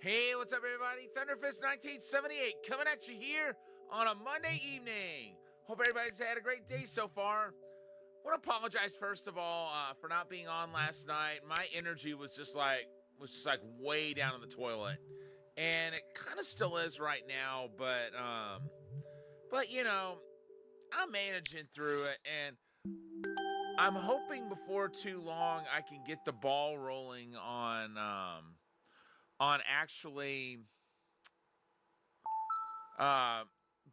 Hey, what's up, everybody? Thunderfist 1978 coming at you here on a Monday evening. Hope everybody's had a great day so far. I want to apologize first of all for not being on last night. My energy was just like way down in the toilet, and it kind of still is right now. But you know, I'm managing through it, and I'm hoping before too long I can get the ball rolling on actually uh,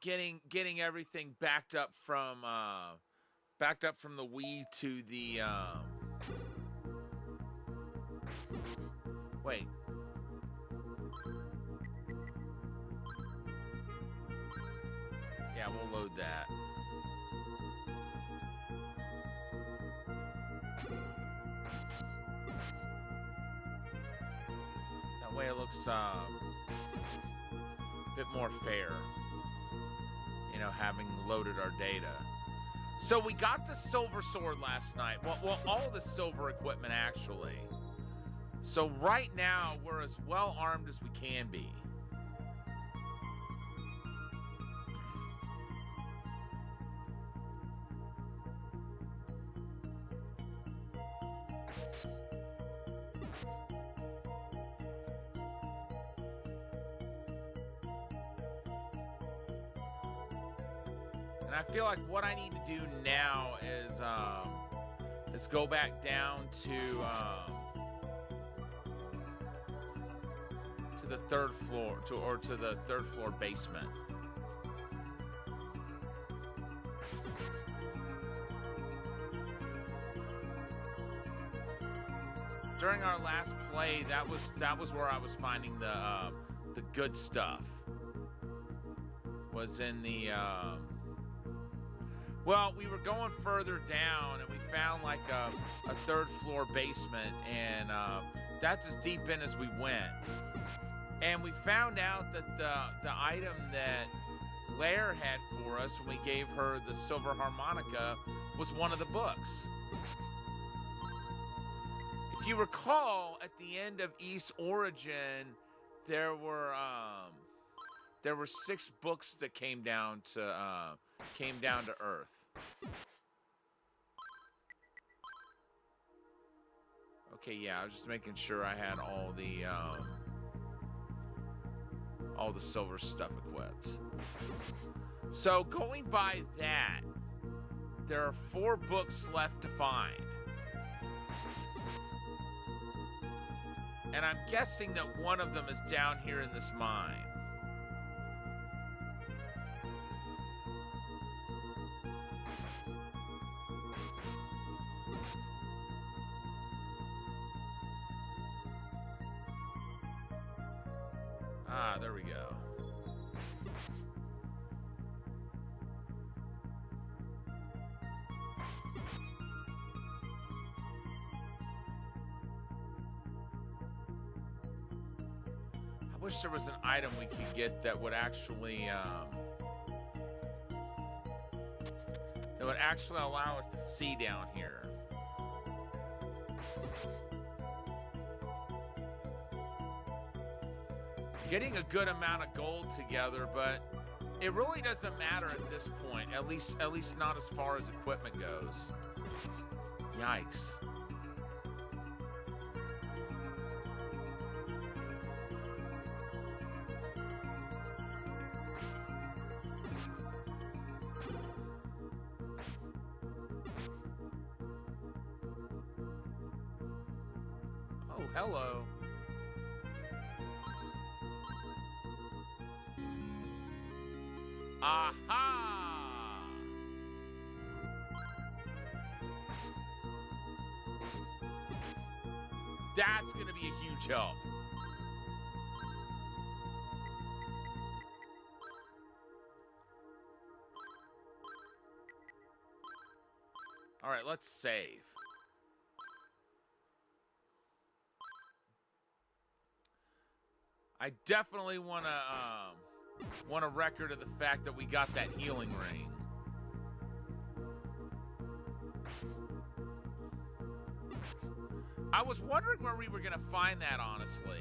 getting everything backed up from the Wii to the wait. Yeah, we'll load that. That way it looks a bit more fair, having loaded our data. So we got the silver sword last night. Well, all the silver equipment actually. So right now we're as well armed as we can be. And I feel like what I need to do now is go back down to the third floor to the third floor basement. During our last play, that was where I was finding the good stuff. Was in the well, we were going further down, and we found like a third floor basement, and that's as deep in as we went. And we found out that the item that Lair had for us when we gave her the silver harmonica was one of the books. If you recall, at the end of Ys Origin, there were 6 books that came down to Earth. Okay, yeah, I was just making sure I had all the silver stuff equipped. So going by that, there are 4 books left to find. And I'm guessing that one of them is down here in this mine. Ah, there we go. I wish there was an item we could get that would actually allow us to see down here. Getting a good amount of gold together, but it really doesn't matter at this point. At least not as far as equipment goes. Yikes. Oh, hello. Aha! That's going to be a huge help. All right, let's save. I definitely want a record of the fact that we got that healing ring. I was wondering where we were going to find that, honestly.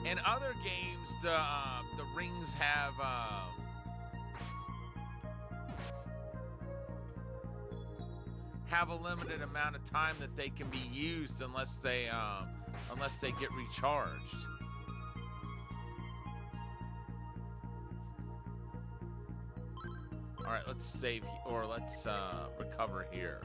In other games, the rings have a limited amount of time that they can be used unless they get recharged. All right, let's save or let's recover here.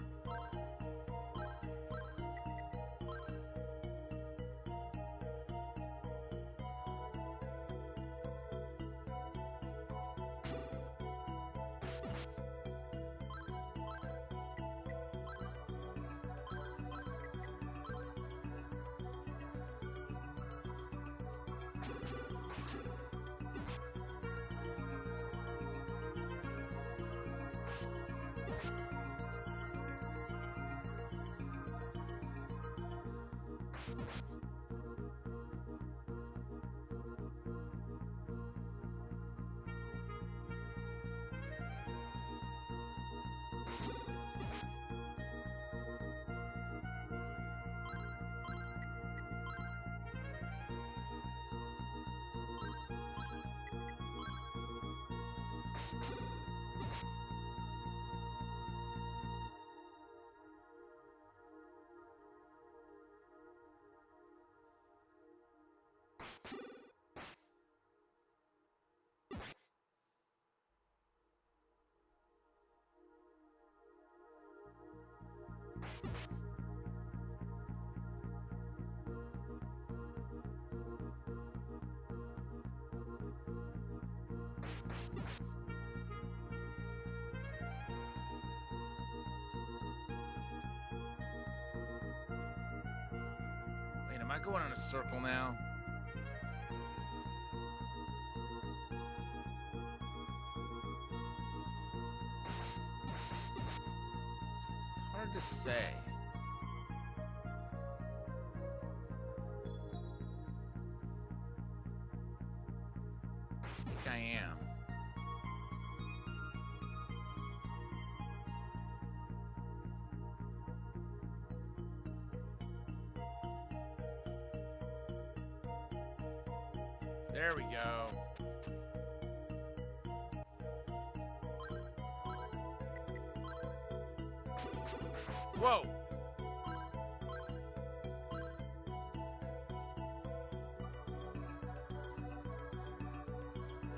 Wait, am I going in a circle now? It's hard to say. I think I am. There we go. Whoa.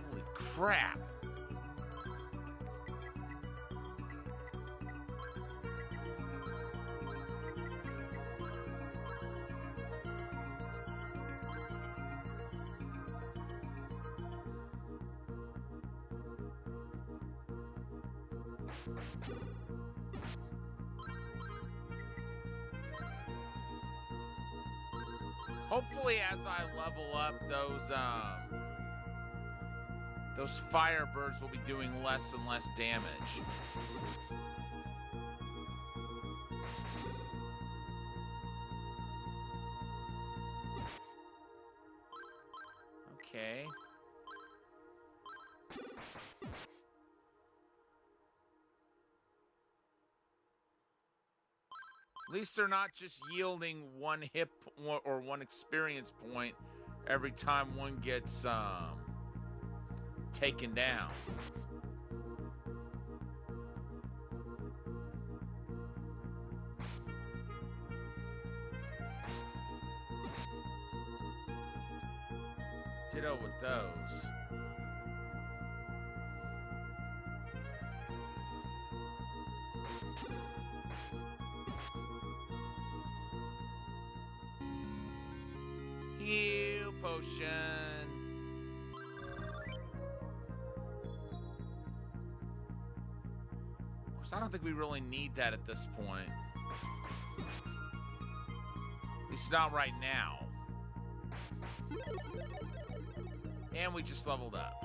Holy crap. Hopefully, as I level up, those Firebirds will be doing less and less damage. Okay. At least they're not just yielding one hit or one experience point every time one gets taken down. Ditto with those. Heal potion. Of course, I don't think we really need that at this point. At least not right now. And we just leveled up.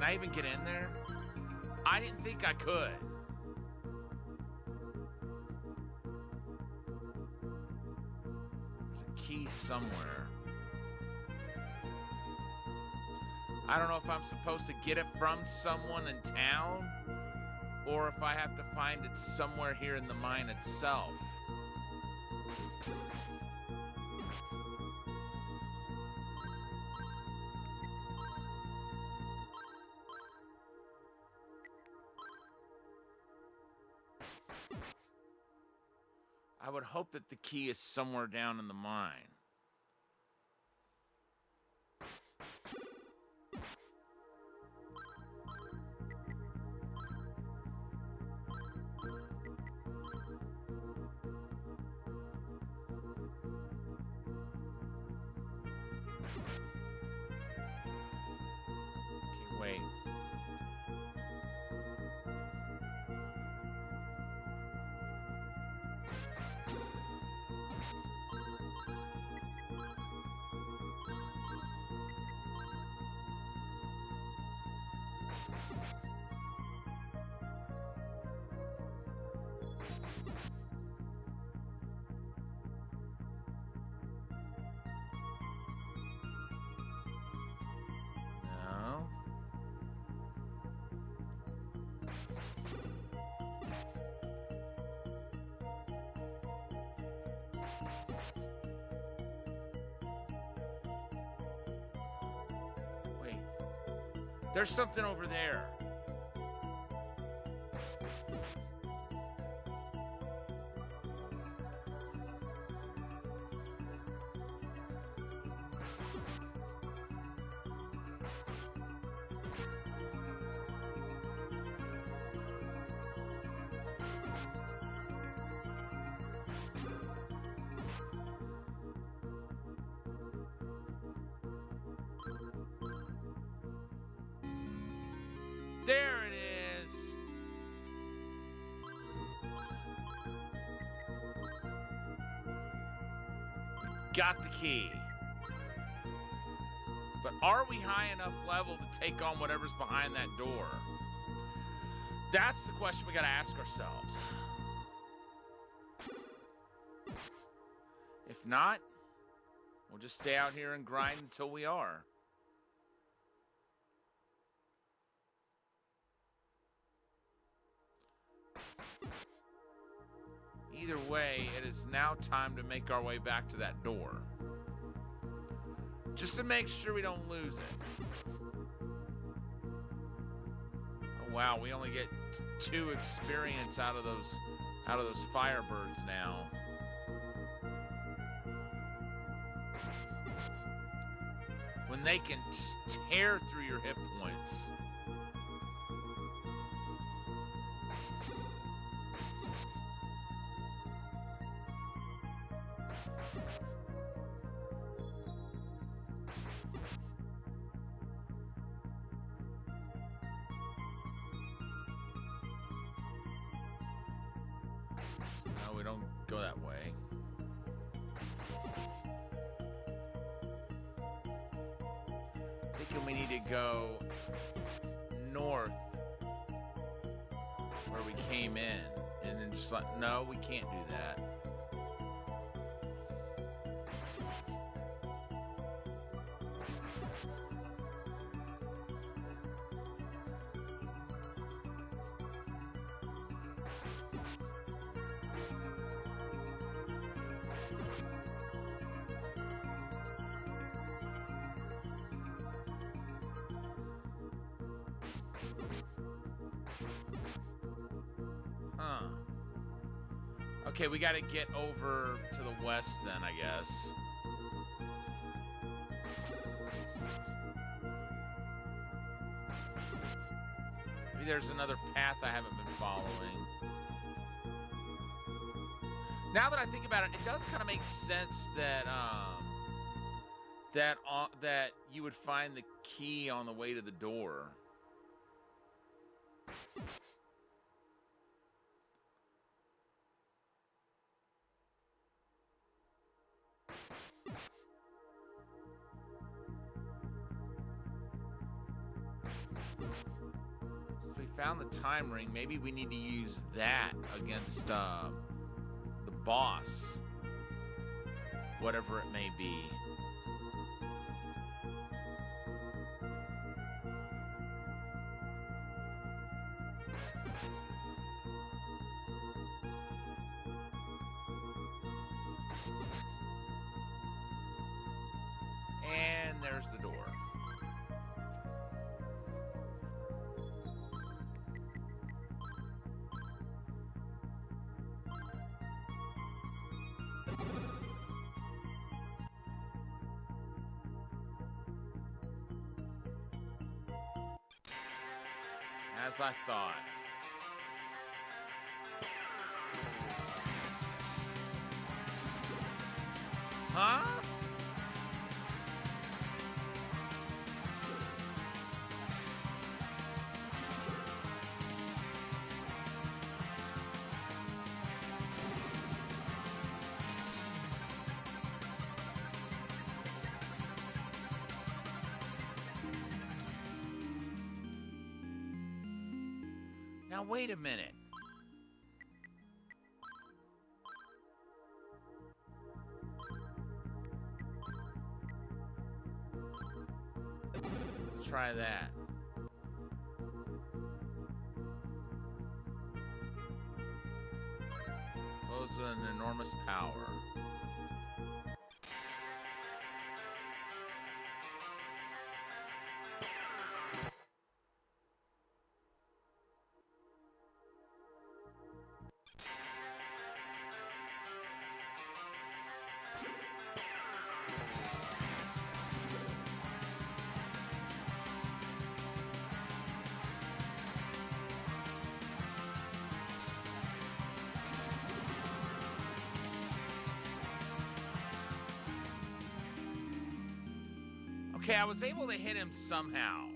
Can I even get in there? I didn't think I could. There's a key somewhere. I don't know if I'm supposed to get it from someone in town or if I have to find it somewhere here in the mine itself. I would hope that the key is somewhere down in the mine. Okay, wait. No. Wait. There's something over there. There it is. Got the key. But are we high enough level to take on whatever's behind that door? That's the question we gotta ask ourselves. If not, we'll just stay out here and grind until we are. Either way, it is now time to make our way back to that door. Just to make sure we don't lose it. Oh wow, we only get 2 experience out of those Firebirds now. When they can just tear through your hit points. No, we don't go that way. Thinking we need to go north where we came in. And then just like, no, we can't do that. Huh. Okay, we gotta get over to the west then, I guess. Maybe there's another path I haven't been following. Now that I think about it, it does kind of make sense that that you would find the key on the way to the door. Since we found the time ring, maybe we need to use that against the boss. Whatever it may be. And there's the door. As I thought. Huh? Now, wait a minute. Let's try that. Pose an enormous power. Okay, I was able to hit him somehow.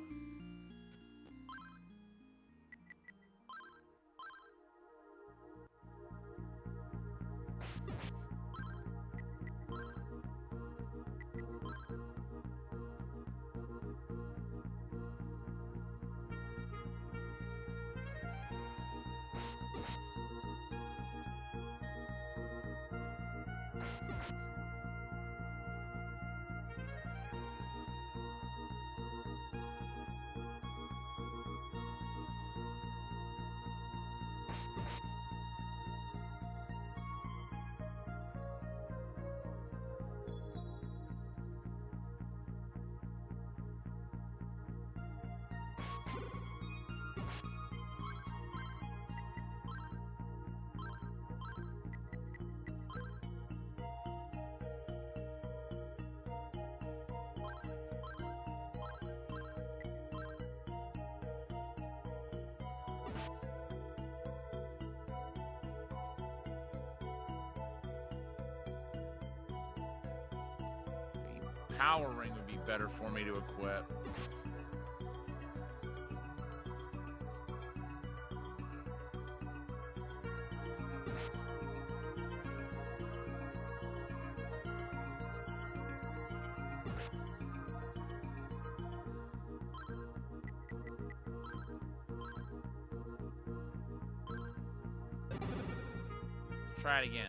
Power ring would be better for me to equip. Try it again.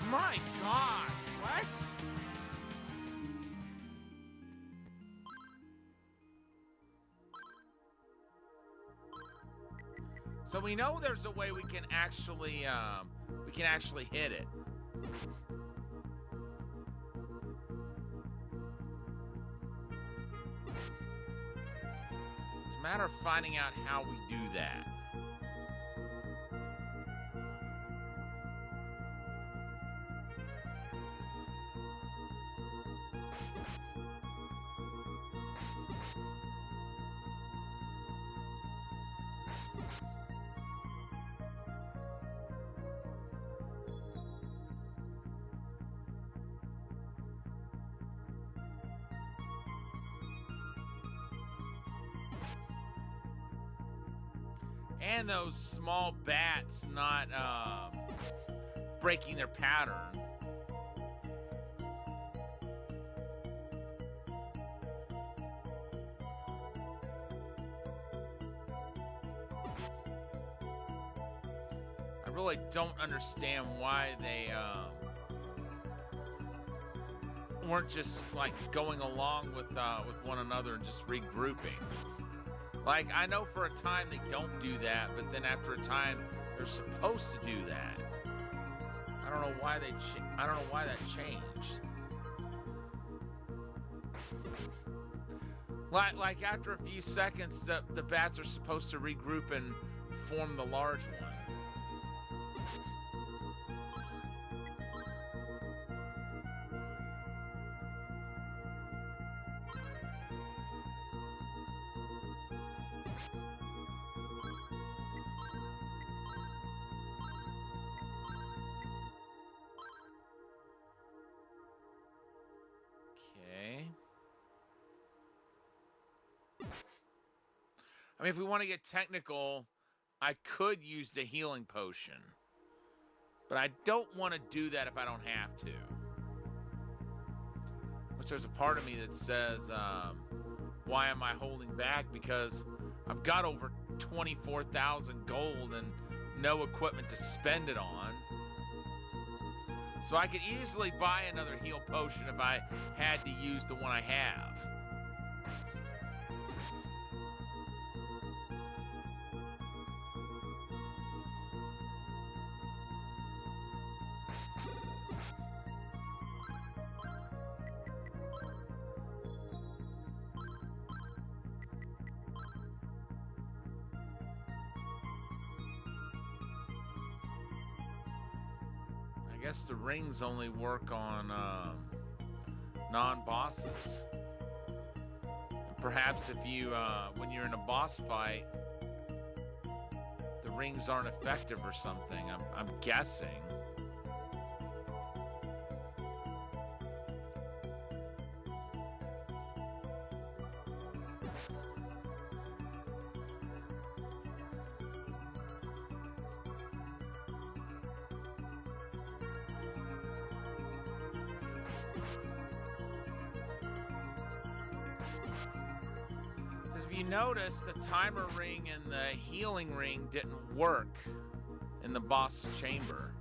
My gosh, what? So we know there's a way we can actually hit it. It's a matter of finding out how we do that. and those small bats not breaking their pattern. I really don't understand why they weren't just like going along with one another and just regrouping. Like, I know for a time they don't do that, but then after a time they're supposed to do that. I don't know why that changed. Like after a few seconds, the bats are supposed to regroup and form the large one. Okay. I mean, if we want to get technical, I could use the healing potion. But I don't want to do that if I don't have to. Which there's a part of me that says, why am I holding back? Because I've got over 24,000 gold and no equipment to spend it on. So I could easily buy another heal potion if I had to use the one I have. I guess the rings only work on non-bosses. Perhaps if you, when you're in a boss fight, the rings aren't effective or something. I'm guessing. If you notice, the timer ring and the healing ring didn't work in the boss's chamber.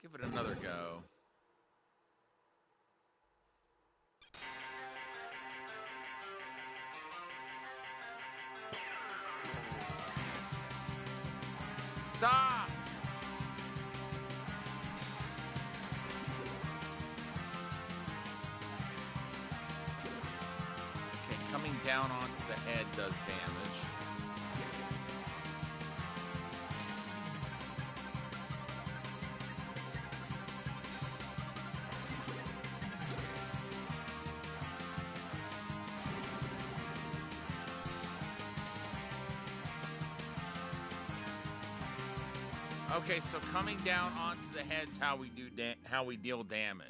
Give it another go. Stop! Okay, coming down onto the head does damage. Okay, so coming down onto the head's how we deal damage.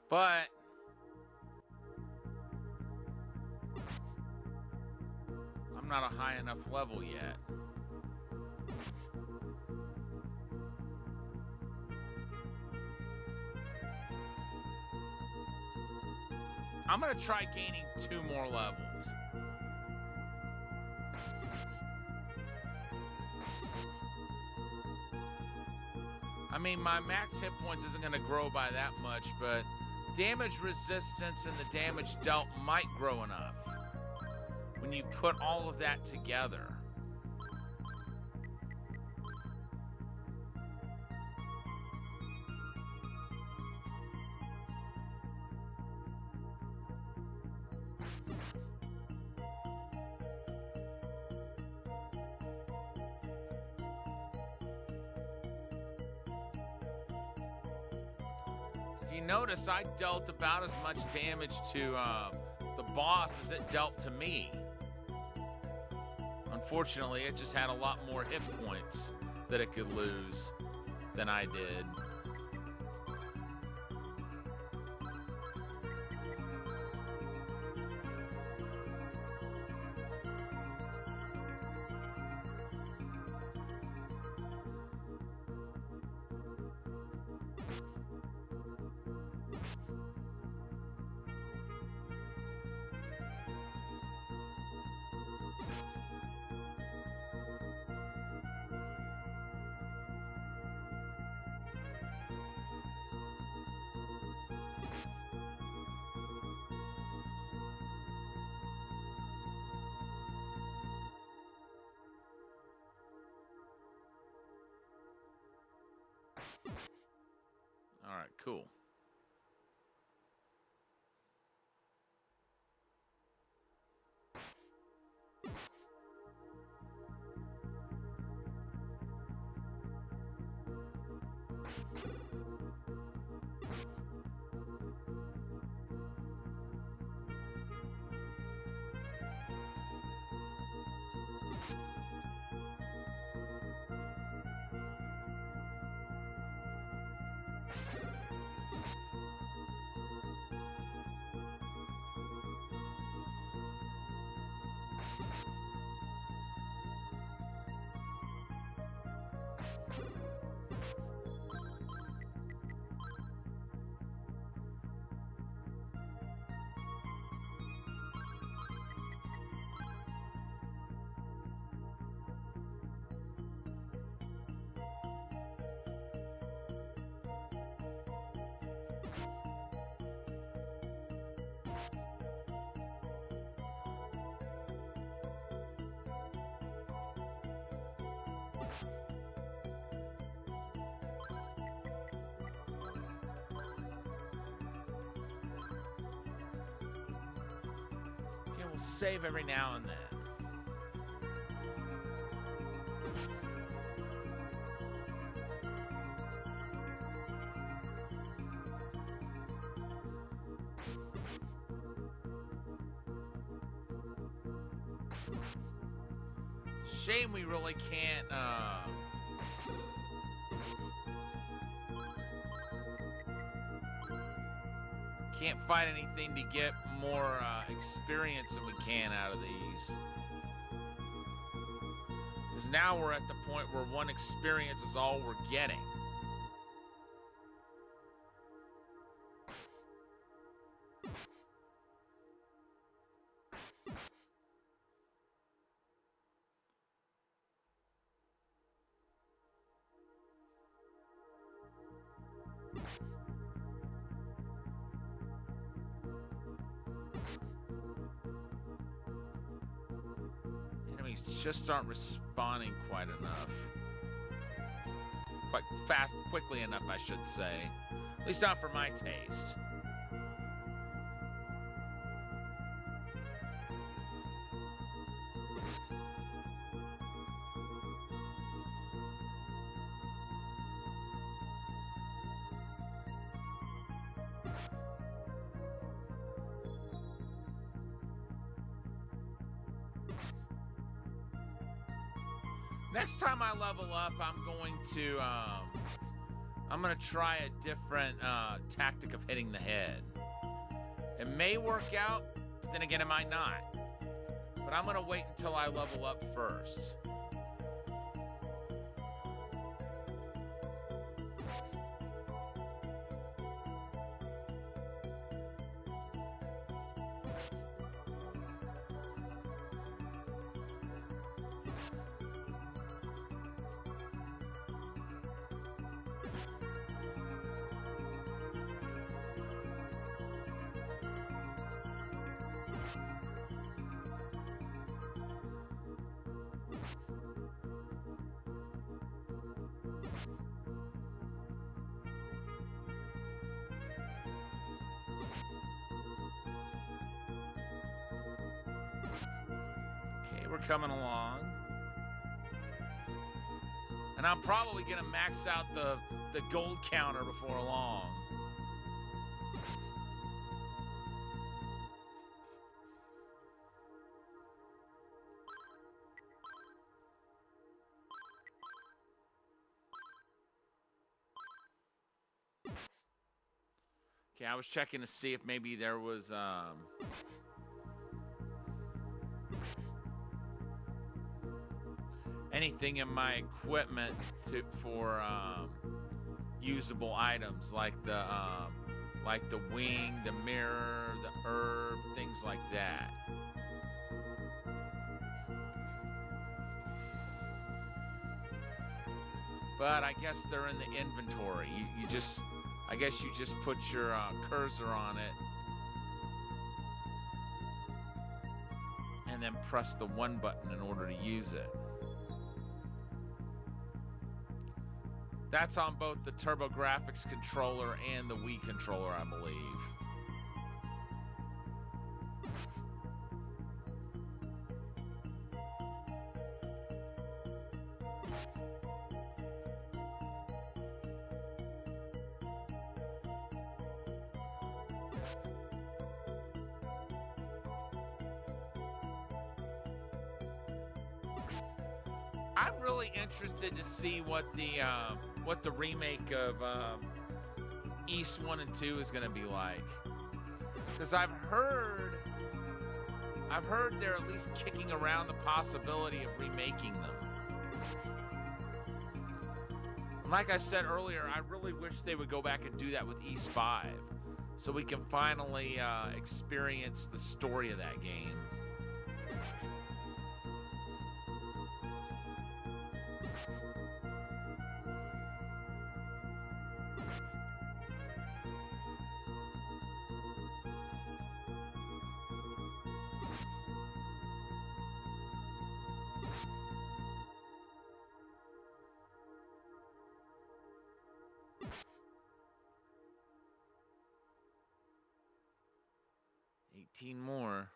But I'm not a high enough level yet. I'm gonna try gaining 2 more levels. I mean, my max hit points isn't going to grow by that much, but damage resistance and the damage dealt might grow enough when you put all of that together. you notice, I dealt about as much damage to the boss as it dealt to me. Unfortunately, it just had a lot more hit points that it could lose than I did. All right, cool. Okay, we'll save every now and then. Shame we really can't find anything to get more experience than we can out of these. Because now we're at the point where one experience is all we're getting. Enemies just aren't responding quite enough. Quite quickly enough, I should say. At least not for my taste. Next time I level up, I'm going to try a different tactic of hitting the head. It may work out, but then again, it might not. But I'm gonna wait until I level up first. We're coming along. And I'm probably going to max out the gold counter before long. Okay, I was checking to see if maybe there was anything in my equipment for usable items like the wing, the mirror, the herb, things like that. But I guess they're in the inventory. I guess you just put your cursor on it and then press the 1 button in order to use it. That's on both the TurboGrafx controller and the Wii controller, I believe. I'm really interested to see what the remake of Ys 1 and 2 is going to be like, because I've heard they're at least kicking around the possibility of remaking them. And like I said earlier, I really wish they would go back and do that with Ys 5, so we can finally experience the story of that game. More.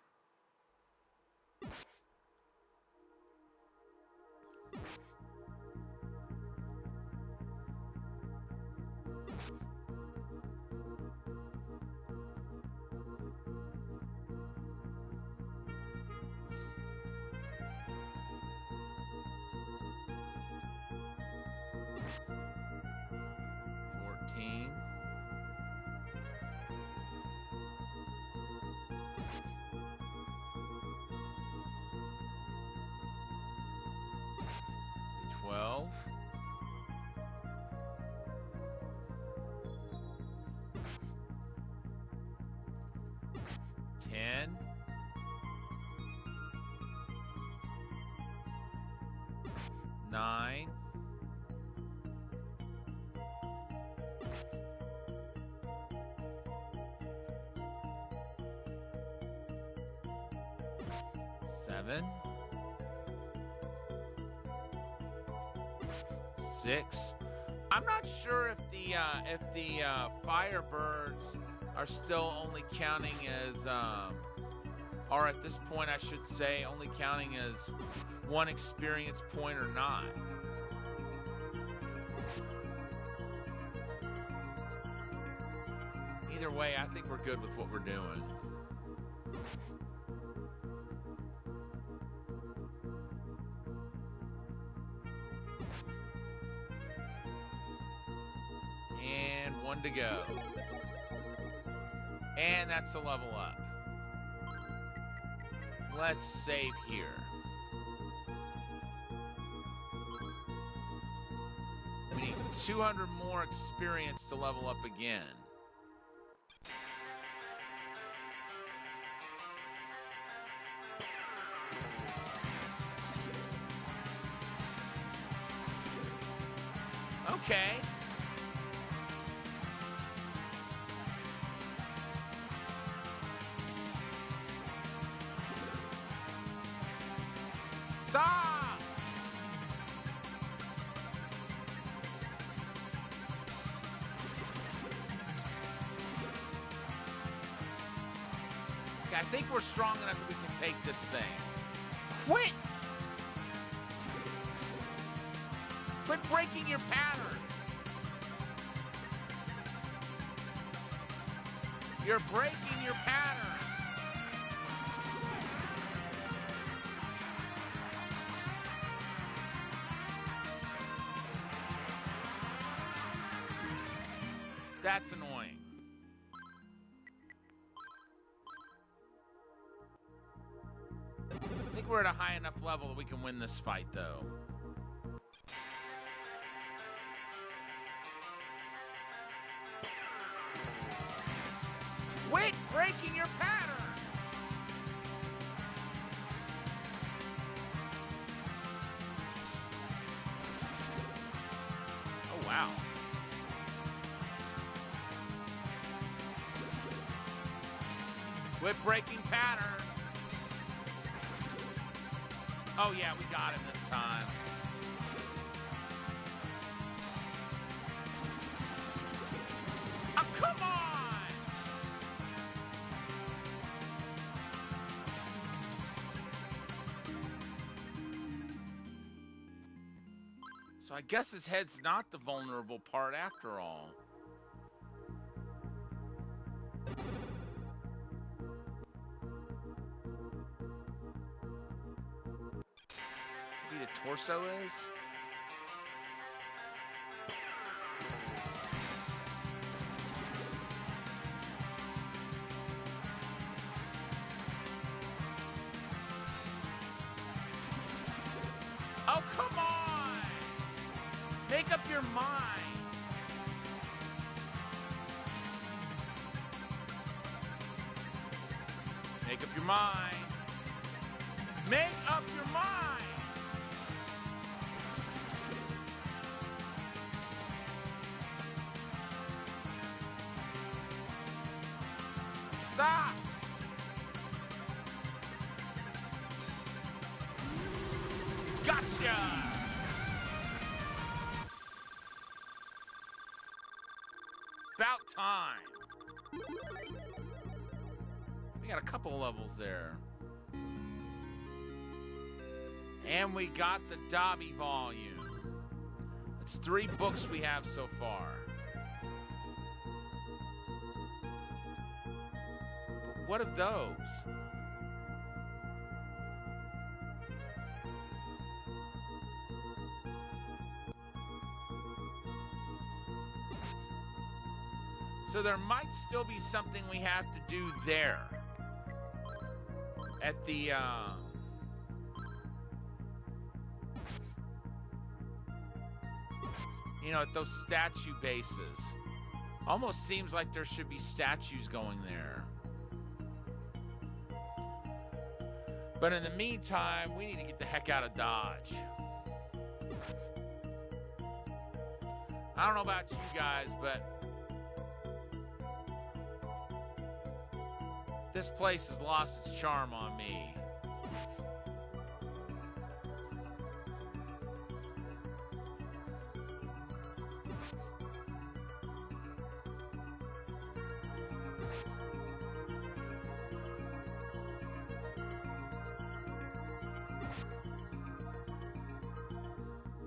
Nine. 7. 6. I'm not sure if the Firebirds are still only counting as or at this point I should say only counting as 1 experience point or not. Either way, I think we're good with what we're doing. And 1 to go. And that's a level up. Let's save here. We need 200 more experience to level up again. Okay. Stop! Okay, I think we're strong enough that we can take this thing. Quit! Quit breaking your pattern. You're breaking your pattern. That's annoying. think we're at a high enough level that we can win this fight, though. Quit breaking your pattern! Oh, wow. Quit breaking pattern. Oh, yeah, we got him this time. Oh, come on! So I guess his head's not the vulnerable part after all. Maybe the torso is? Oh, come on! Make up your mind. Make up your mind. Make up your mind. Stop. Gotcha. About time. We got a couple levels there. And we got the Dabi volume. That's 3 books we have so far. But what of those? So there might still be something we have to do there. At the, you know, at those statue bases. Almost seems like there should be statues going there. But in the meantime, we need to get the heck out of Dodge. I don't know about you guys, but this place has lost its charm on me.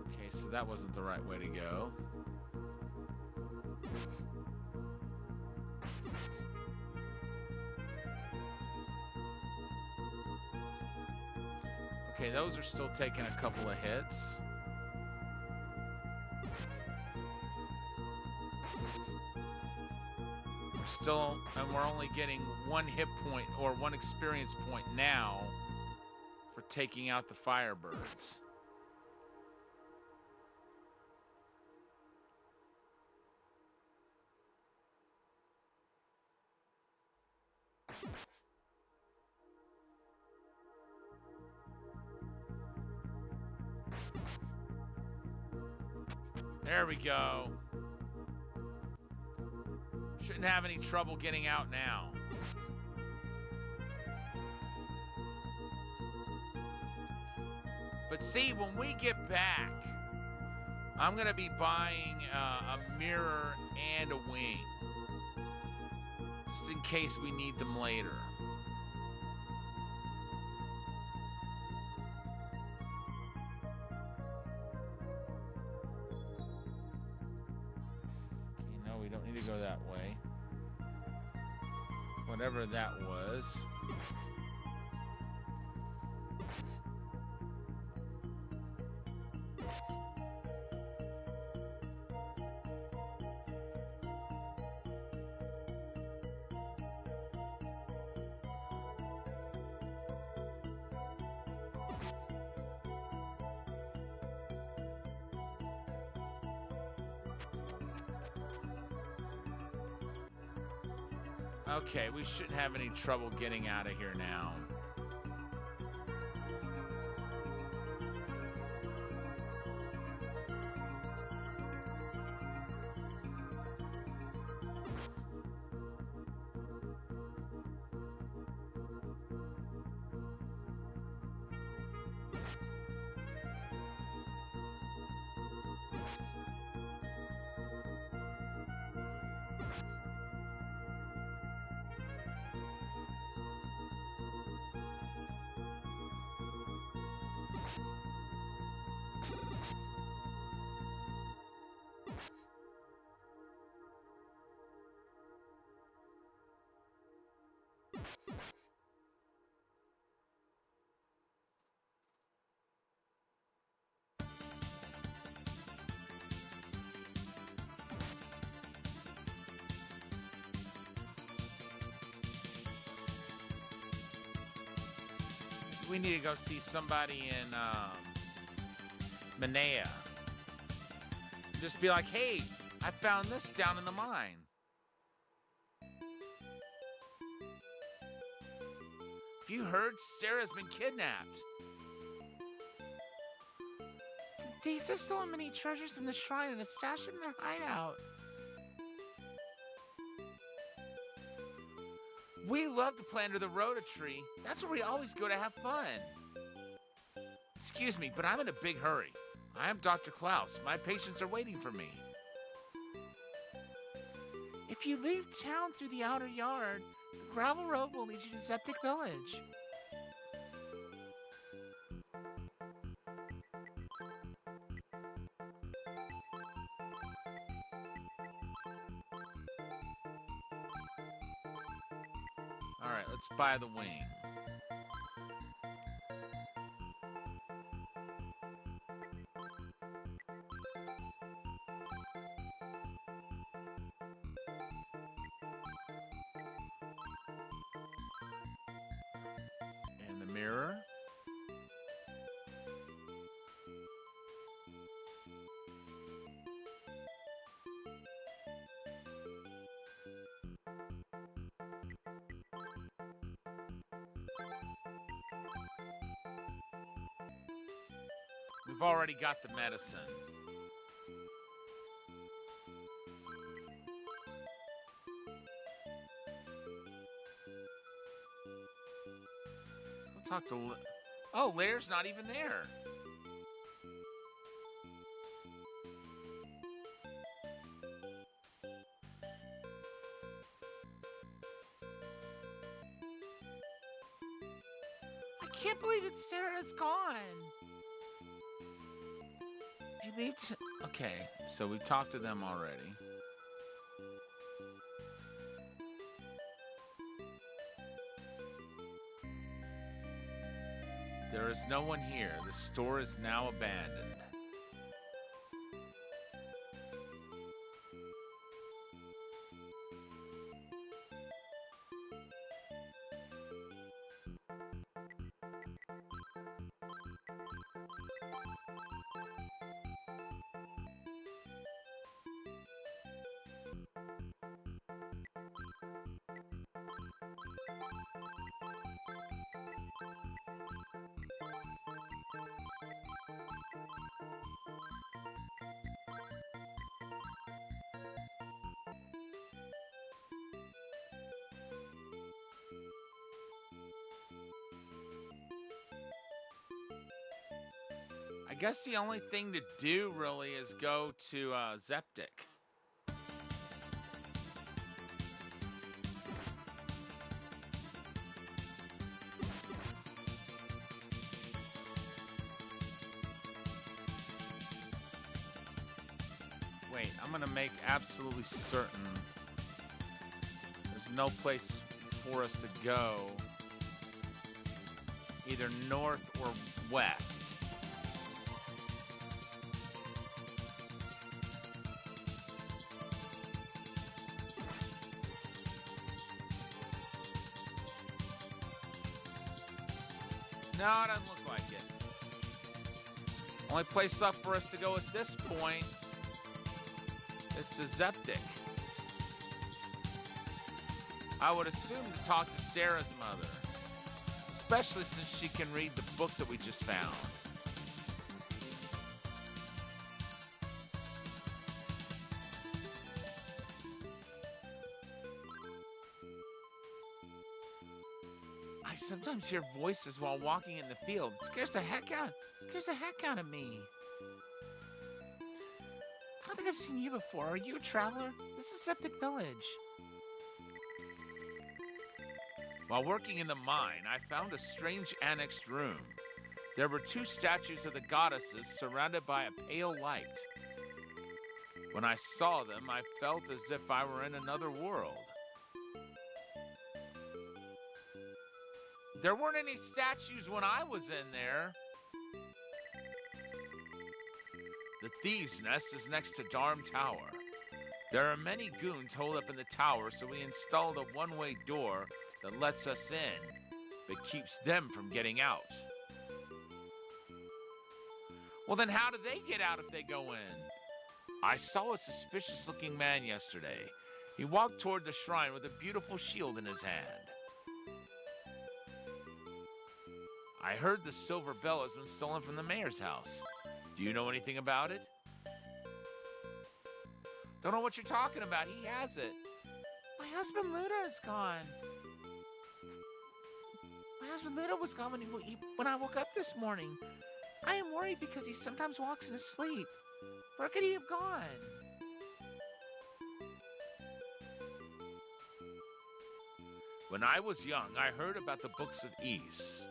Okay, so that wasn't the right way to go. Okay, those are still taking a couple of hits. We're only getting 1 hit point or 1 experience point now for taking out the Firebirds. There we go. Shouldn't have any trouble getting out now. But see, when we get back, I'm going to be buying a mirror and a wing. Just in case we need them later. Okay, no, we don't need to go that way. Whatever that was. Okay, we shouldn't have any trouble getting out of here now. We need to go see somebody in Manea. Just be like, hey, I found this down in the mine. Have you heard? Sarah's been kidnapped. These are stolen many treasures from the shrine and have stashed them in their hideout. We love to play under the rhoda tree. That's where we always go to have fun. Excuse me, but I'm in a big hurry. I am Dr. Klaus. My patients are waiting for me. If you leave town through the outer yard, the gravel road will lead you to Zeptic Village. Alright, let's buy the wing. And the mirror. We've already got the medicine. We'll talk to... Oh, Lair's not even there. I can't believe that Sarah's gone. You need to... Okay, so we talked to them already. There is no one here. The store is now abandoned. I guess the only thing to do, really, is go to Zeptic. Wait, I'm gonna make absolutely certain there's no place for us to go, either north or west. No, it doesn't look like it. Only place up for us to go at this point is to Zeptic. I would assume to talk to Sarah's mother, especially since she can read the book that we just found. I sometimes hear voices while walking in the field. It scares the heck out of me. I don't think I've seen you before. Are you a traveler? This is Septic Village. While working in the mine, I found a strange annexed room. There were 2 statues of the goddesses surrounded by a pale light. When I saw them, I felt as if I were in another world. There weren't any statues when I was in there. The Thieves' Nest is next to Darm Tower. There are many goons holed up in the tower, so we installed a one-way door that lets us in, but keeps them from getting out. Well, then how do they get out if they go in? I saw a suspicious-looking man yesterday. He walked toward the shrine with a beautiful shield in his hand. I heard the silver bell has been stolen from the mayor's house. Do you know anything about it? Don't know what you're talking about. He has it. My husband Luda is gone. My husband Luda was gone when I woke up this morning. I am worried because he sometimes walks in his sleep. Where could he have gone? When I was young, I heard about the Books of Ys.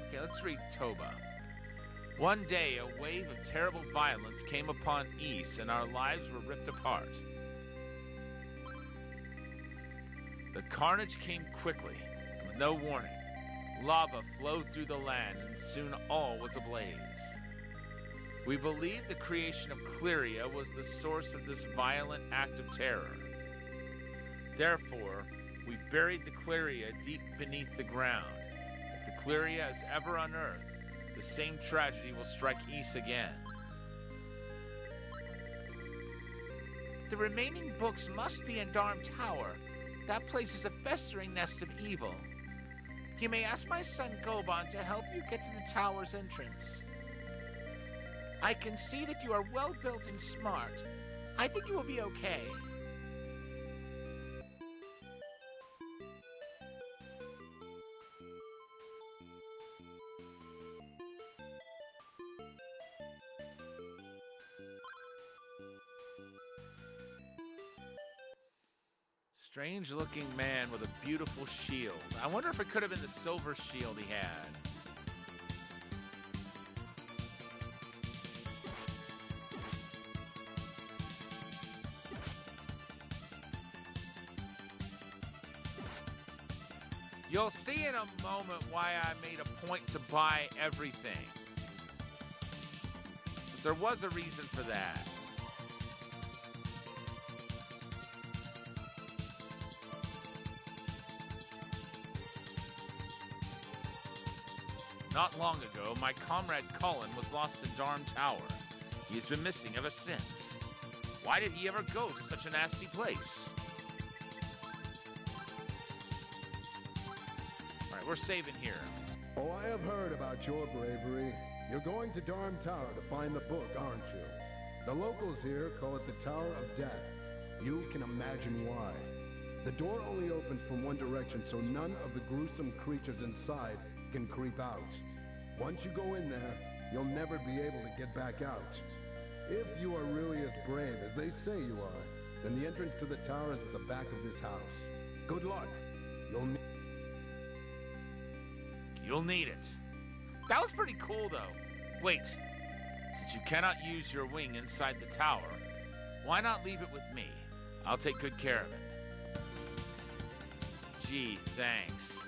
Okay, let's read Toba. One day, a wave of terrible violence came upon Ys, and our lives were ripped apart. The carnage came quickly, with no warning. Lava flowed through the land, and soon all was ablaze. We believe the creation of Clyria was the source of this violent act of terror. Therefore, we buried the Clyria deep beneath the ground. If the Clyria is ever unearthed, the same tragedy will strike Ys again. The remaining books must be in Darm Tower. That place is a festering nest of evil. You may ask my son Goban to help you get to the tower's entrance. I can see that you are well built and smart. I think you will be okay. Strange-looking man with a beautiful shield. I wonder if it could have been the silver shield he had. You'll see in a moment why I made a point to buy everything. Because there was a reason for that. Not long ago, my comrade Cullen was lost in Darm Tower. He has been missing ever since. Why did he ever go to such a nasty place? Alright, we're saving here. Oh, I have heard about your bravery. You're going to Darm Tower to find the book, aren't you? The locals here call it the Tower of Death. You can imagine why. The door only opens from one direction, so none of the gruesome creatures inside can creep out. Once you go in there, you'll never be able to get back out. If you are really as brave as they say you are, then the entrance to the tower is at the back of this house. Good luck. You'll need it. That was pretty cool, though. Wait. Since you cannot use your wing inside the tower, why not leave it with me? I'll take good care of it. Gee, thanks.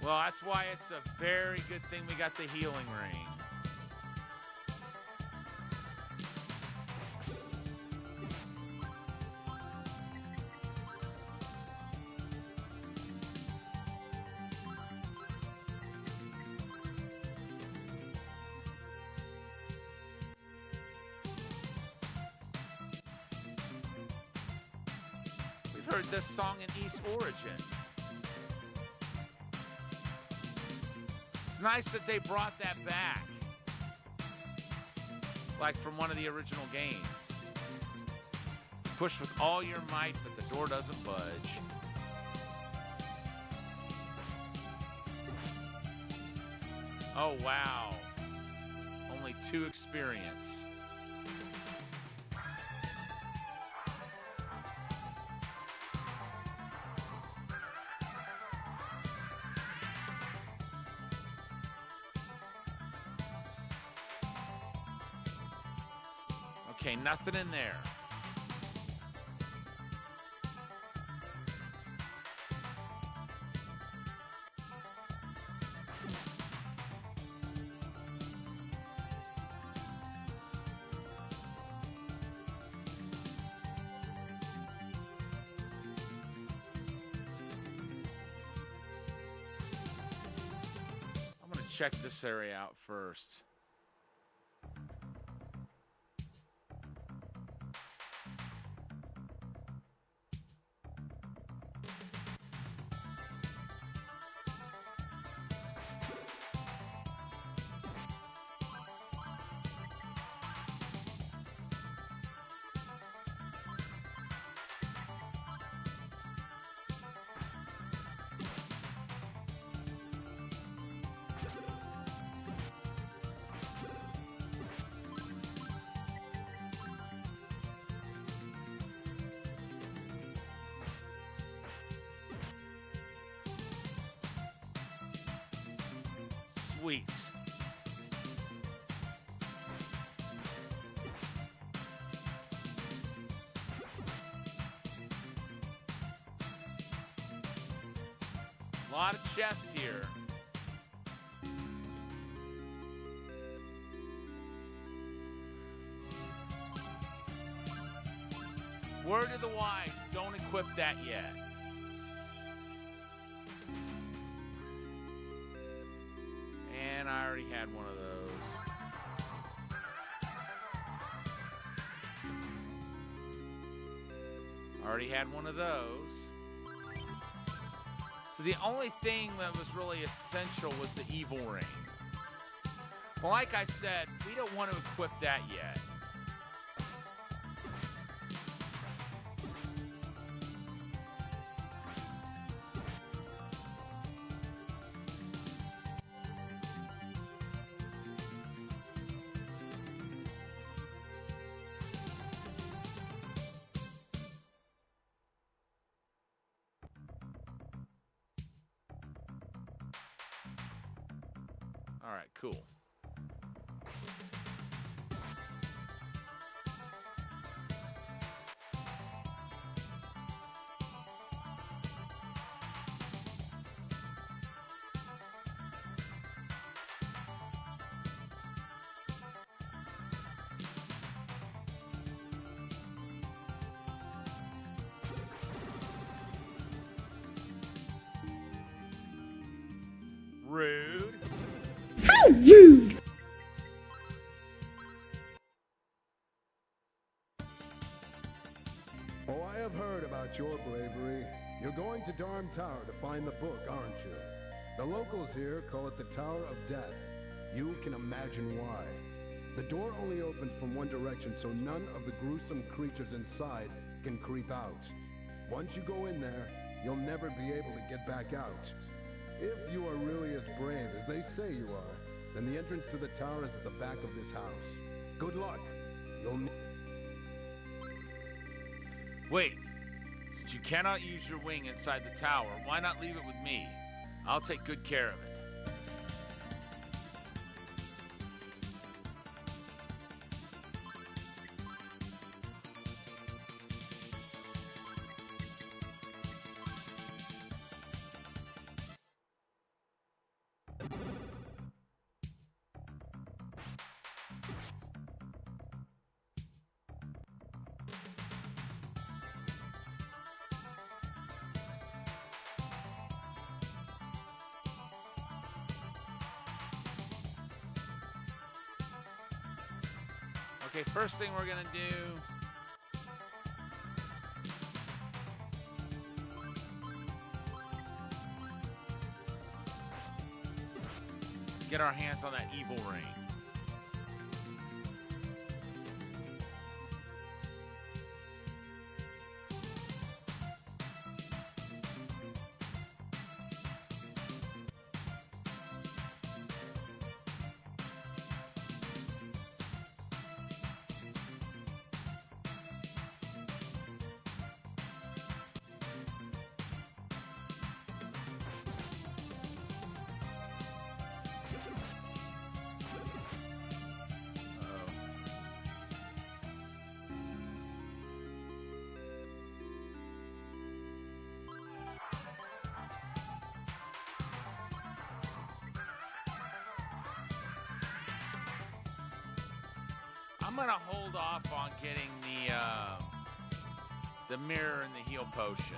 Well, that's why it's a very good thing we got the healing ring. We've heard this song in East Origin. It's nice that they brought that back. Like from one of the original games. Push with all your might, but the door doesn't budge. Oh, wow. Only 2 experience. Okay, nothing in there. I'm gonna check this area out first. Sweet. A lot of chests here. Word of the wise, don't equip that yet. And I already had one of those. Already had one of those. So the only thing that was really essential was the evil ring. But like I said, we don't want to equip that yet. All right, cool. Rude. How rude! Oh, I have heard about your bravery. You're going to Darm Tower to find the book, aren't you? The locals here call it the Tower of Death. You can imagine why. The door only opens from one direction, so none of the gruesome creatures inside can creep out. Once you go in there, you'll never be able to get back out. If you are really as brave as they say you are, then the entrance to the tower is at the back of this house. Good luck. You'll need... Wait, since you cannot use your wing inside the tower, why not leave it with me? I'll take good care of it. Okay, first thing we're gonna do. Get our hands on that evil ring. I'm gonna hold off on getting the mirror and the heal potion.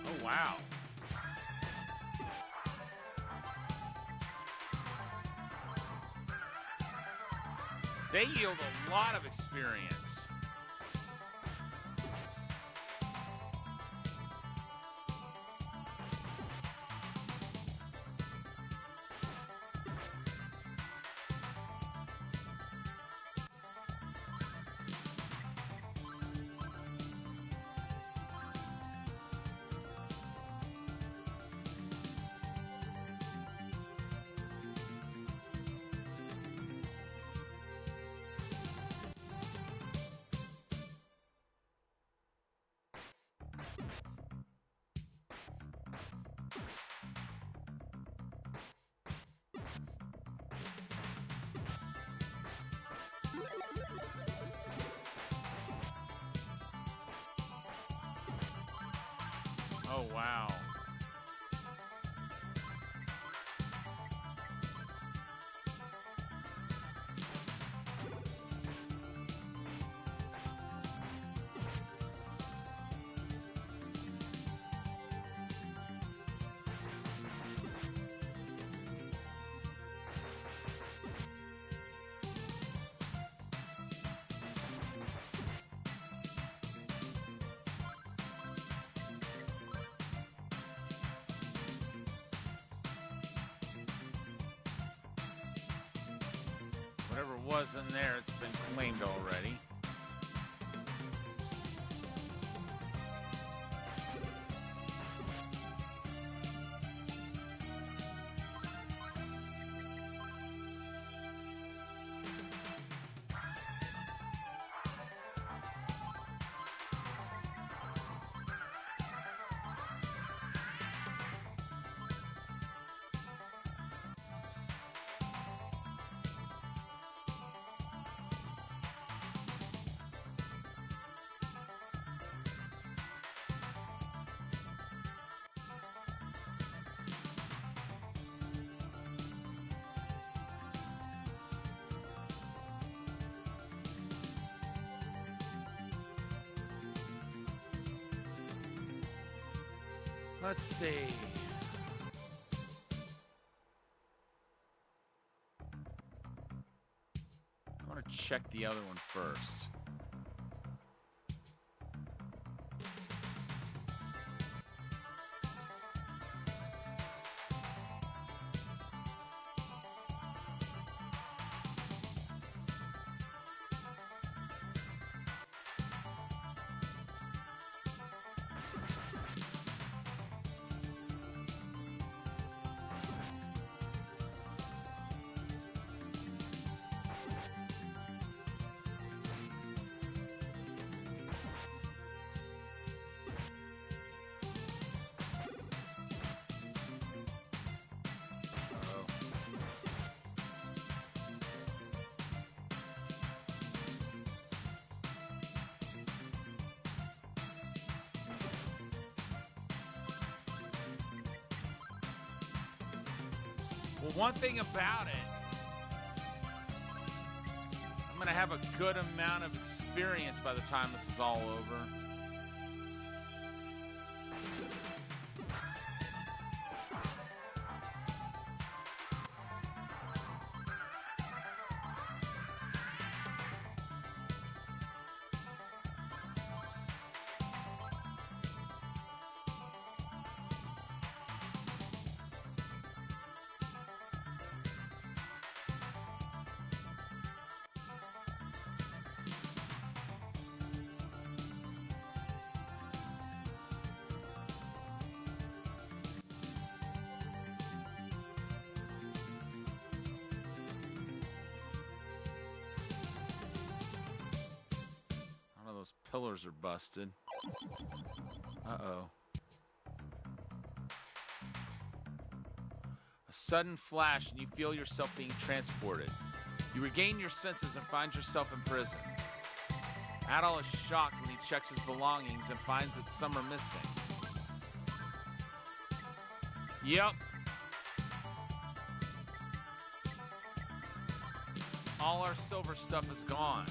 Oh, wow. They yield a lot of experience. Oh, wow. Whatever was in there, it's been claimed already. Let's see. I want to check the other one first. Well, one thing about it, I'm going to have a good amount of experience by the time this is all over. Those pillars are busted. Uh-oh. A sudden flash and you feel yourself being transported. You regain your senses and find yourself in prison. Adol is shocked when he checks his belongings and finds that some are missing. Yep. All our silver stuff is gone.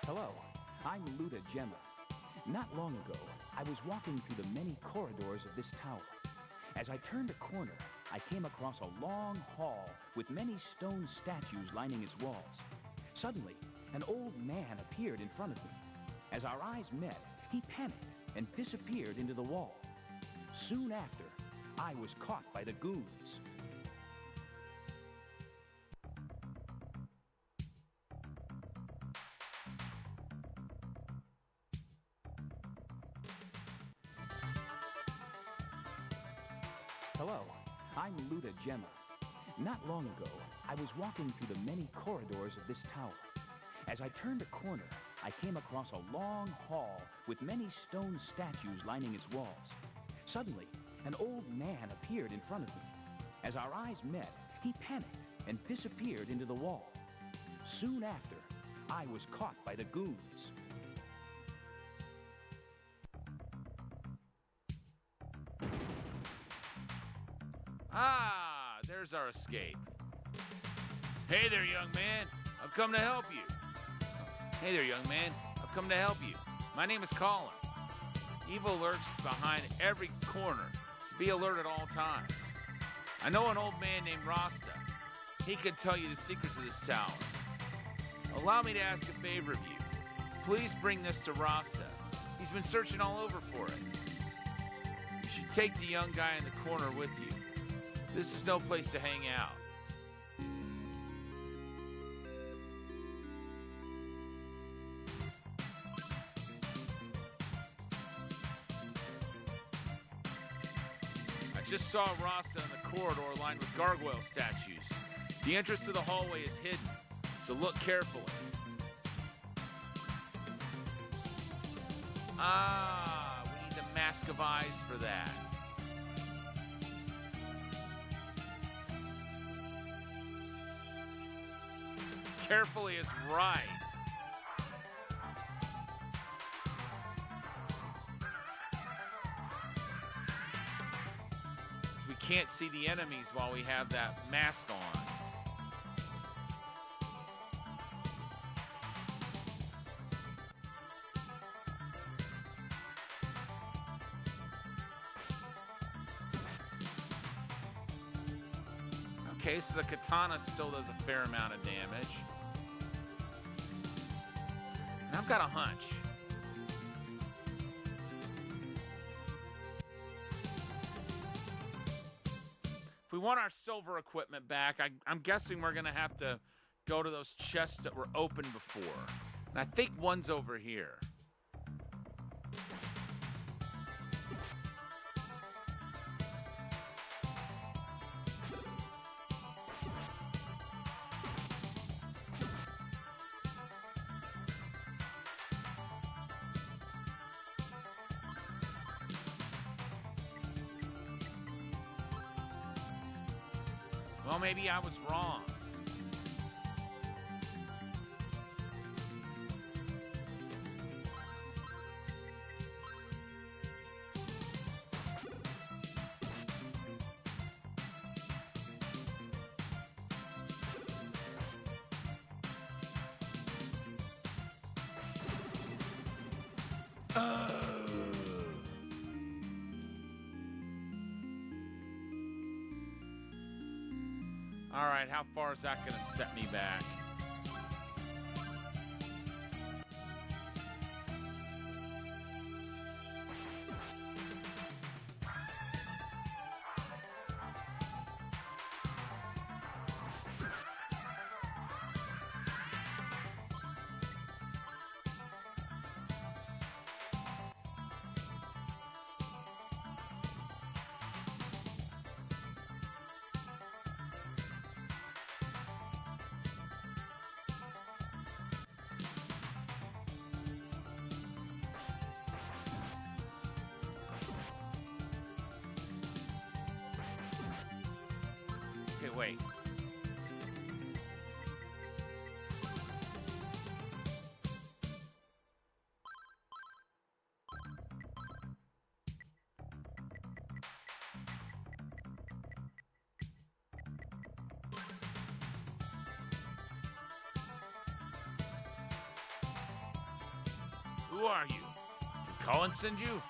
Hello, I'm Luda Gemma. Not long ago, I was walking through the many corridors of this tower. As I turned a corner, I came across a long hall with many stone statues lining its walls. Suddenly, an old man appeared in front of me. As our eyes met, he panicked and disappeared into the wall. Soon after, I was caught by the goons. Hello, I'm Luda Gemma. Not long ago, I was walking through the many corridors of this tower. As I turned a corner, I came across a long hall with many stone statues lining its walls. Suddenly, an old man appeared in front of me. As our eyes met, he panicked and disappeared into the wall. Soon after, I was caught by the goons. Ah, there's our escape. Hey there, young man. I've come to help you. Hey there, young man. I've come to help you. My name is Colin. Evil lurks behind every corner, so be alert at all times. I know an old man named Rasta. He could tell you the secrets of this tower. Allow me to ask a favor of you. Please bring this to Rasta. He's been searching all over for it. You should take the young guy in the corner with you. This is no place to hang out. I just saw Rasta in the corridor lined with gargoyle statues. The entrance to the hallway is hidden, so look carefully. Ah, we need the Mask of Eyes for that. Carefully is right. We can't see the enemies while we have that mask on. Okay, so the katana still does a fair amount of damage. And I've got a hunch. If we want our silver equipment back, I'm guessing we're going to have to go to those chests that were open before. And I think one's over here. Well, maybe I was wrong. All right, how far is that going to set me back? Okay, wait. Who are you? Did Colin send you?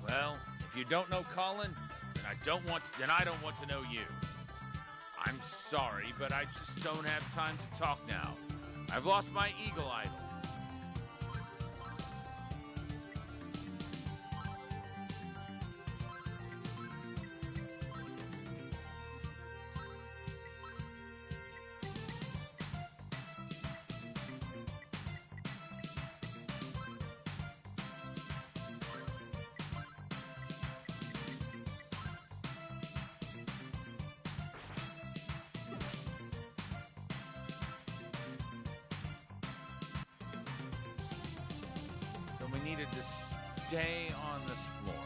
Well, if you don't know Colin, then I don't want to know you. I'm sorry, but I just don't have time to talk now. I've lost my eagle idol. So we needed to stay on this floor.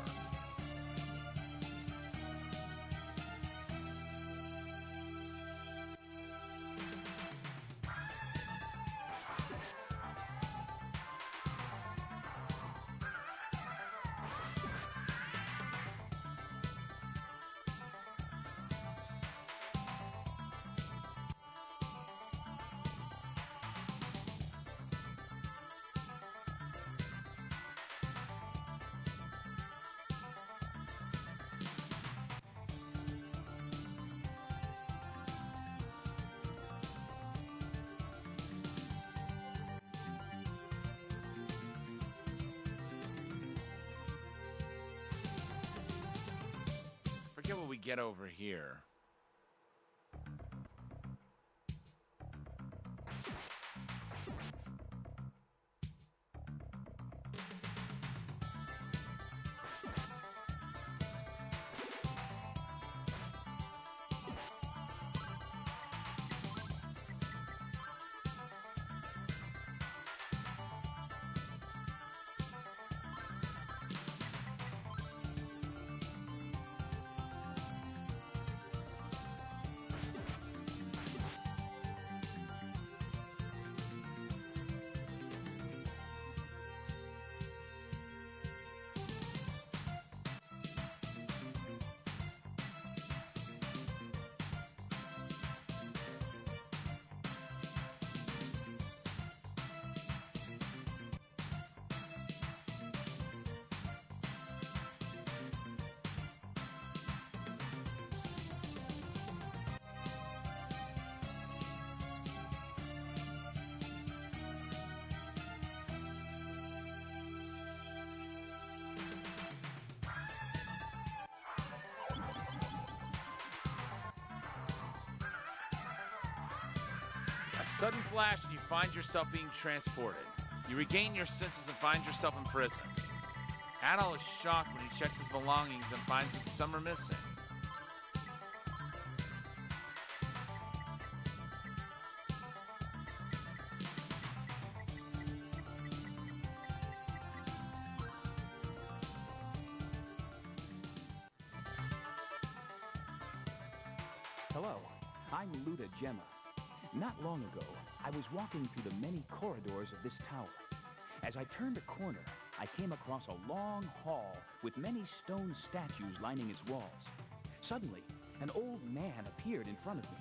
Forget what we get over here. A sudden flash and you find yourself being transported. You regain your senses and find yourself in prison. Adol is shocked when he checks his belongings and finds that some are missing. Hello, I'm Luda Gemma. Not long ago, I was walking through the many corridors of this tower. As I turned a corner, I came across a long hall with many stone statues lining its walls. Suddenly, an old man appeared in front of me.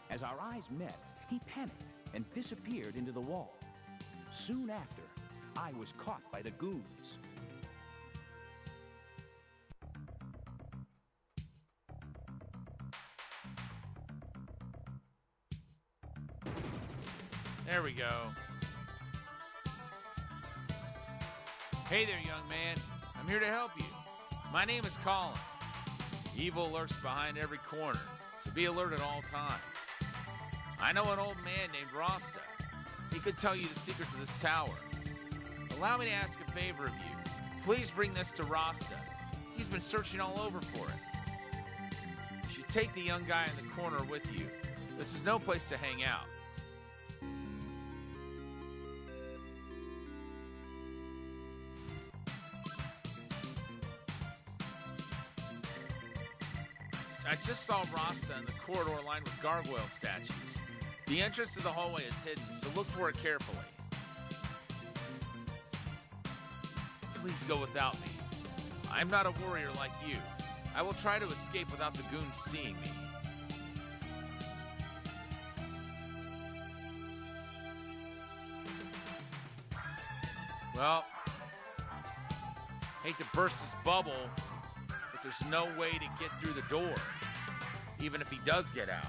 As our eyes met, he panicked and disappeared into the wall. Soon after, I was caught by the goons. There we go. Hey there, young man. I'm here to help you. My name is Colin. Evil lurks behind every corner, so be alert at all times. I know an old man named Rasta. He could tell you the secrets of this tower. Allow me to ask a favor of you. Please bring this to Rasta. He's been searching all over for it. You should take the young guy in the corner with you. This is no place to hang out. I just saw Rasta in the corridor lined with gargoyle statues. The entrance to the hallway is hidden, so look for it carefully. Please go without me. I'm not a warrior like you. I will try to escape without the goons seeing me. Well, hate to burst his bubble, but there's no way to get through the door, even if he does get out.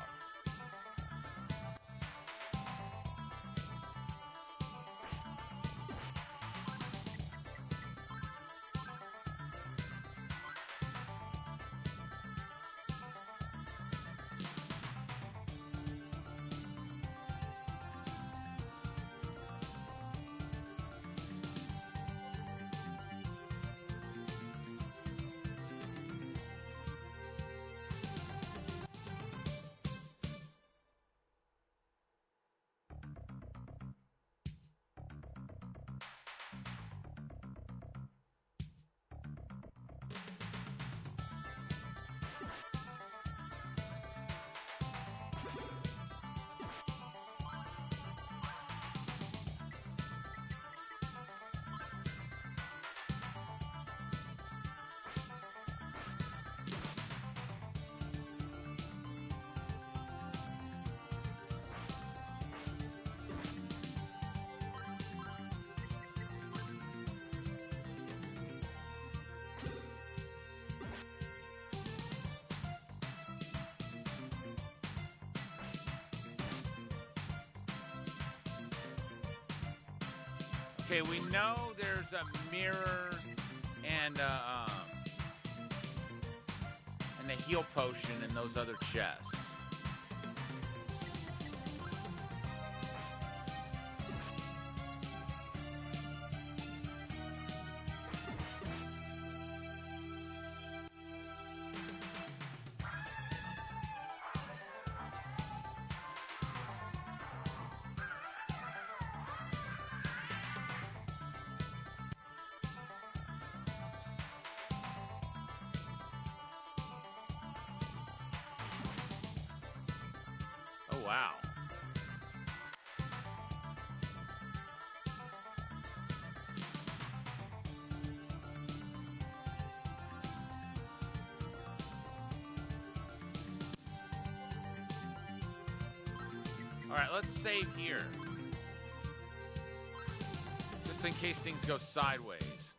Okay, we know there's a mirror and a heal potion in those other chests. Oh, wow. All right, let's save here. Just in case things go sideways.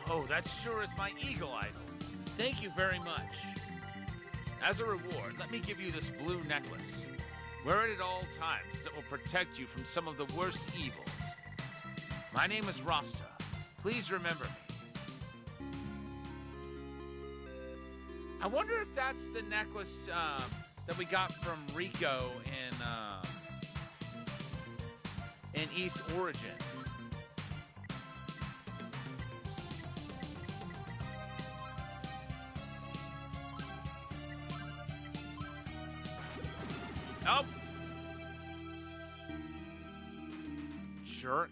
Oh, that sure is my eagle idol. Thank you very much. As a reward, let me give you this blue necklace. Wear it at all times, as it will protect you from some of the worst evils. My name is Rasta. Please remember me. I wonder if that's the necklace that we got from Rico in East Origin. Oh! Jerk.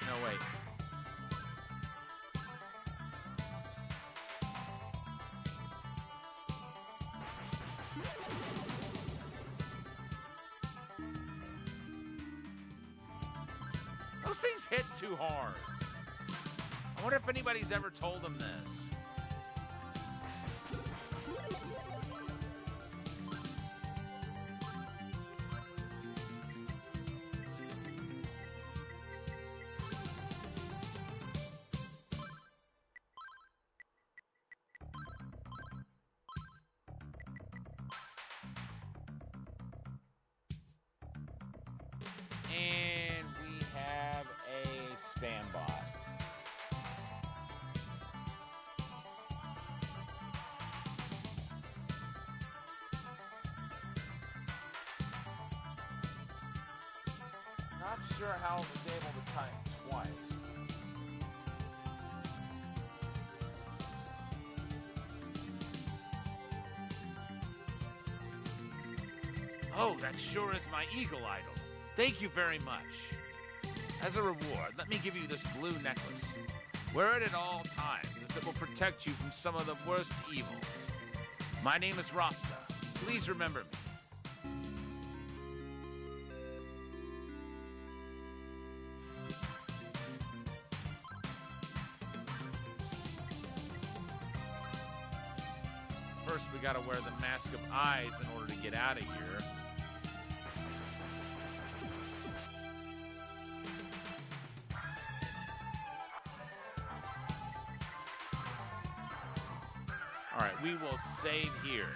No, wait. Those things hit too hard. I wonder if anybody's ever told him this. And we have a spam bot. Not sure how it was able to type twice. Oh, that sure is my eagle idol. Thank you very much. As a reward, let me give you this blue necklace. Wear it at all times, as it will protect you from some of the worst evils. My name is Rasta. Please remember me. First, we gotta wear the Mask of Eyes in order to get out of here. All right, we will save here.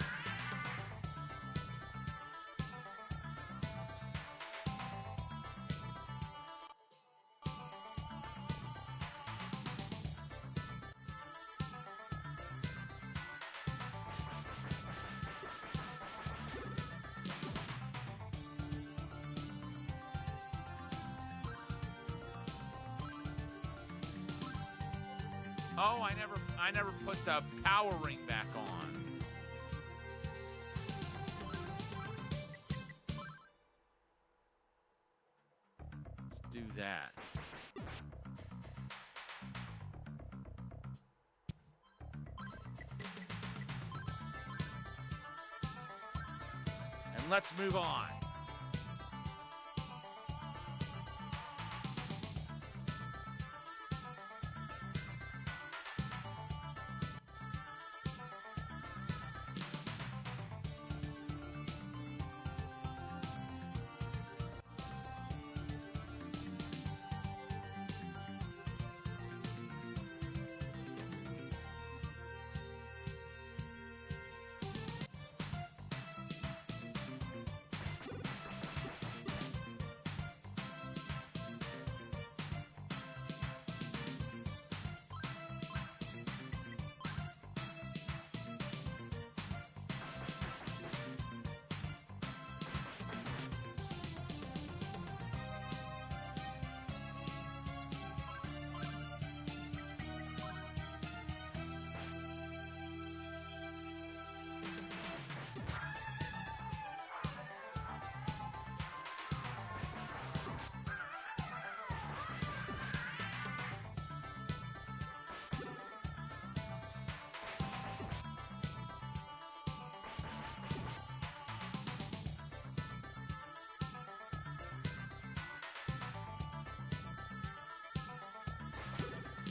Oh, I never put the power ring back on. Let's do that. And let's move on.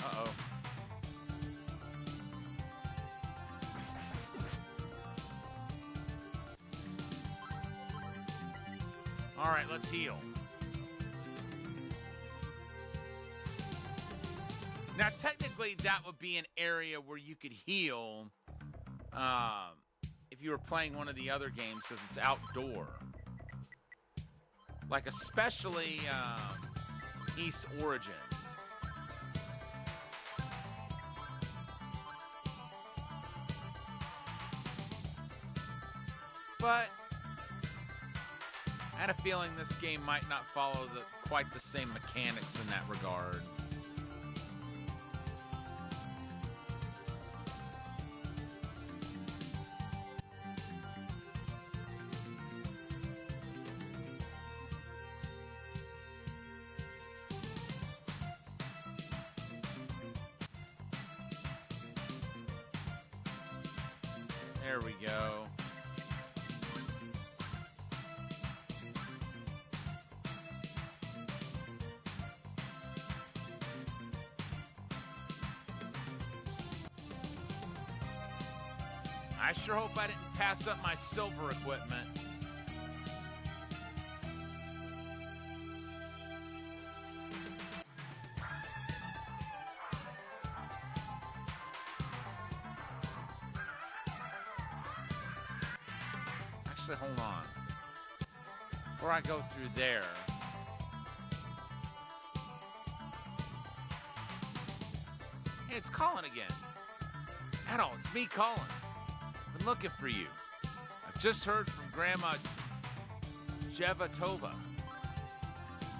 Uh-oh. All right, let's heal. Now, technically, that would be an area where you could heal if you were playing one of the other games because it's outdoor. Like, especially East Origin. But I had a feeling this game might not follow quite the same mechanics in that regard. There we go. I sure hope I didn't pass up my silver equipment. Actually, hold on. Before I go through there. Hey, it's Colin again. Adol, it's me, Colin. Been looking for you. I've just heard from Grandma Jevatova.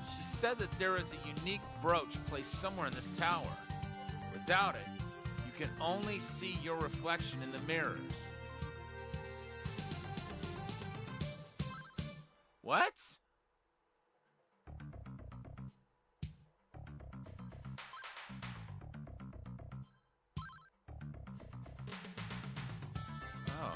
She said that there is a unique brooch placed somewhere in this tower. Without it, you can only see your reflection in the mirrors. What? Oh.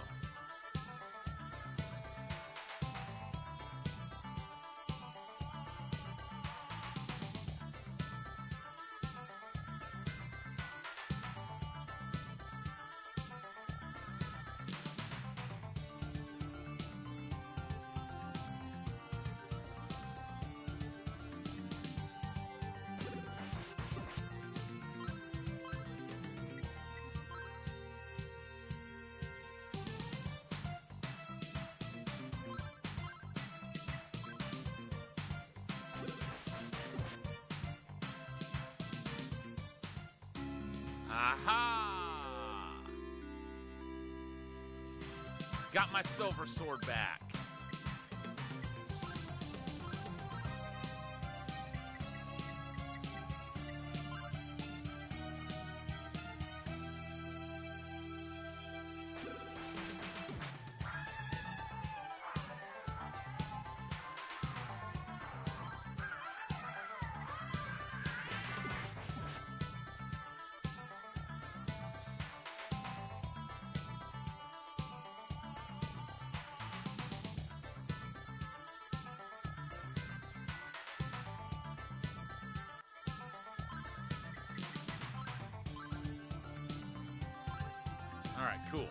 Aha! Got my silver sword back. All right, cool.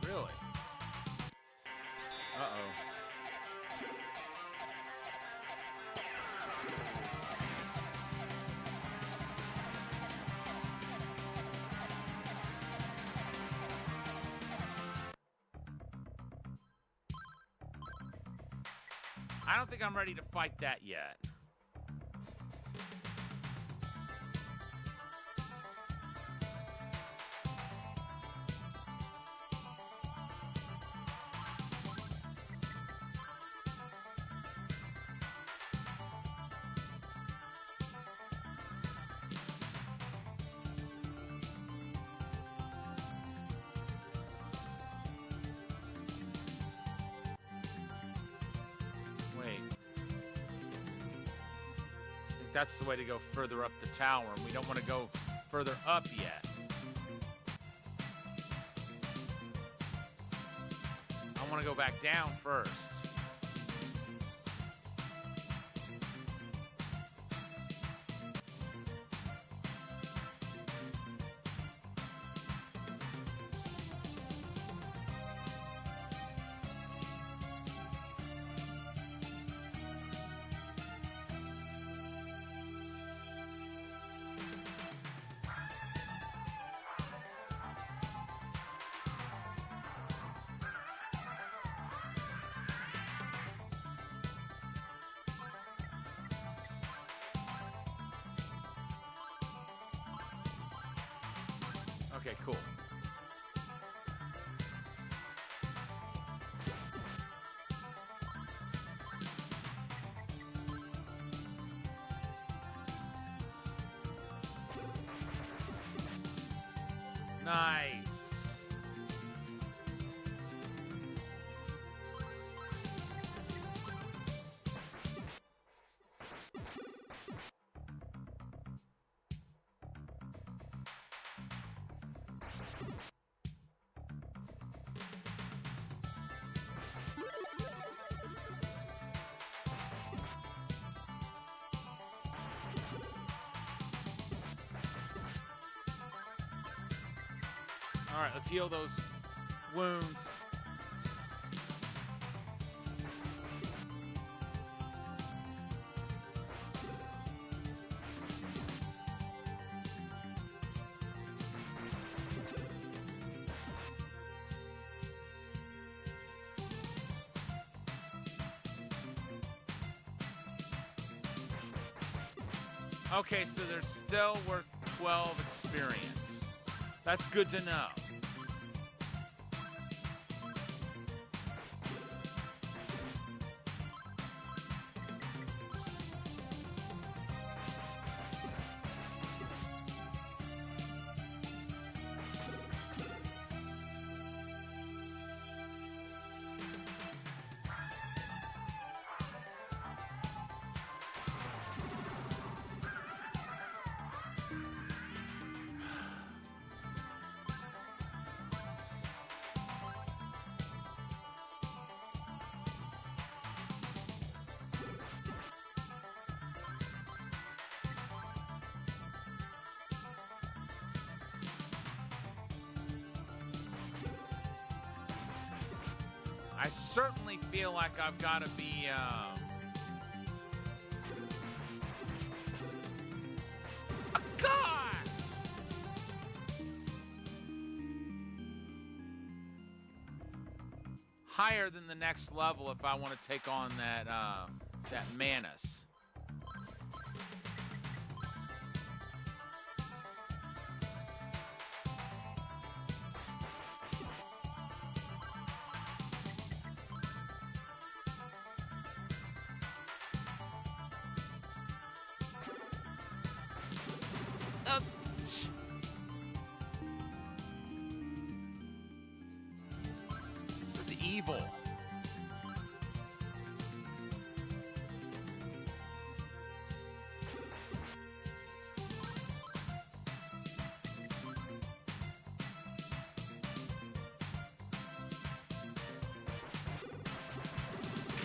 Really? Uh-oh. I don't think I'm ready to fight that yet. Wait. that's the way to go further up the tower, and we don't want to go further up yet. I want to go back down first. Okay, cool. Nice. All right, let's heal those wounds. Okay, so there's still worth 12 experience. That's good to know. I certainly feel like I've got to be, God! Higher than the next level if I want to take on that, that Manus. This is evil.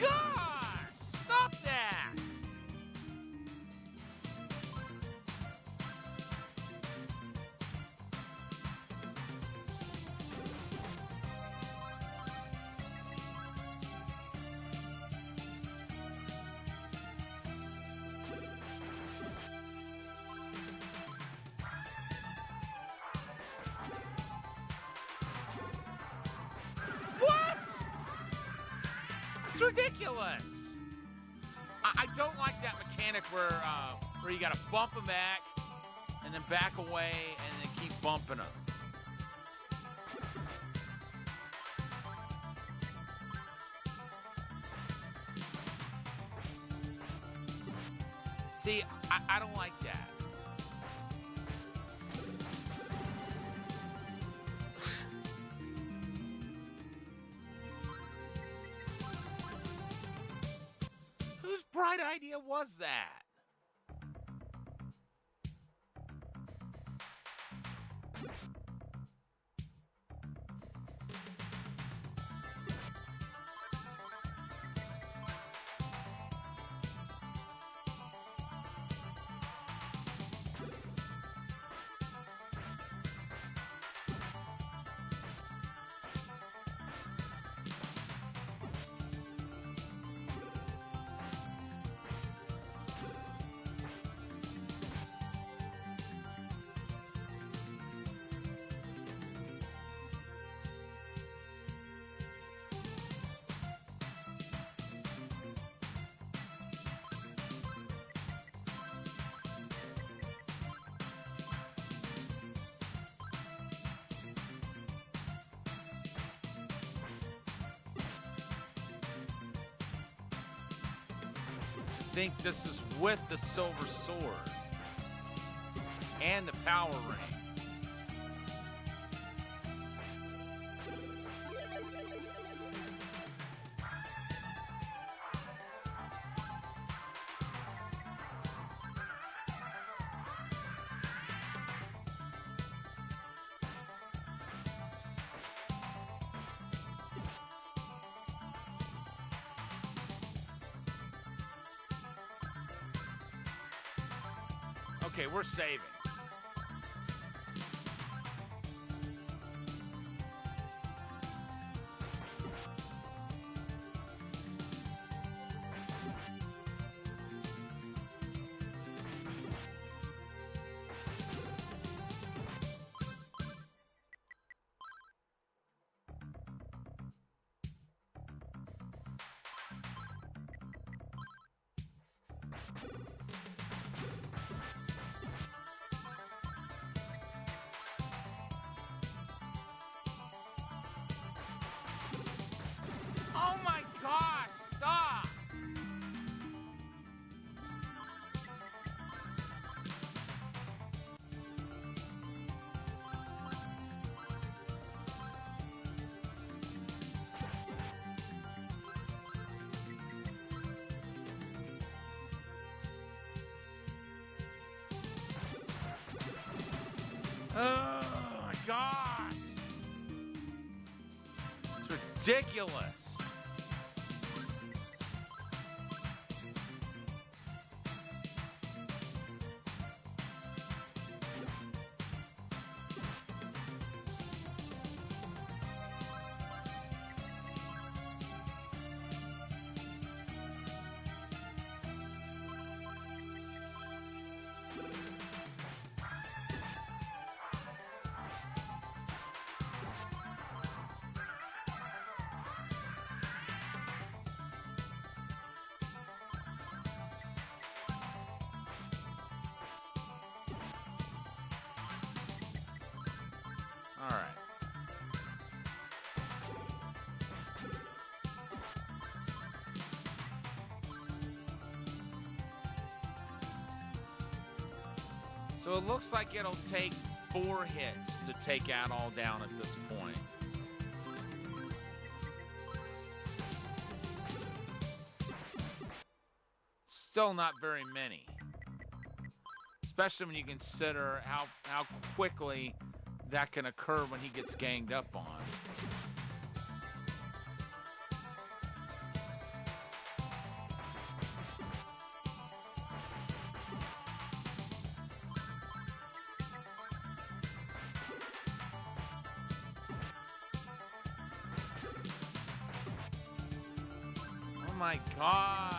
God! Stop that! What? It's ridiculous. I don't like that mechanic where you gotta bump them back and then back away and then keep bumping them. See, I don't like that. Whose bright idea was that? think this is with the silver sword and the power ring. Okay, we're saving. Oh my gosh, stop! Oh my gosh! It's ridiculous. All right. So it looks like it'll take 4 hits to take out all down at this point. Still not very many. Especially when you consider how quickly that can occur when he gets ganged up on. Oh my gosh.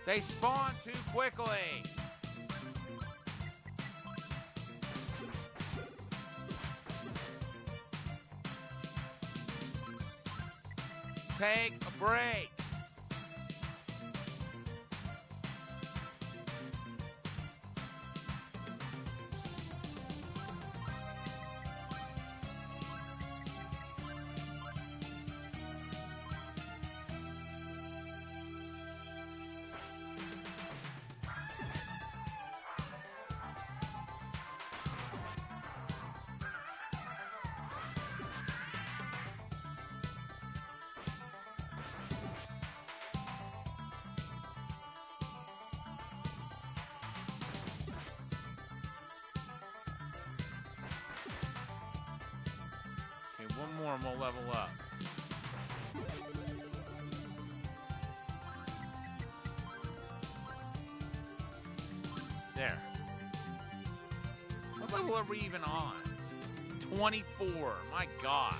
They spawn too quickly. Take a break. Okay, one more and we'll level up. There. What level are we even on? 24. My gosh.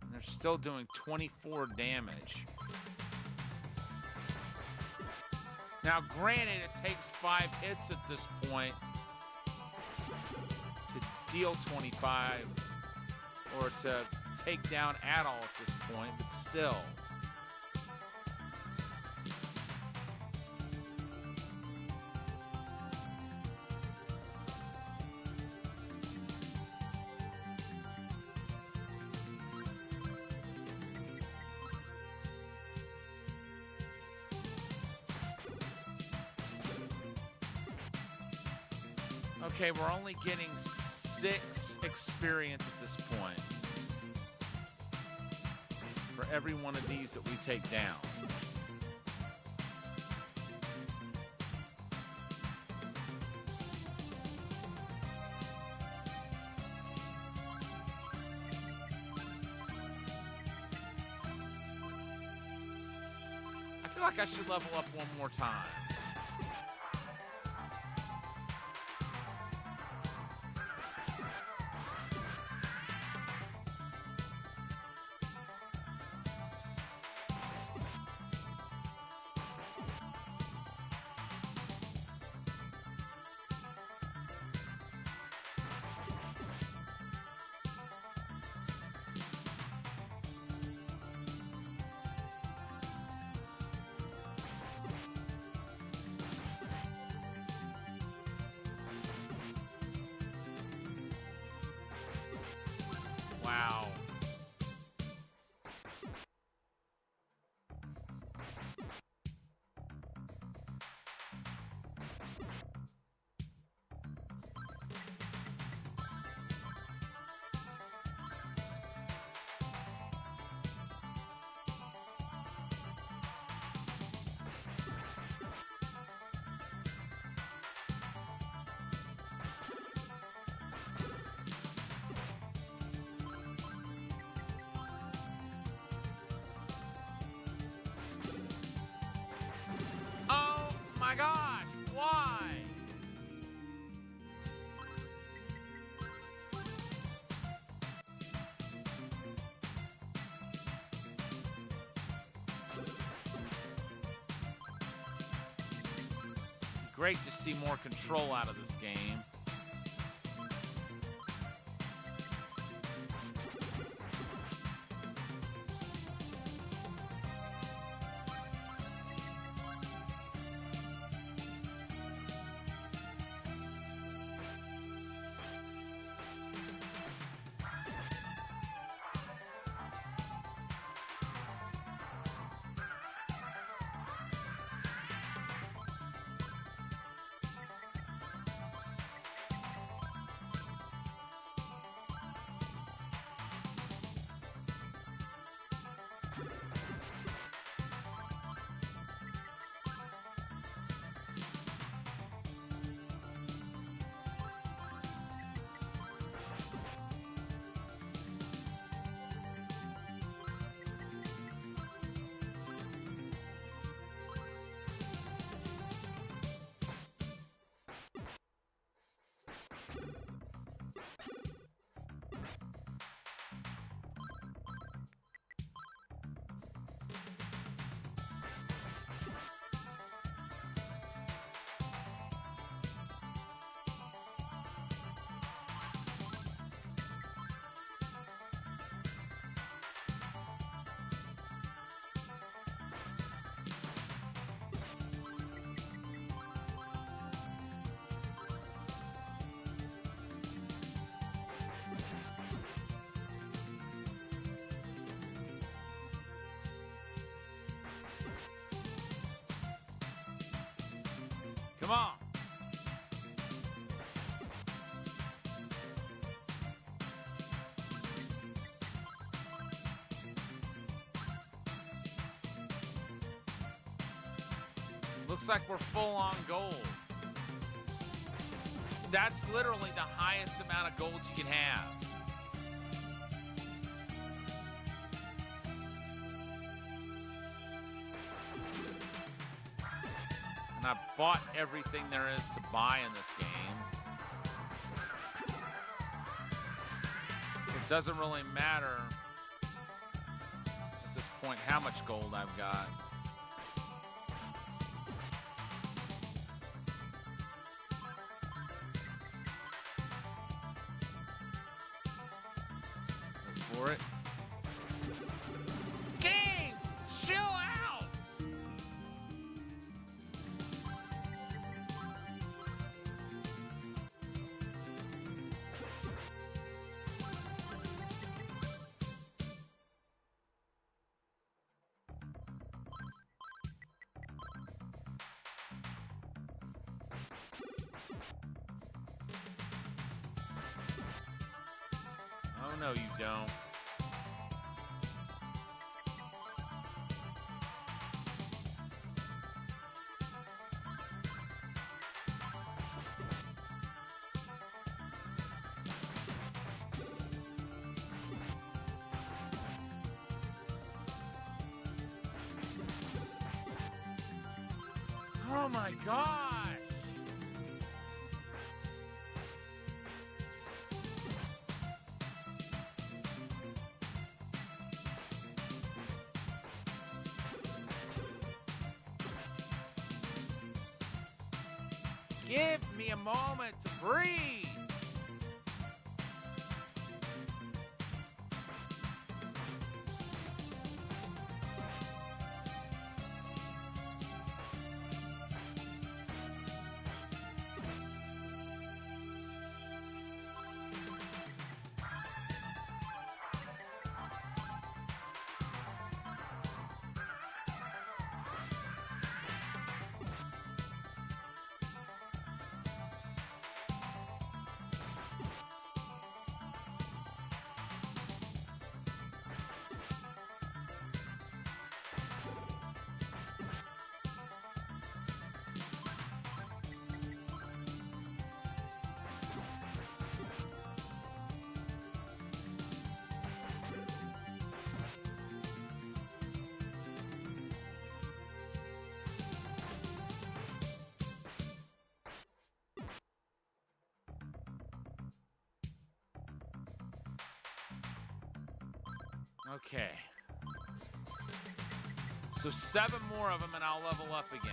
And they're still doing 24 damage. Now, granted, it takes 5 hits at this point to deal 25 or to take down at all at this point, but still. Okay, we're only getting 6 experience at this point for every one of these that we take down. I feel like I should level up one more time. Wow. Oh my gosh, why? Great to see more control out of this game. Come on. Looks like we're full on gold. That's literally the highest amount of gold you can have. And I bought everything there is to buy in this game. It doesn't really matter at this point how much gold I've got. For it. Game! Chill out! Oh, no, you don't. Oh my gosh! Give me a moment to breathe. Okay. So 7 more of them and I'll level up again.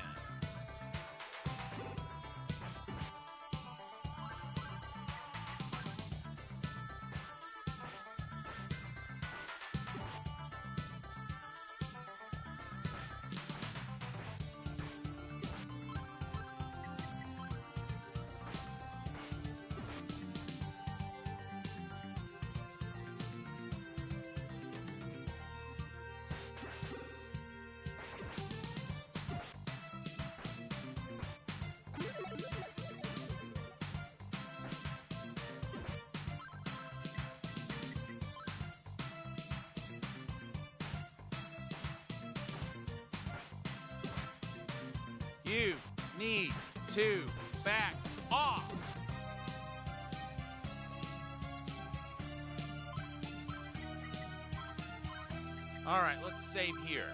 You need to back off. All right, let's save here.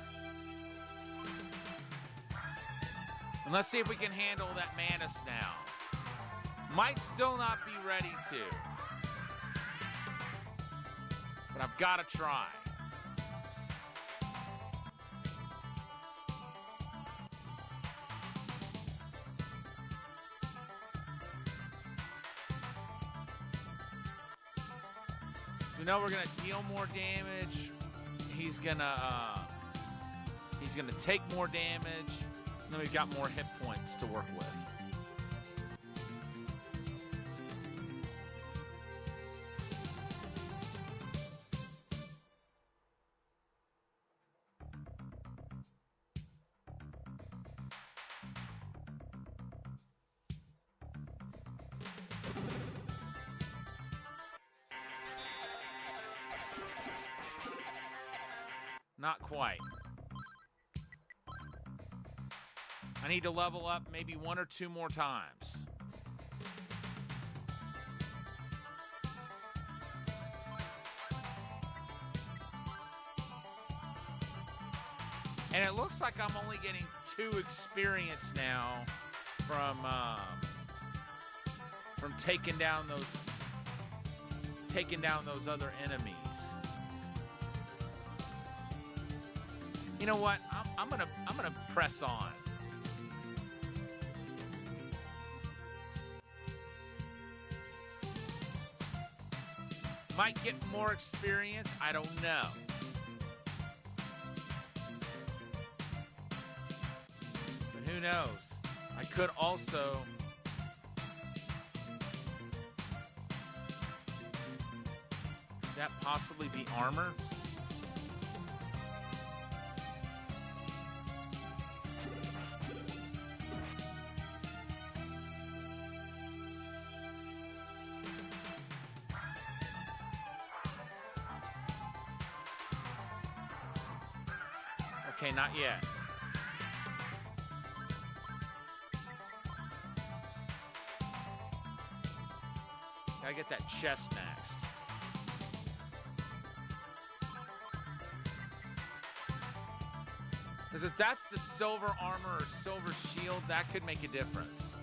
And let's see if we can handle that Mantis now. Might still not be ready to. But I've got to try. We know we're gonna deal more damage. He's gonna take more damage. And then we've got more hit points to work with. Not quite. I need to level up maybe 1 or 2 more times. And it looks like I'm only getting 2 experience now from taking down those other enemies. You know what? I'm gonna press on. Might get more experience. I don't know. But who knows? I could also. Could that possibly be armor? Okay, not yet. Gotta get that chest next. Because if that's the silver armor or silver shield, that could make a difference.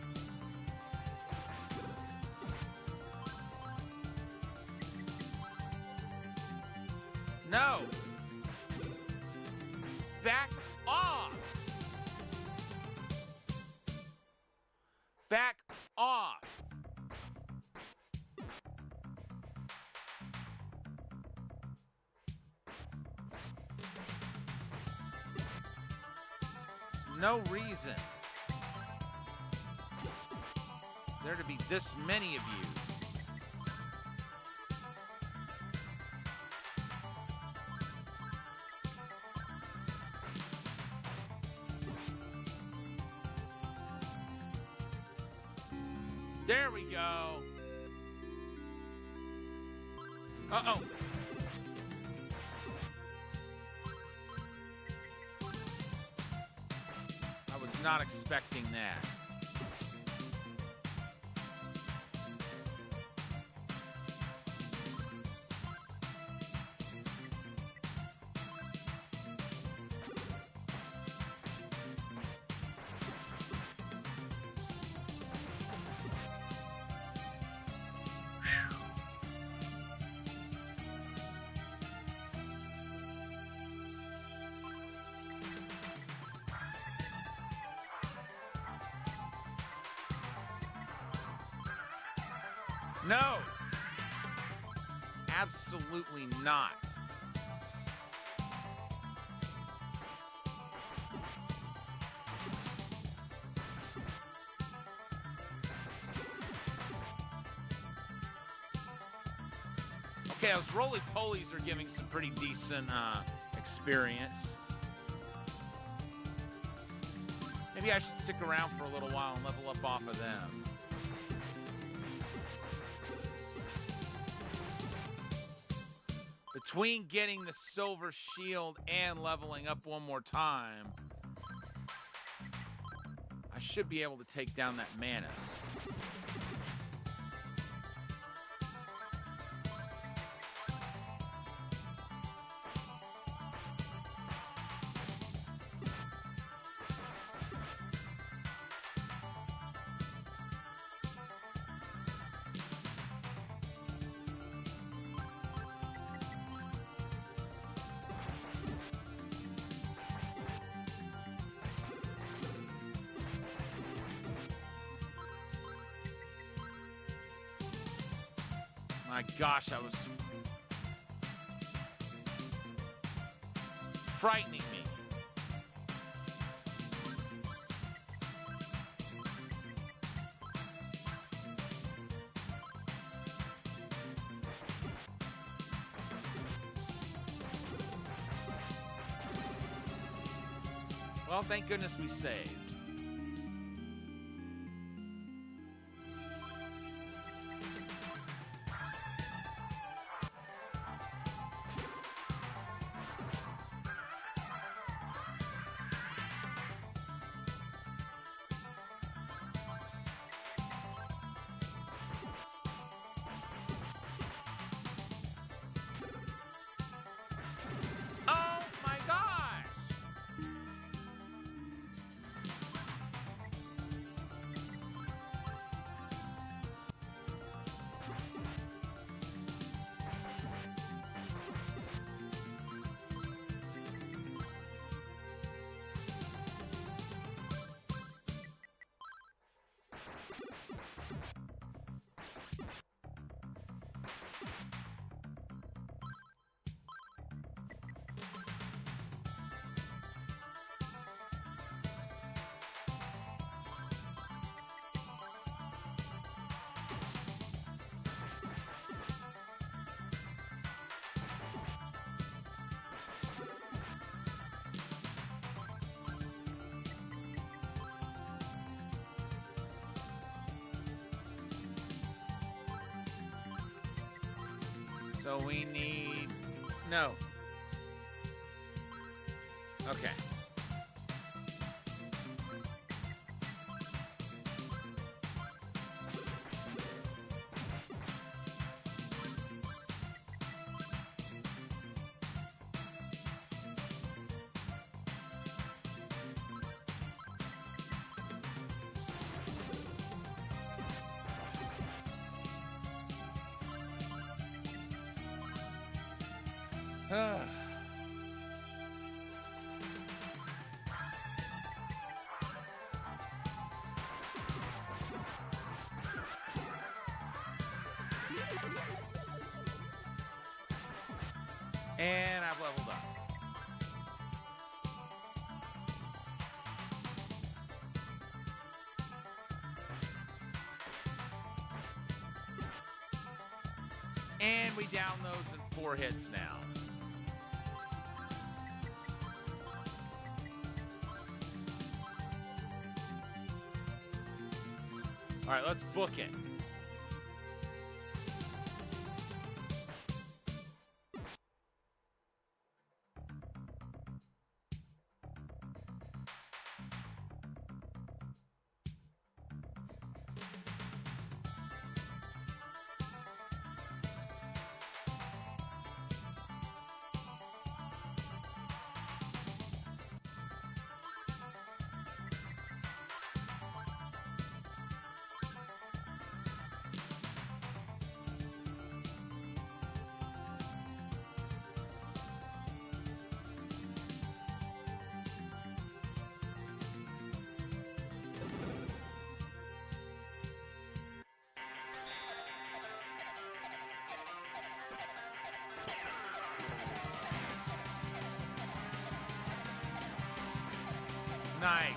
No! Back off! Back off! No reason there to be this many of you. There we go. Uh-oh. I was not expecting that. No! Absolutely not. Okay, those roly-polies are giving some pretty decent experience. Maybe I should stick around for a little while and level up off of them. Between getting the silver shield and leveling up one more time, I should be able to take down that Manus. My gosh, I was frightening me. Well, thank goodness we saved. Oh my gosh! So we need... No. Okay. And I've leveled up. And we down those in 4 hits now. All right, let's book it. Nice.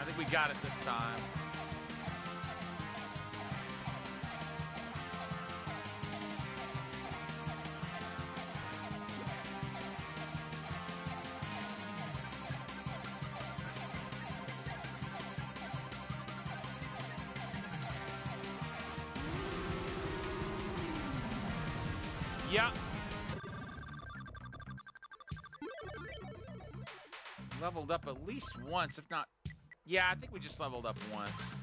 I think we got it this time. Yep. Leveled up at least once, if not... Yeah, I think we just leveled up once.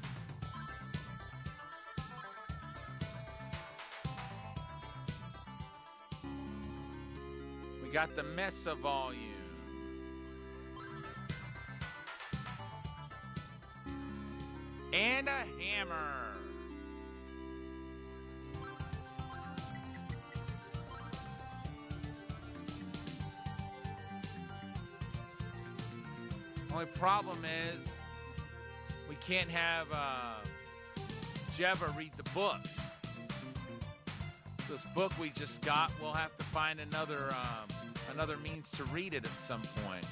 We got the Mesa volume. And a hammer. Only problem is we can't have Jeva read the books. So this book we just got, we'll have to find another means to read it at some point.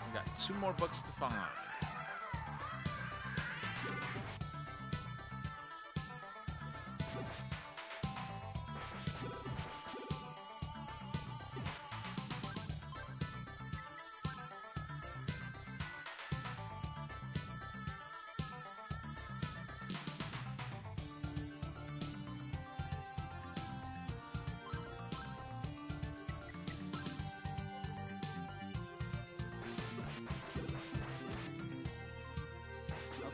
We got 2 more books to find.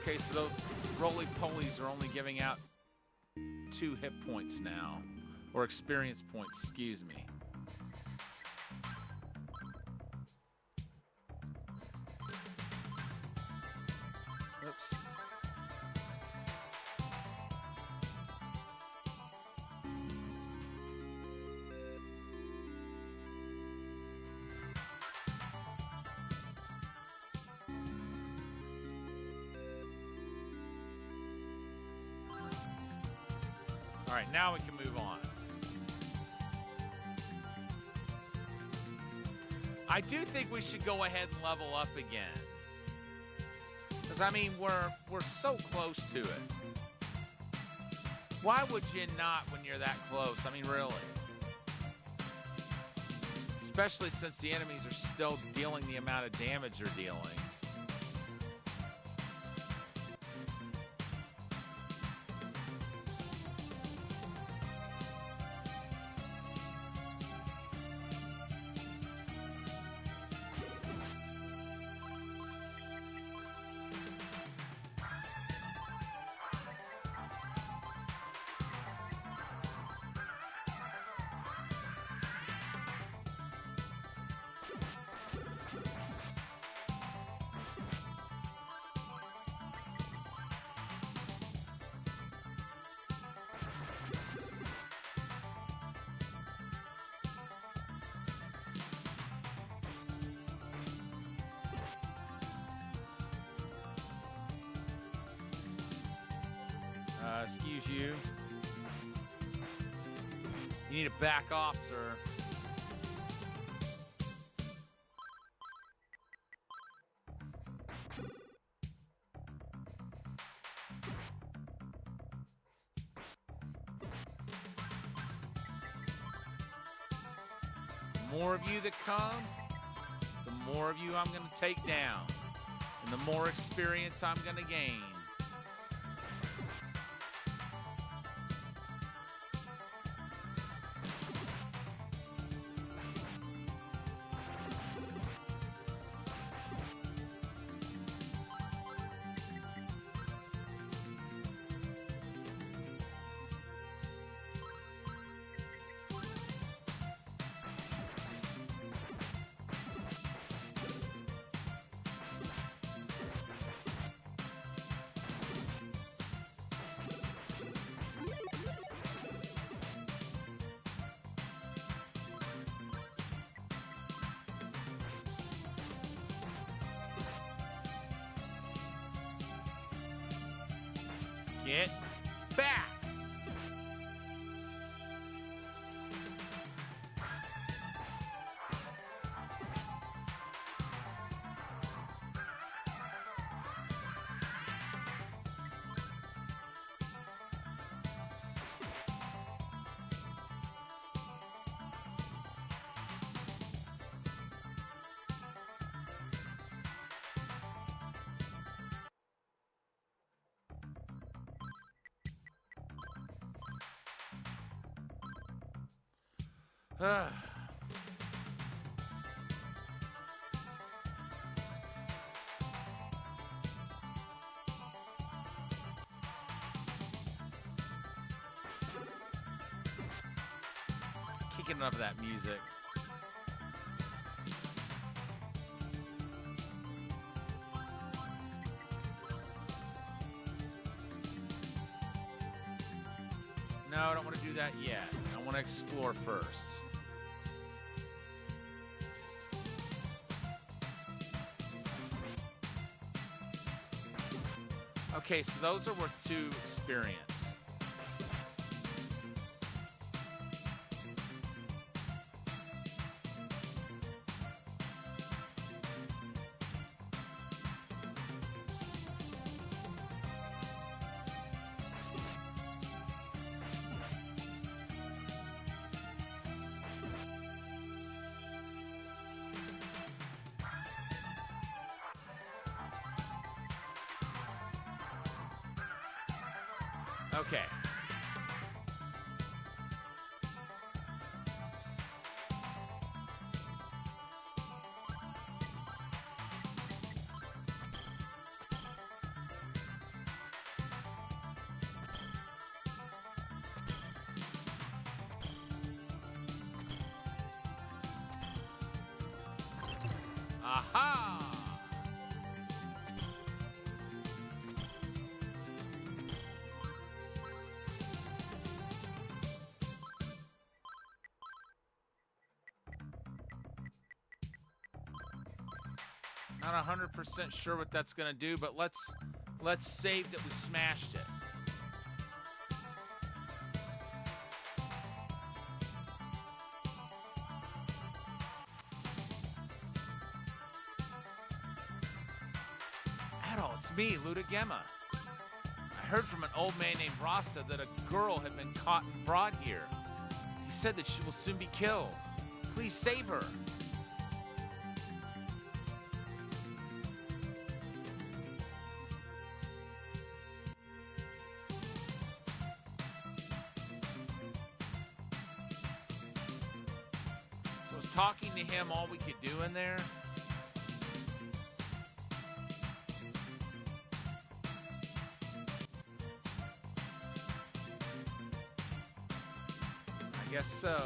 Okay, so those roly-polies are only giving out 2 hit points now. Or experience points, excuse me. Oops. All right, now we can move on. I do think we should go ahead and level up again. Because, I mean, we're so close to it. Why would you not when you're that close? I mean, really. Especially since the enemies are still dealing the amount of damage they're dealing. Excuse you. You need to back off, sir. The more of you that come, the more of you I'm going to take down. And the more experience I'm going to gain. Get back! Kicking enough of that music. No, I don't want to do that yet. I want to explore first. Okay, so those are worth 2 experience. Okay. Aha! Not 100% sure what that's going to do, but let's save that we smashed it. It's me, Luda Gemma. I heard from an old man named Rasta that a girl had been caught and brought here. He said that she will soon be killed. Please save her. So was talking to him all we could do in there? I guess so.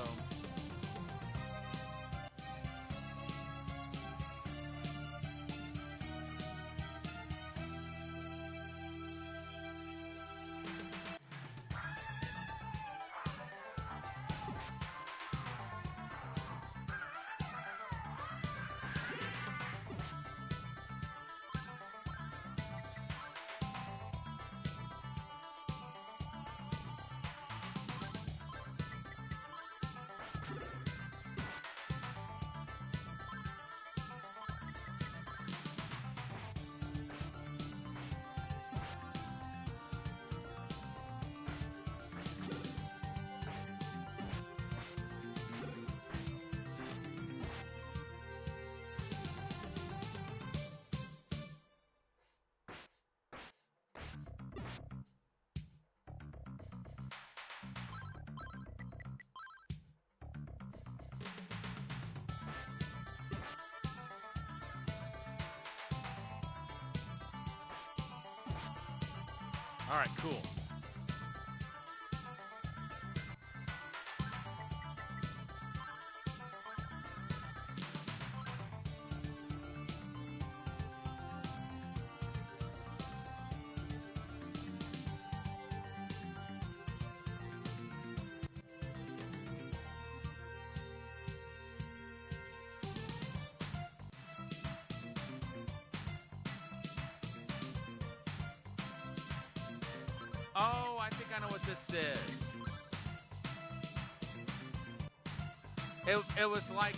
All right, cool. Oh, I think I know what this is. It was like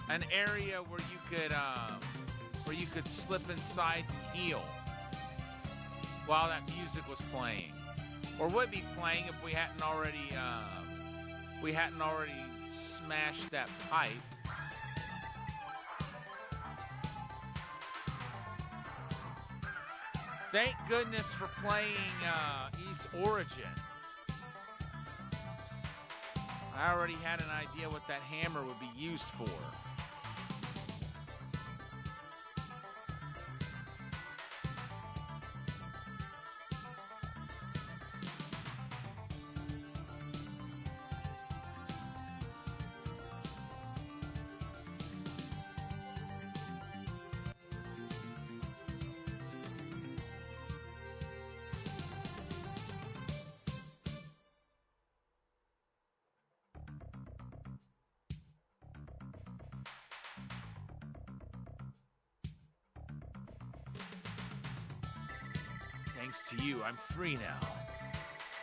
an area where you could slip inside and heal while that music was playing, or would be playing if we hadn't already smashed that pipe. Thank goodness for playing Ys Origin. I already had an idea what that hammer would be used for. Thanks to you, I'm free now.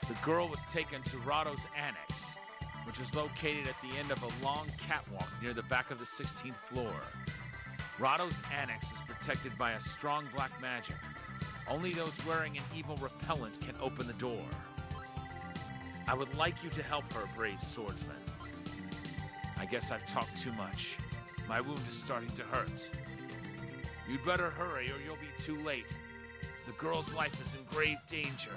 The girl was taken to Rahdo's Annex, which is located at the end of a long catwalk near the back of the 16th floor. Rahdo's Annex is protected by a strong black magic. Only those wearing an evil repellent can open the door. I would like you to help her, brave swordsman. I guess I've talked too much. My wound is starting to hurt. You'd better hurry or you'll be too late. The girl's life is in grave danger.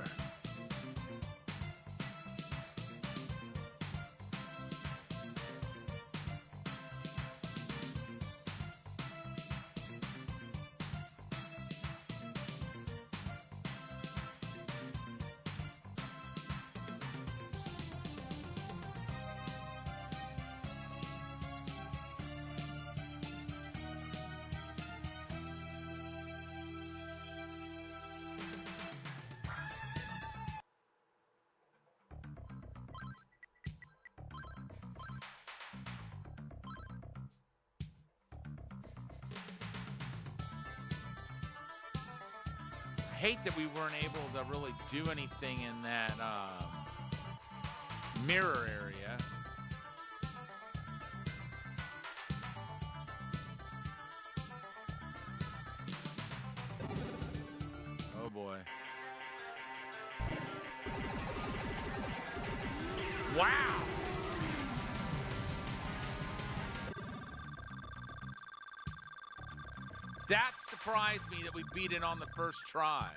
I hate that we weren't able to really do anything in that mirror area. Wow! That surprised me that we beat it on the first try.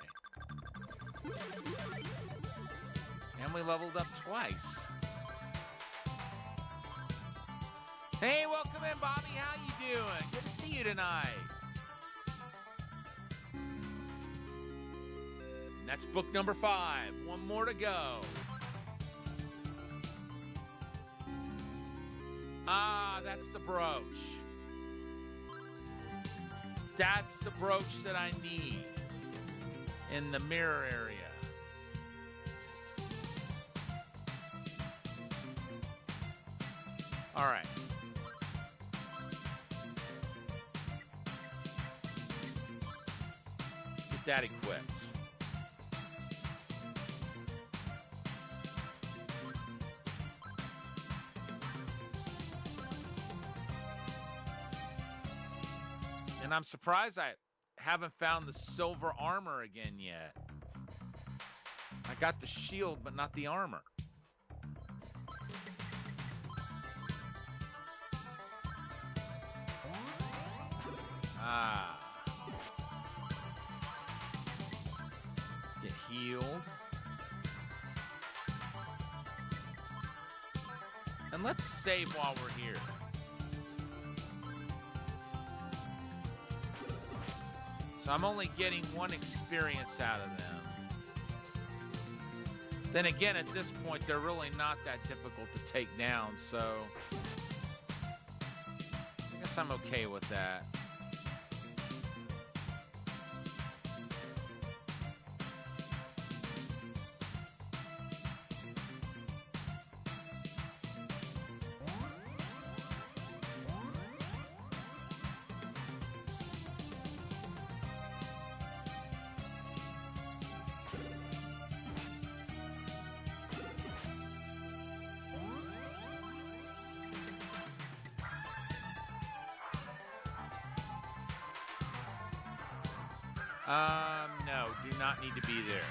And we leveled up twice. Hey, welcome in, Bobby. How you doing? Good to see you tonight. And that's book number 5. One more to go. Ah, that's the brooch. That's the brooch that I need in the mirror area. All right. Let's get that equipped. And I'm surprised I haven't found the silver armor again yet. I got the shield, but not the armor. Ah. Let's get healed. And let's save while we're here. So I'm only getting 1 experience out of them. Then again, at this point, they're really not that difficult to take down, so I guess I'm okay with that. No, do not need to be there.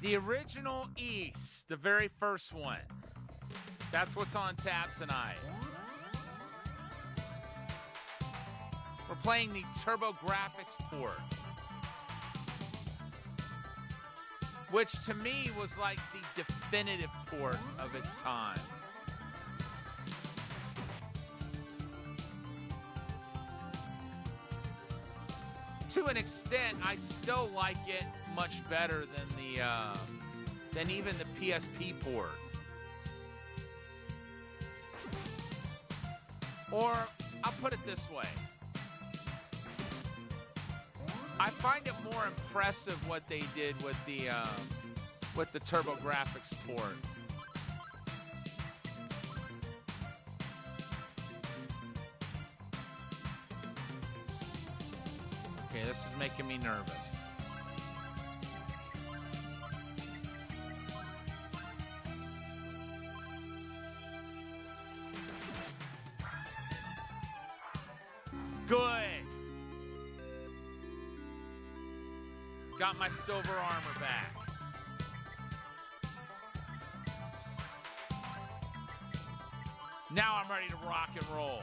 The original East, the very first one. That's what's on tap tonight. We're playing the TurboGrafx port, which to me was like the definitive port of its time. To an extent, I still like it much better than even the PSP port. Or I'll put it this way: I find it more impressive what they did with the TurboGrafx port. Okay, this is making me nervous. Good. Got my silver armor back. Now I'm ready to rock and roll.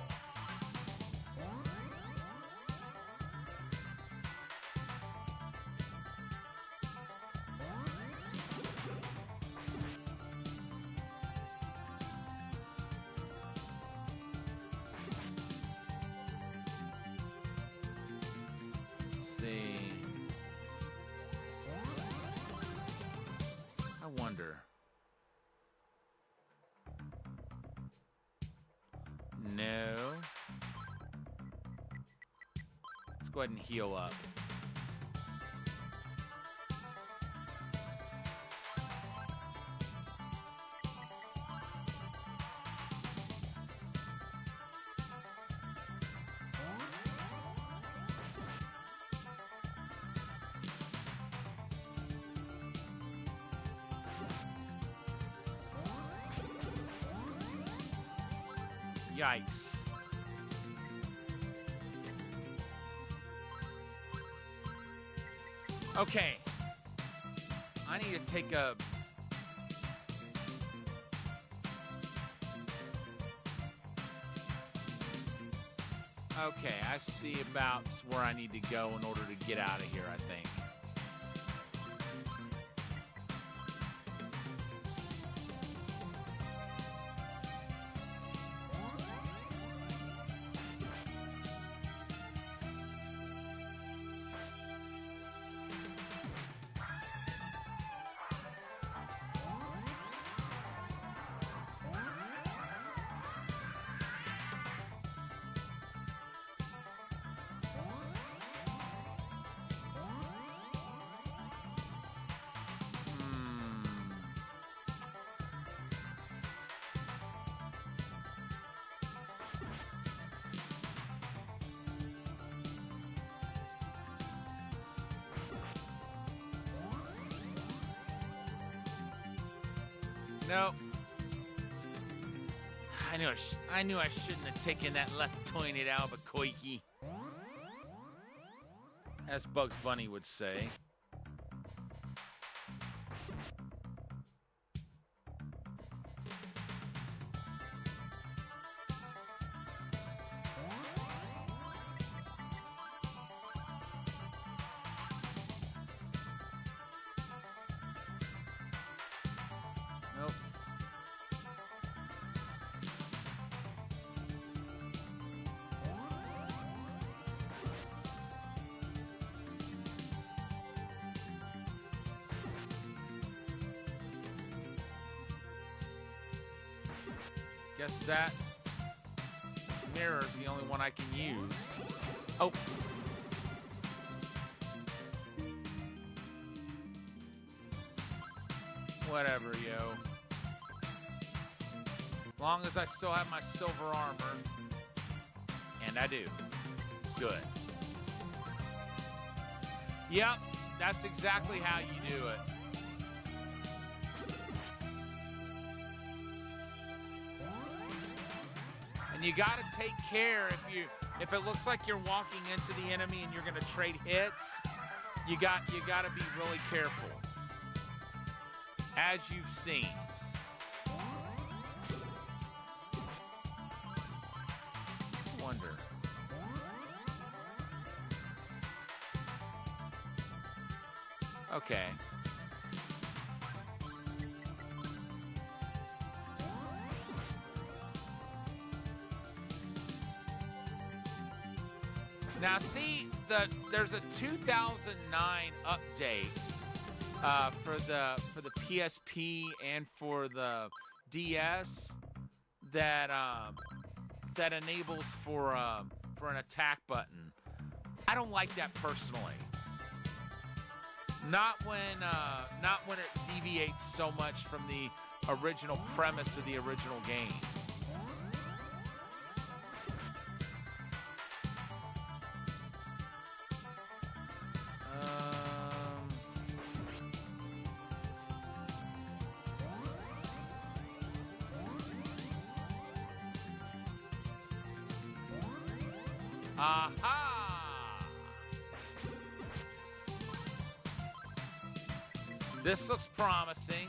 I wonder. No. Let's go ahead and heal up. Yikes. Okay. I need to take a... Okay, I see about where I need to go in order to get out of here, I think. Nope. I knew I shouldn't have taken that left turn at Albuquerque, as Bugs Bunny would say. Nope. Guess that mirror is the only one I can use. Oh. Whatever, yo. Long as I still have my silver armor. And I do. Good. Yep, that's exactly how you do it. And you gotta take care if it looks like you're walking into the enemy and you're gonna trade hits, you gotta be really careful. As you've seen. Wonder. Okay. Now see, there's a 2009 update for the PSP and for the DS that enables for an attack button. I don't like that personally. Not when it deviates so much from the original premise of the original game. Aha! This looks promising.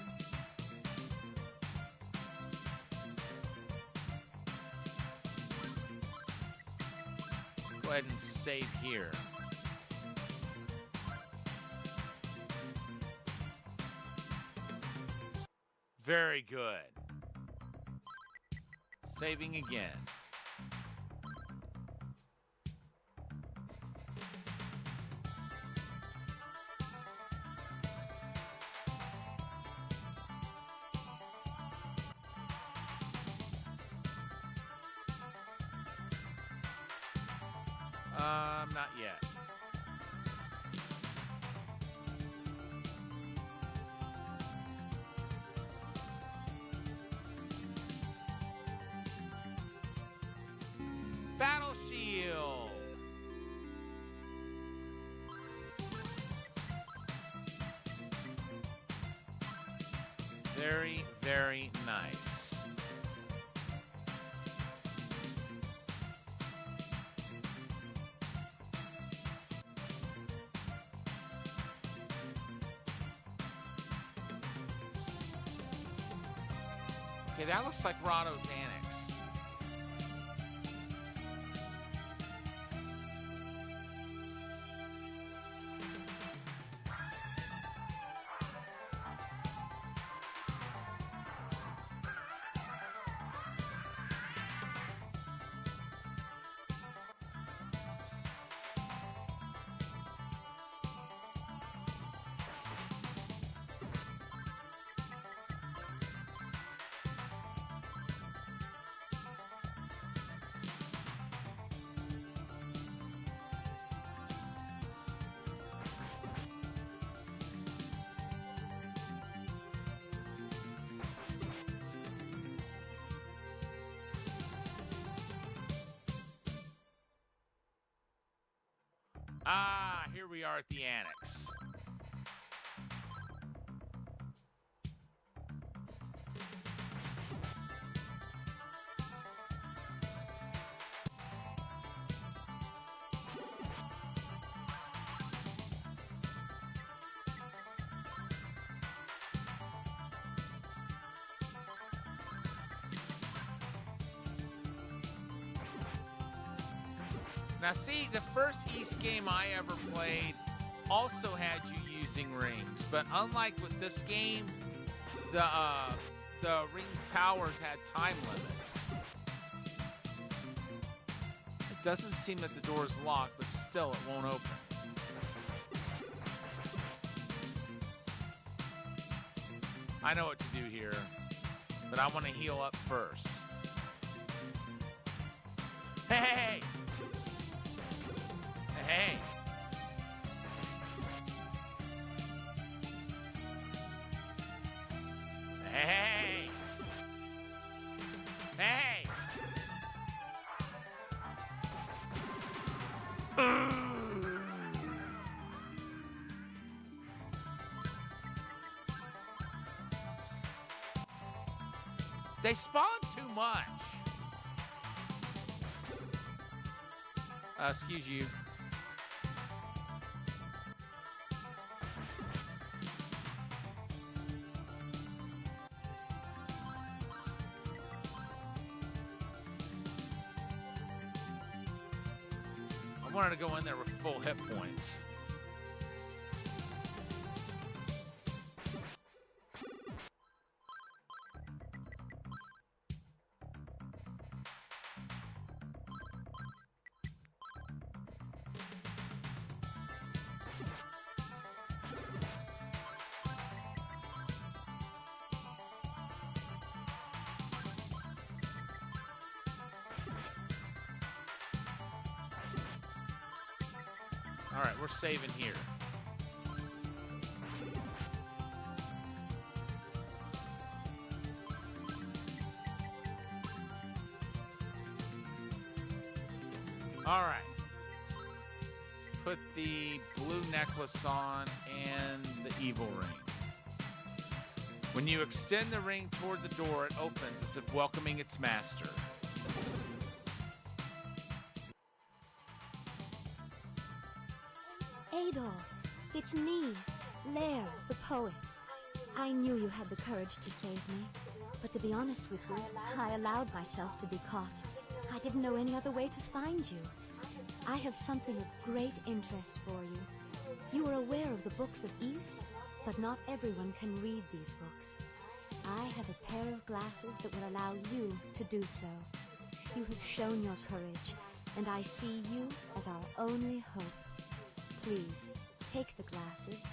Let's go ahead and save here. Very good. Saving again. Not yet. Very, very nice. Okay, that looks like Rahdo's Annex. Ah, here we are at the Annex. Now see, the first Ys game I ever played also had you using rings, but unlike with this game, the rings' powers had time limits. It doesn't seem that the door is locked, but still it won't open. I know what to do here, but I want to heal up first. Hey! Hey! Hey! Hey! They spawn too much. Excuse you. I wanted to go in there with full hit points. All right, we're saving here. All right. Let's put the blue necklace on and the evil ring. When you extend the ring toward the door, it opens as if welcoming its master. Adolf, it's me, Lair, the poet. I knew you had the courage to save me, but to be honest with you, I allowed myself to be caught. I didn't know any other way to find you. I have something of great interest for you. You are aware of the books of Ys, but not everyone can read these books. I have a pair of glasses that will allow you to do so. You have shown your courage, and I see you as our only hope. Please, take the glasses.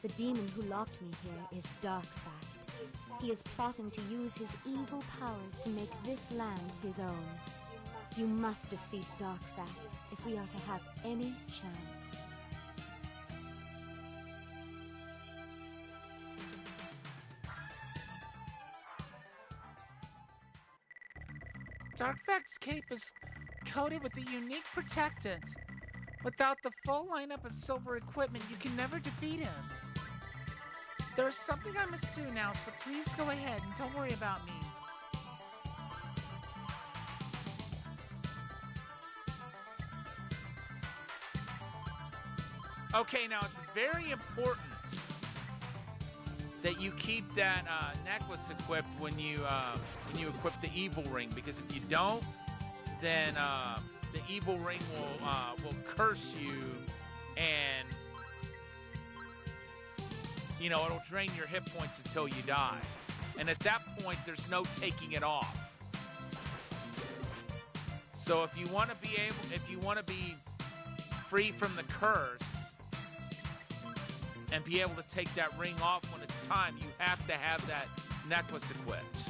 The demon who locked me here is Darkfact. He is plotting to use his evil powers to make this land his own. You must defeat Darkfact if we are to have any chance. Darkfact's cape is coated with a unique protectant. Without the full lineup of silver equipment, you can never defeat him. There's something I must do now, so please go ahead and don't worry about me. Okay, now it's very important that you keep that necklace equipped when you equip the evil ring, because if you don't, then the evil ring will curse you, and it'll drain your hit points until you die. And at that point, there's no taking it off. So if you want to be free from the curse and be able to take that ring off when it's time, you have to have that necklace equipped.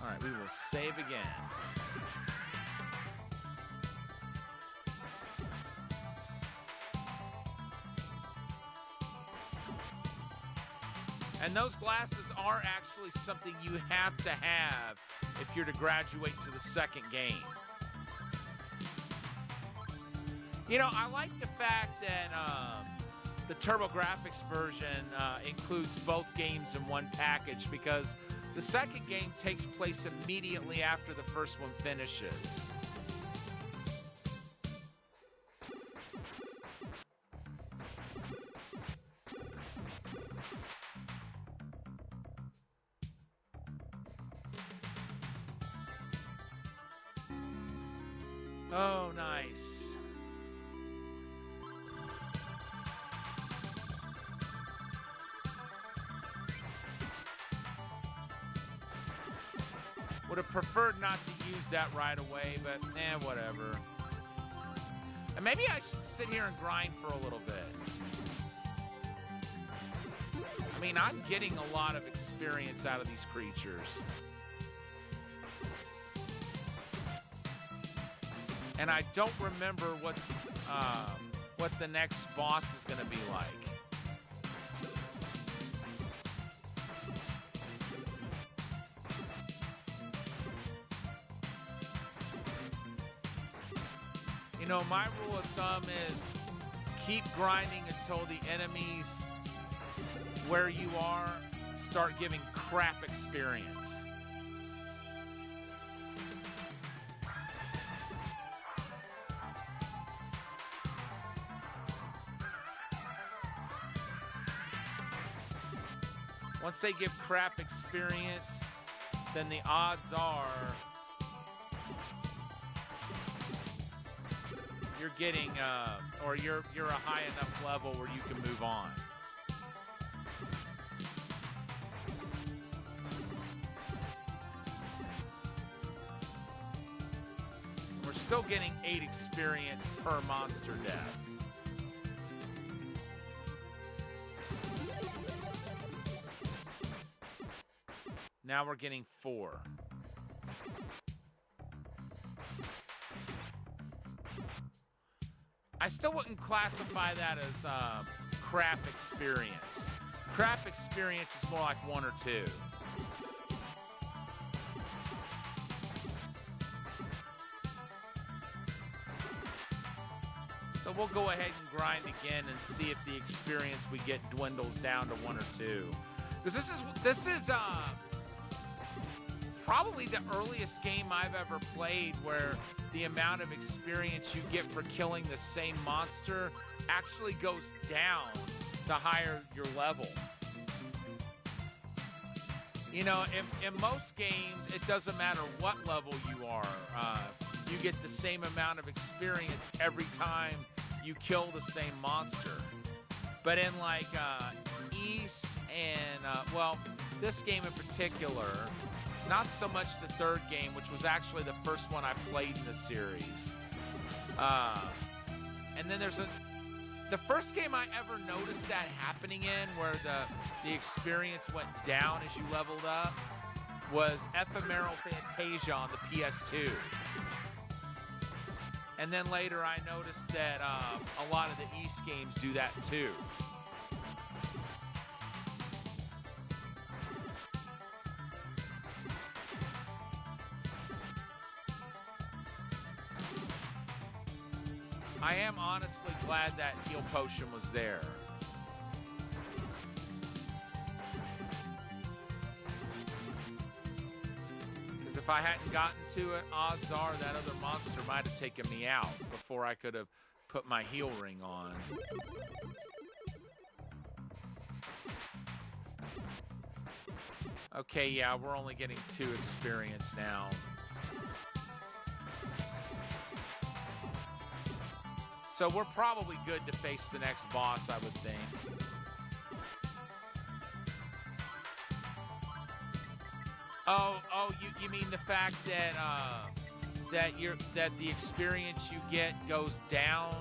All right, we will save again. And those glasses are actually something you have to have if you're to graduate to the second game. I like the fact that the TurboGrafx version includes both games in one package, because the second game takes place immediately after the first one finishes. Oh, nice. Would have preferred not to use that right away, but whatever. And maybe I should sit here and grind for a little bit. I mean, I'm getting a lot of experience out of these creatures. And I don't remember what the next boss is going to be like. My rule of thumb is keep grinding until the enemies where you are start giving crap experience. Once they give crap experience, then the odds are you're getting, or you're a high enough level where you can move on. We're still getting 8 experience per monster death. Now we're getting 4. I still wouldn't classify that as crap experience. Crap experience is more like 1 or 2. So we'll go ahead and grind again and see if the experience we get dwindles down to 1 or 2. Because this is probably the earliest game I've ever played where the amount of experience you get for killing the same monster actually goes down the higher your level. In most games, it doesn't matter what level you are. You get the same amount of experience every time you kill the same monster. But in Ys and, this game in particular, not so much the third game, which was actually the first one I played in the series. And then there's the first game I ever noticed that happening in, where the experience went down as you leveled up, was Ephemeral Fantasia on the PS2. And then later I noticed that a lot of the East games do that too. I am honestly glad that heal potion was there. Because if I hadn't gotten to it, odds are that other monster might have taken me out before I could have put my heal ring on. Okay, yeah, we're only getting 2 experience now. So we're probably good to face the next boss, I would think. Oh, you mean the fact that that the experience you get goes down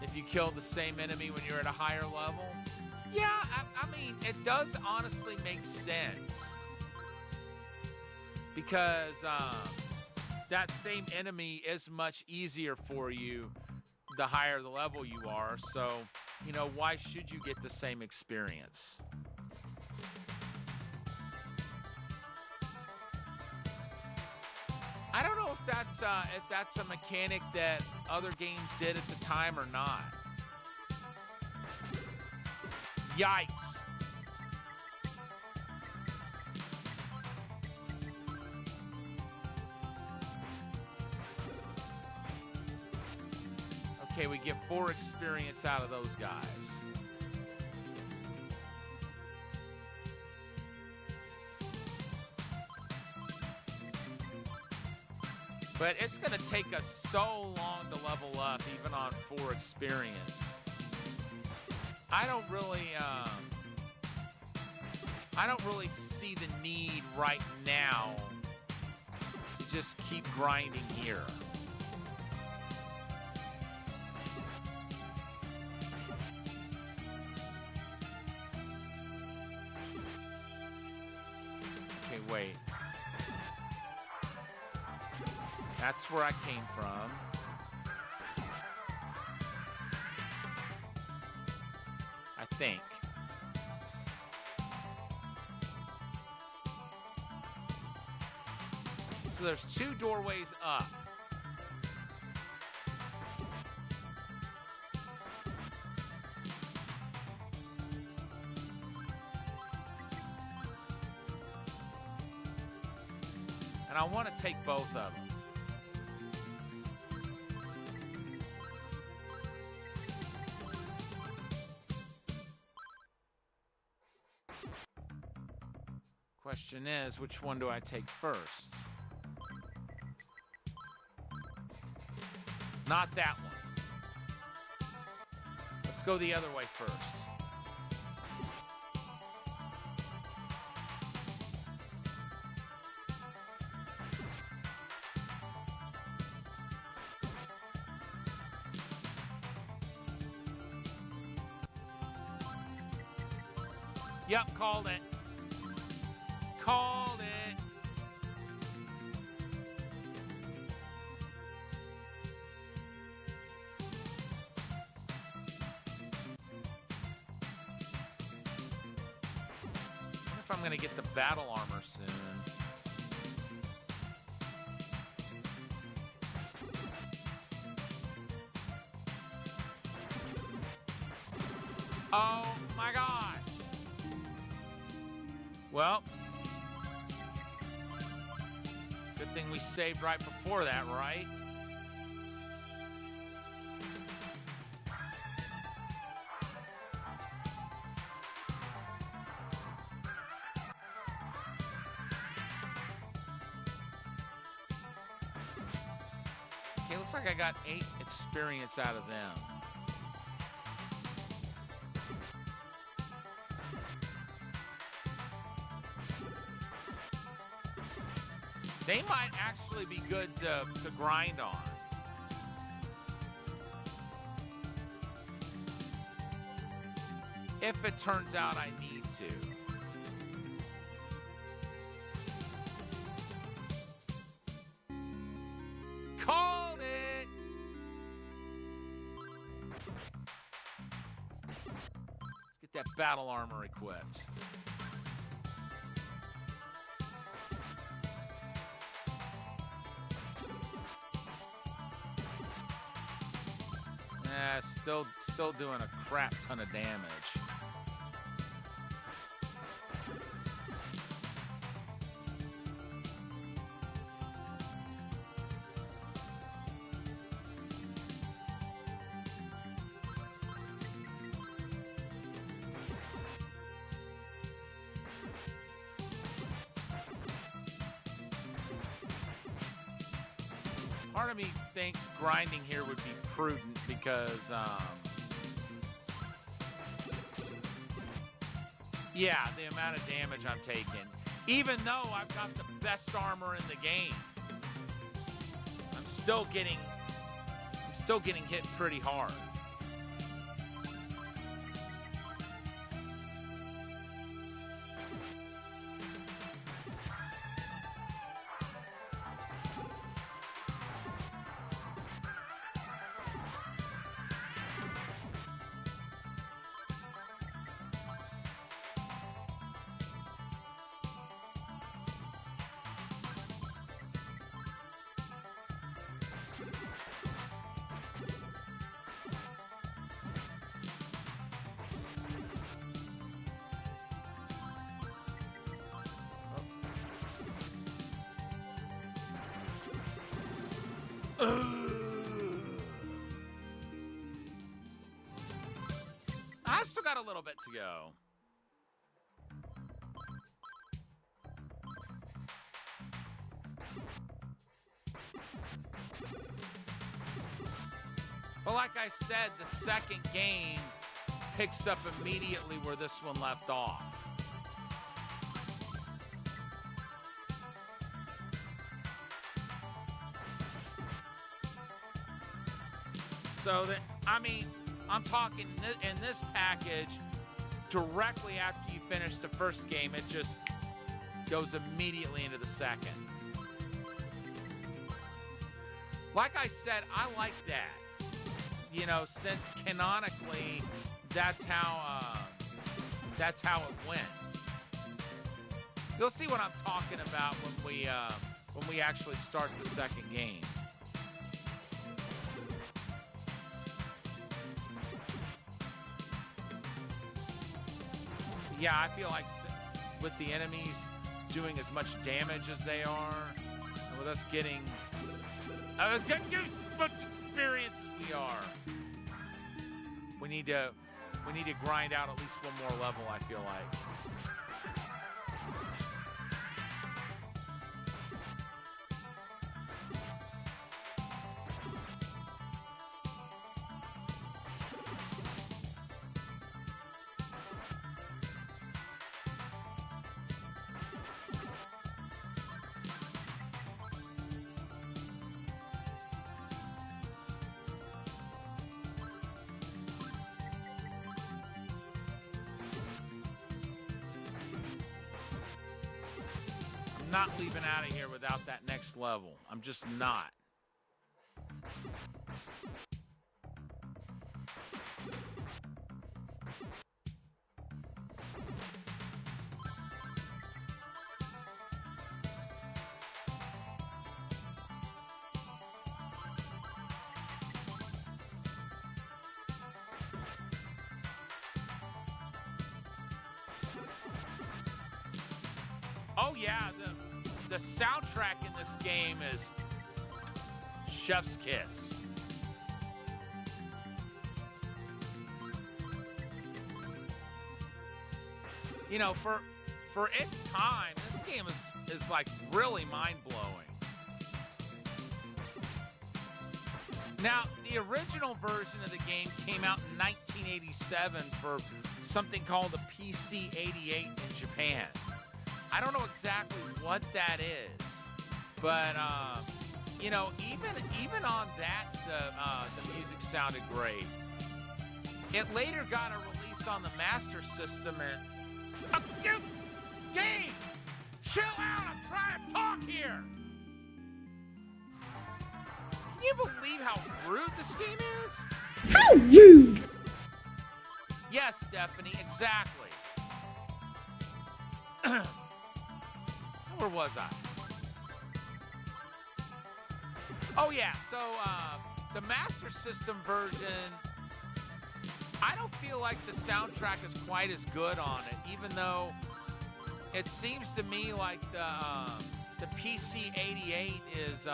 if you kill the same enemy when you're at a higher level? Yeah, I mean, it does honestly make sense. Because that same enemy is much easier for you the higher the level you are, so, you know, why should you get the same experience? I don't know if that's a mechanic that other games did at the time or not. Yikes. Okay, we get 4 experience out of those guys. But it's going to take us so long to level up, even on 4 experience. I don't really see the need right now to just keep grinding here. Okay, wait. That's where I came from. I think. So there's 2 doorways up. And I want to take both of them. Question is, which one do I take first? Not that one. Let's go the other way first. Yep, called it. Called it. I wonder if I'm gonna get the battle armor soon. Oh my gosh. Well, good thing we saved right before that, right? Okay, looks like I got 8 experience out of them. They might actually be good to grind on. If it turns out I need to. Called it! that battle armor equipped. Yeah, still doing a crap ton of damage. Part of me thinks grinding here would be prudent because, yeah, the amount of damage I'm taking. Even though I've got the best armor in the game, I'm still getting hit pretty hard. I've still got a little bit to go. But like I said, the second game picks up immediately where this one left off. So that, I mean, I'm talking in this package, directly after you finish the first game, it just goes immediately into the second. Like I said, I like that. You know, since canonically, that's how it went. You'll see what I'm talking about when we actually start the second game. Yeah, I feel like with the enemies doing as much damage as they are, and with us getting as much experience as we are, we need to grind out at least one more level, I feel like. Not leaving out of here without that next level. I'm just not. Oh yeah, the soundtrack in this game is chef's kiss. You know, for its time, this game is like really mind-blowing. Now, the original version of the game came out in 1987 for something called the PC-88 in Japan. I don't know exactly what that is, but you know, even on that, the music sounded great. It later got a release on the Master System, and game, chill out! I'm trying to talk here. Can you believe how rude this game is? How rude! Yeah, Yes, Stephanie, exactly. Where was I? Oh, yeah, so the Master System version, I don't feel like the soundtrack is quite as good on it, even though it seems to me like the PC-88 is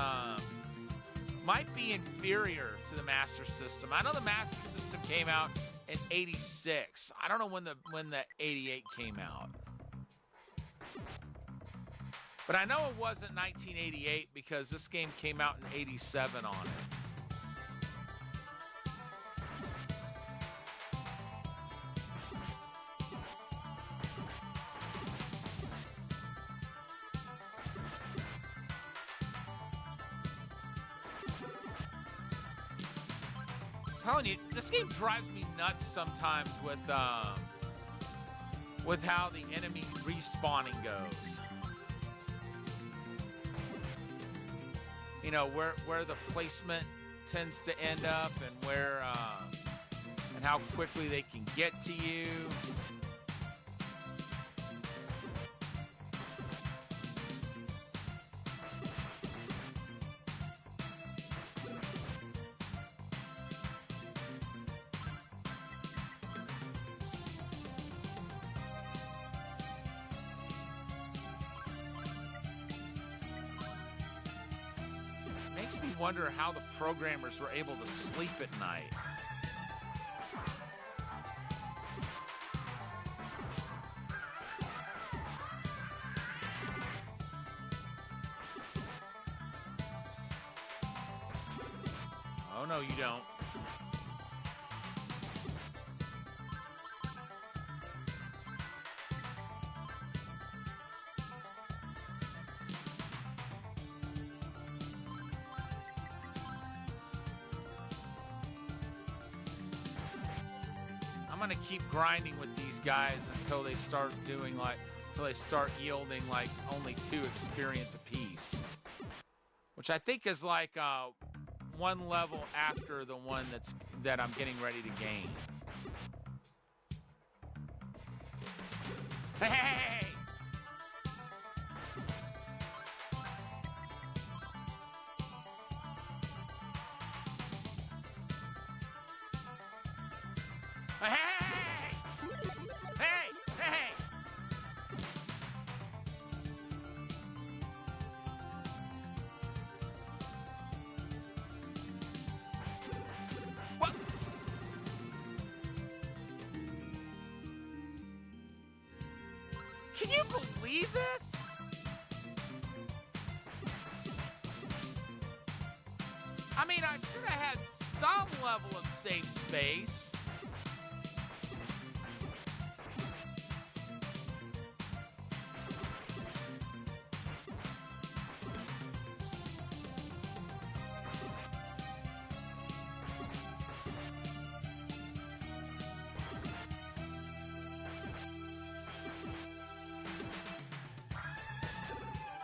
might be inferior to the Master System. I know the Master System came out in '86. I don't know when the '88 came out. But I know it wasn't 1988 because this game came out in '87 on it. I'm telling you, this game drives me nuts sometimes with how the enemy respawning goes. You know, where the placement tends to end up and where and how quickly they can get to you. Makes me wonder how the programmers were able to sleep at night. Oh, no, you don't. I'm gonna keep grinding with these guys until they start yielding like only 2 experience apiece, which I think is like one level after the one that I'm getting ready to gain. Hey! Hey! What? Can you believe this? I mean, I should have had some level of safe space.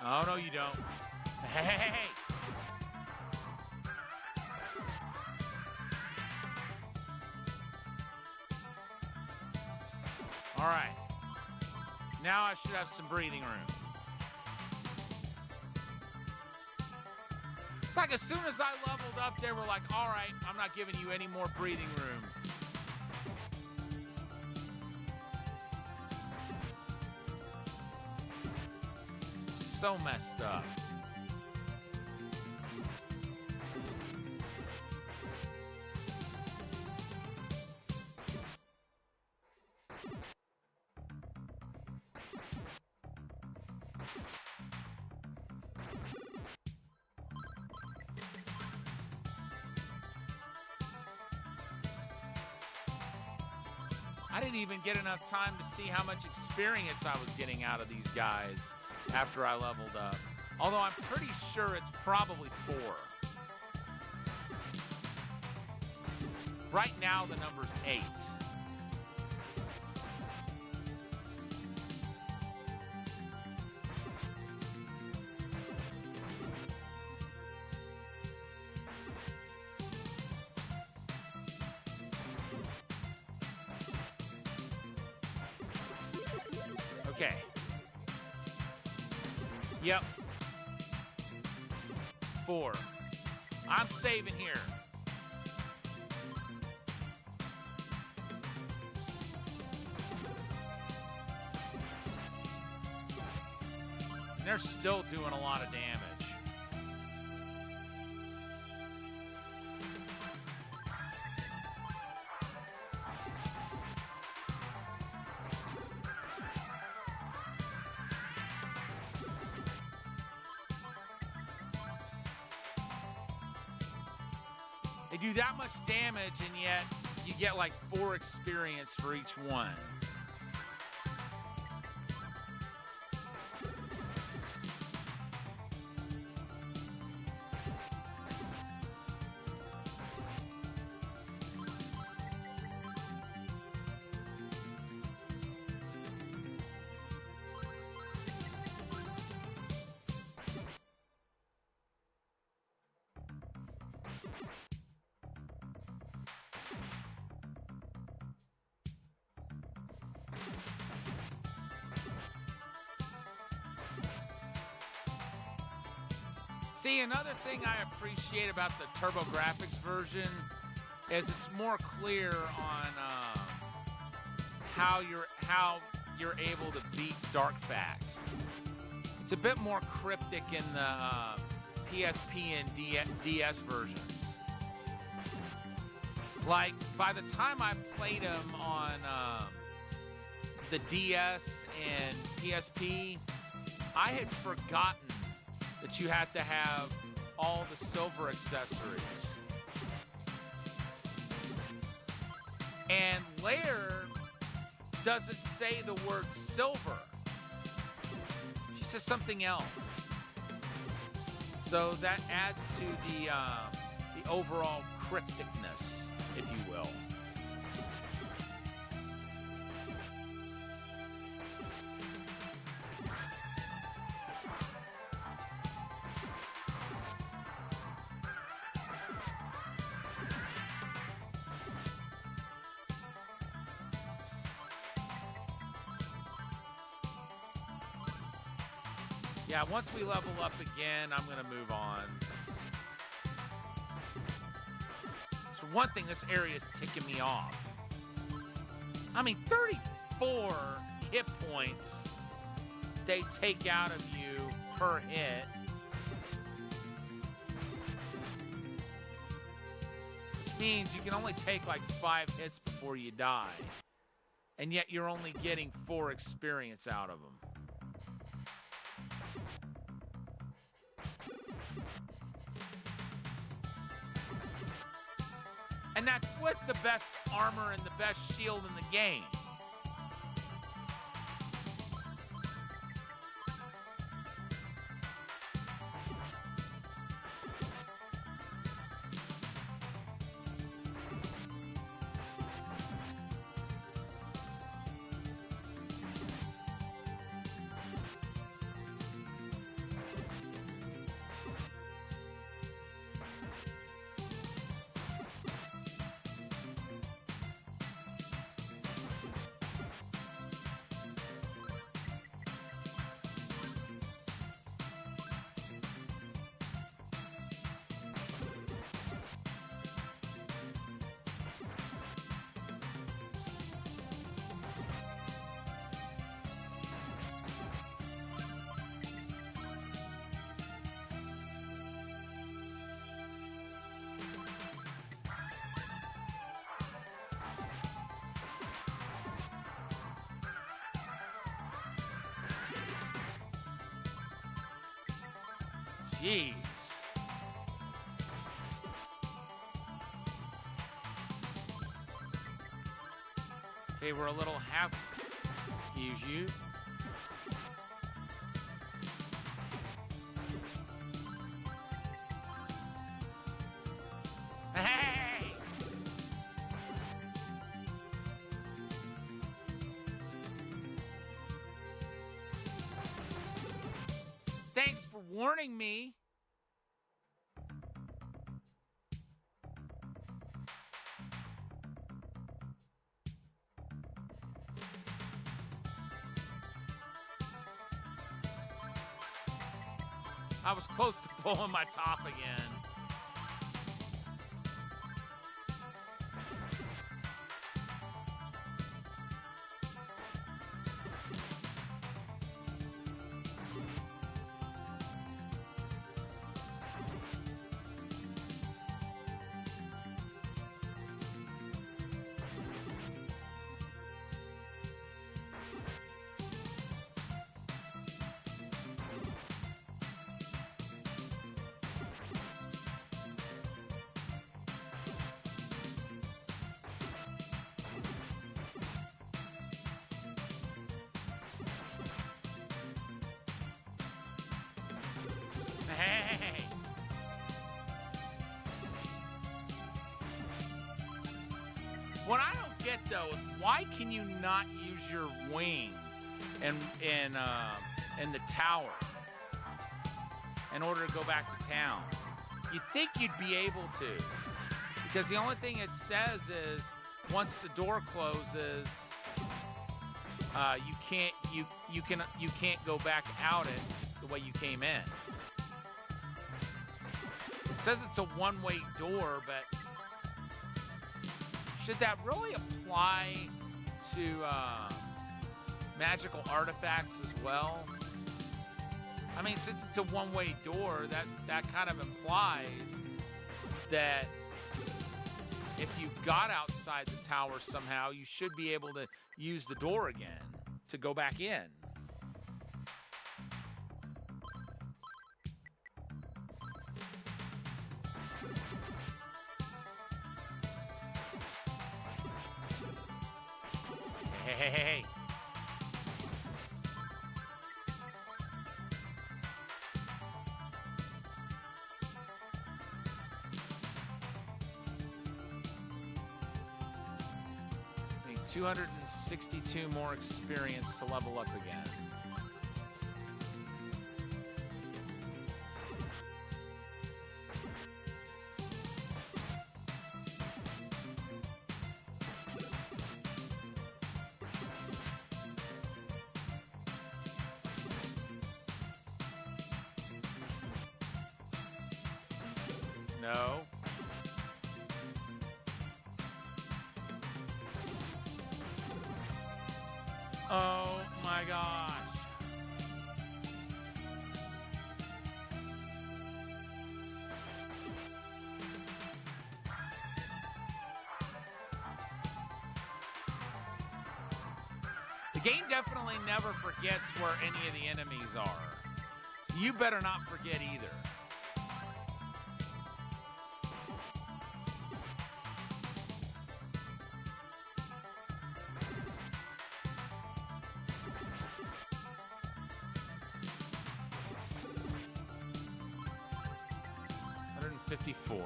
Oh, no, you don't. Hey! All right. Now I should have some breathing room. It's like as soon as I leveled up, they were like, all right, I'm not giving you any more breathing room. So messed up. I didn't even get enough time to see how much experience I was getting out of these guys after I leveled up. Although I'm pretty sure it's probably 4. Right now the number's 8. Okay. Yep. 4. I'm saving here. And they're still doing a lot of damage. They do that much damage, and yet you get like 4 experience for each one. See, another thing I appreciate about the TurboGrafx version is it's more clear on how you're able to beat Dark Fact. It's a bit more cryptic in the PSP and DS versions. Like, by the time I played them on the DS and PSP, I had forgotten that you had to have all the silver accessories. And Lair doesn't say the word silver. She says something else. So that adds to the overall crypticness, if you will. Yeah, once we level up again, I'm going to move on. So one thing, this area is ticking me off. I mean, 34 hit points they take out of you per hit. Which means you can only take like 5 hits before you die. And yet you're only getting 4 experience out of them. And that's with the best armor and the best shield in the game. Jeez. Okay, we're a little half. Excuse you. Hey! Thanks for warning me. I was close to pulling my top again. Hey! What I don't get though is why can you not use your wing in the tower in order to go back to town? You'd think you'd be able to, because the only thing it says is once the door closes, you can't go back out it the way you came in. It says it's a one-way door, but should that really apply to magical artifacts as well? I mean, since it's a one-way door, that kind of implies that if you got outside the tower somehow, you should be able to use the door again to go back in. Hey. I need 262 more experience to level up again. No. Oh my gosh. The game definitely never forgets where any of the enemies are. So you better not forget either. $154.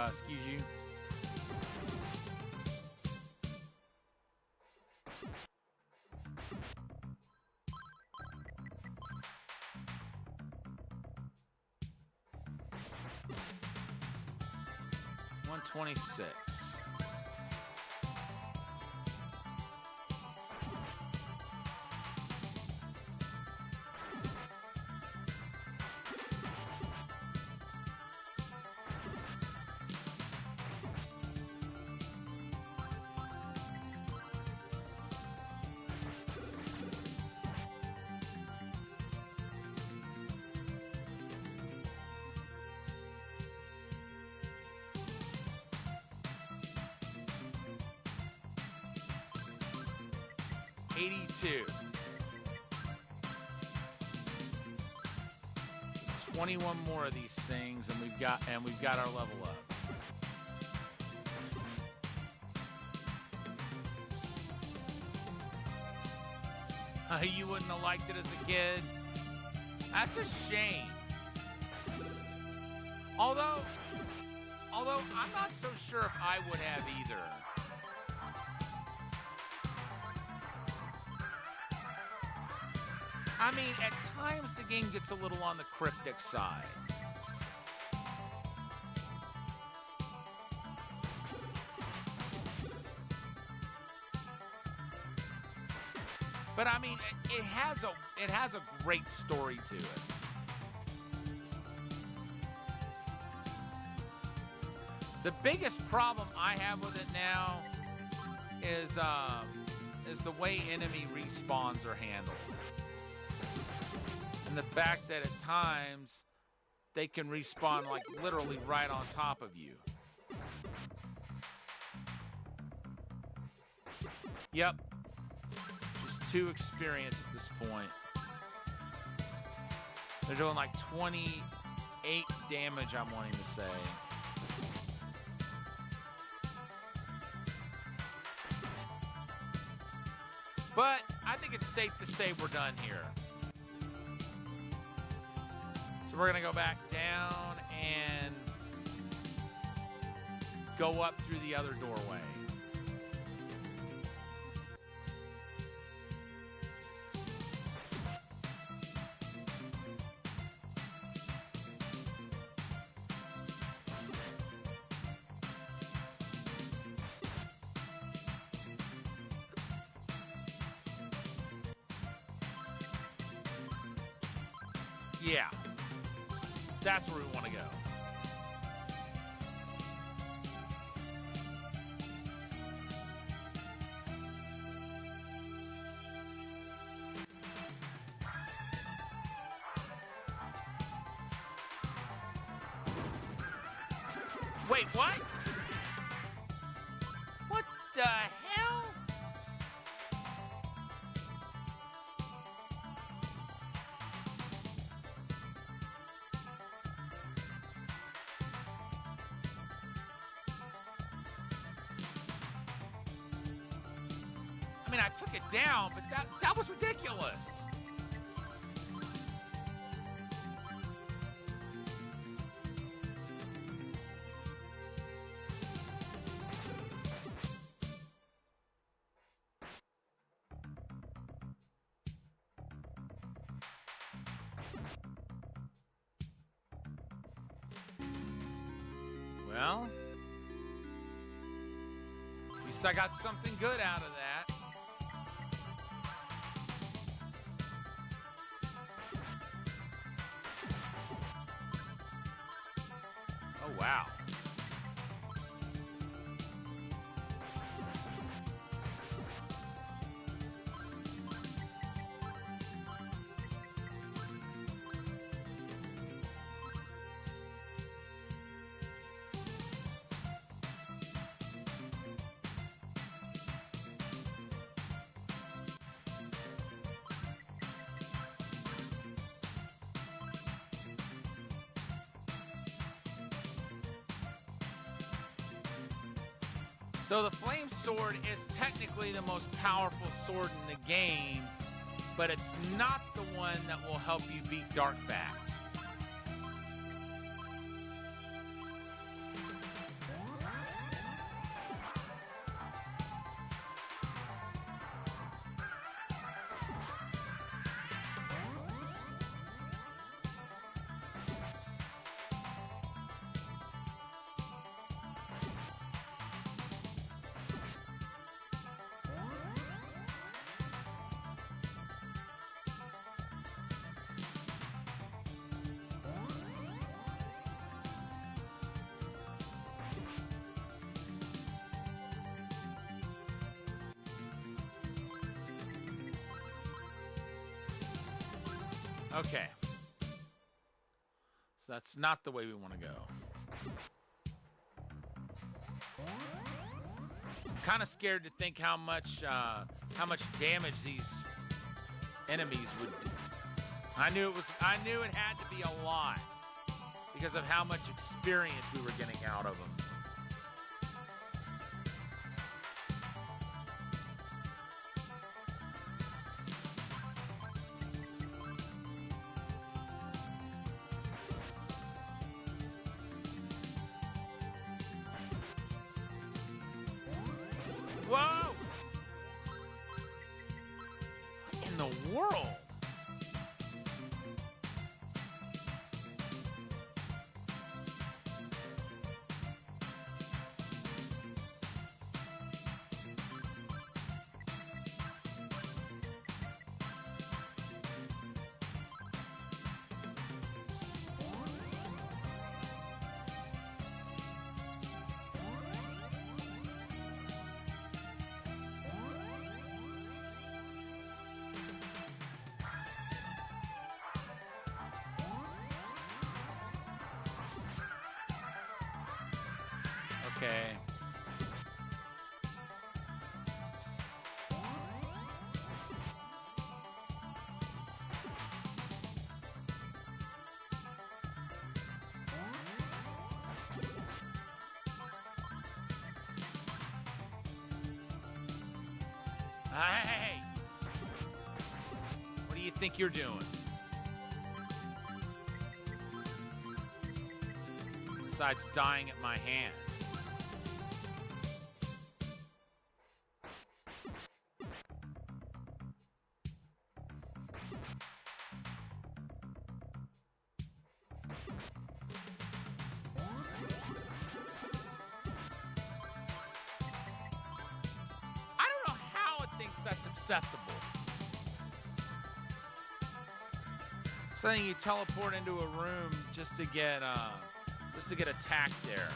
Excuse you. $126. $82. 21 more of these things, and we've got our level up. You wouldn't have liked it as a kid. That's a shame. Although I'm not so sure if I would have either. I mean, at times the game gets a little on the cryptic side. But I mean, it has a great story to it. The biggest problem I have with it now is the way enemy respawns are handled. And the fact that at times they can respawn like literally right on top of you. Yep. Just 2 experience at this point. They're doing like 28 damage, I'm wanting to say. But I think it's safe to say we're done here. So we're going to go back down and go up through the other doorway. Yeah, that's where we want to go. Wait, what? What the hell? I mean, I took it down, but that was ridiculous. Well, at least I got something good out of that. Oh, wow. So the Flame Sword is technically the most powerful sword in the game, but it's not the one that will help you beat Dark Fact. Okay. So that's not the way we want to go. I'm kind of scared to think how much damage these enemies would do. I knew it had to be a lot because of how much experience we were getting out of them. Whoa! What in the world? Okay. Hey! What do you think you're doing? Besides dying at my hand. I don't know how it thinks that's acceptable. Saying you teleport into a room just to get attacked there.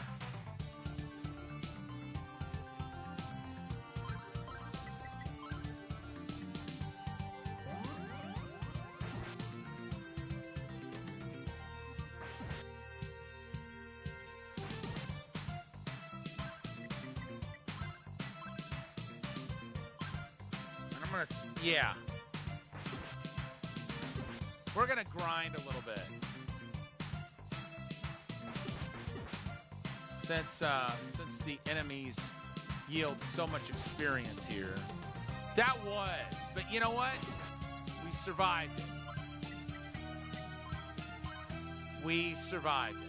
And I'm gonna, yeah. We're gonna grind a little bit. Since the enemies yield so much experience here. That was, but you know what? We survived it. We survived it.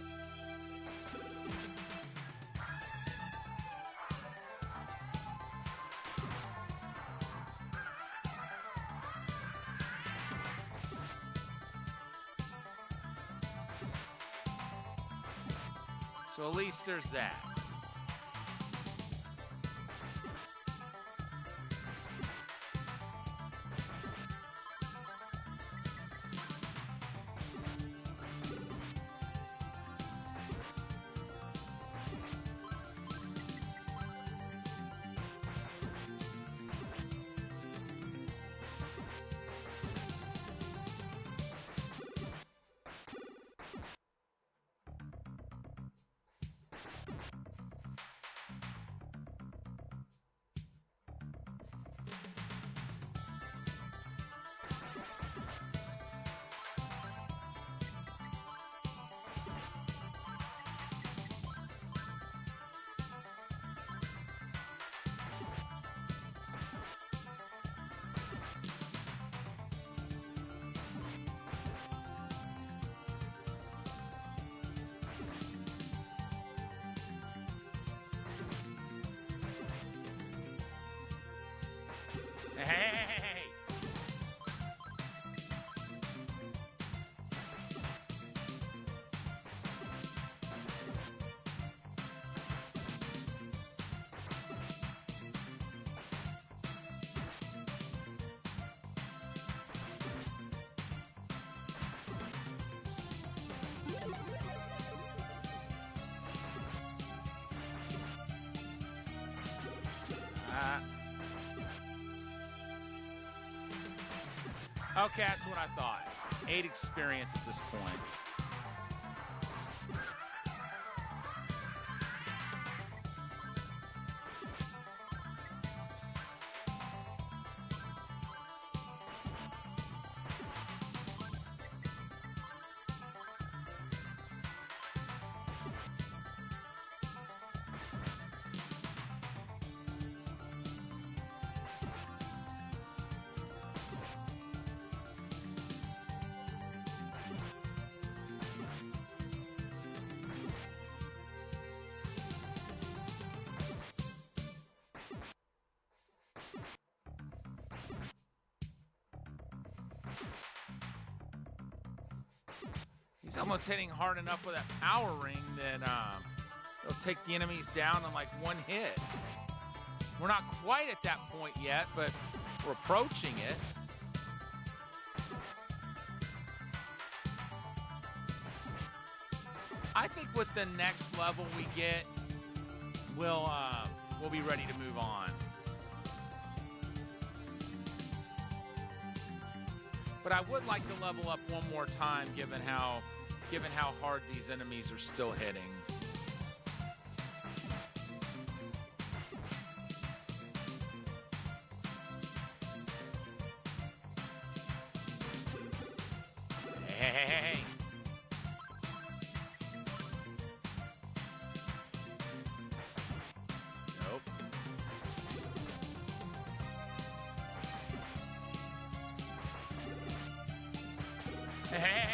So at least there's that. Hey! Okay, that's what I thought. 8 experience at this point. He's almost hitting hard enough with that power ring that he'll take the enemies down in like one hit. We're not quite at that point yet, but we're approaching it. I think with the next level we get, we'll be ready to move on. But I would like to level up one more time, given how hard these enemies are still hitting. Hey!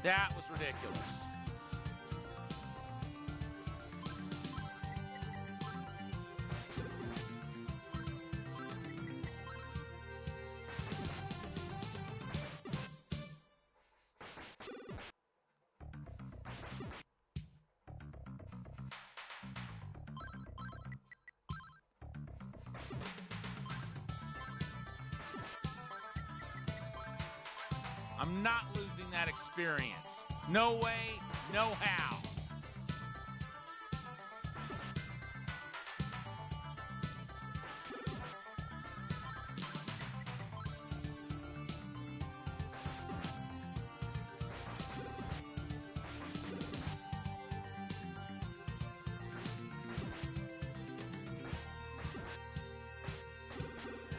That was ridiculous. I'm not losing that experience. No way, no how.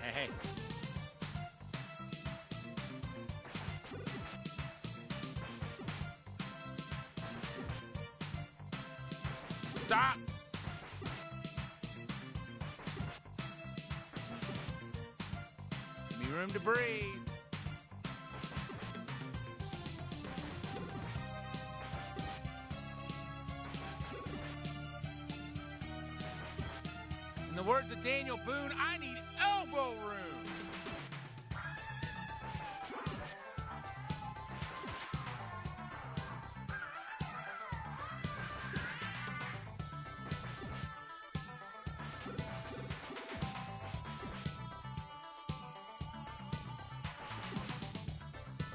Hey. Stop! Give me room to breathe. In the words of Daniel Boone, I need elbow room.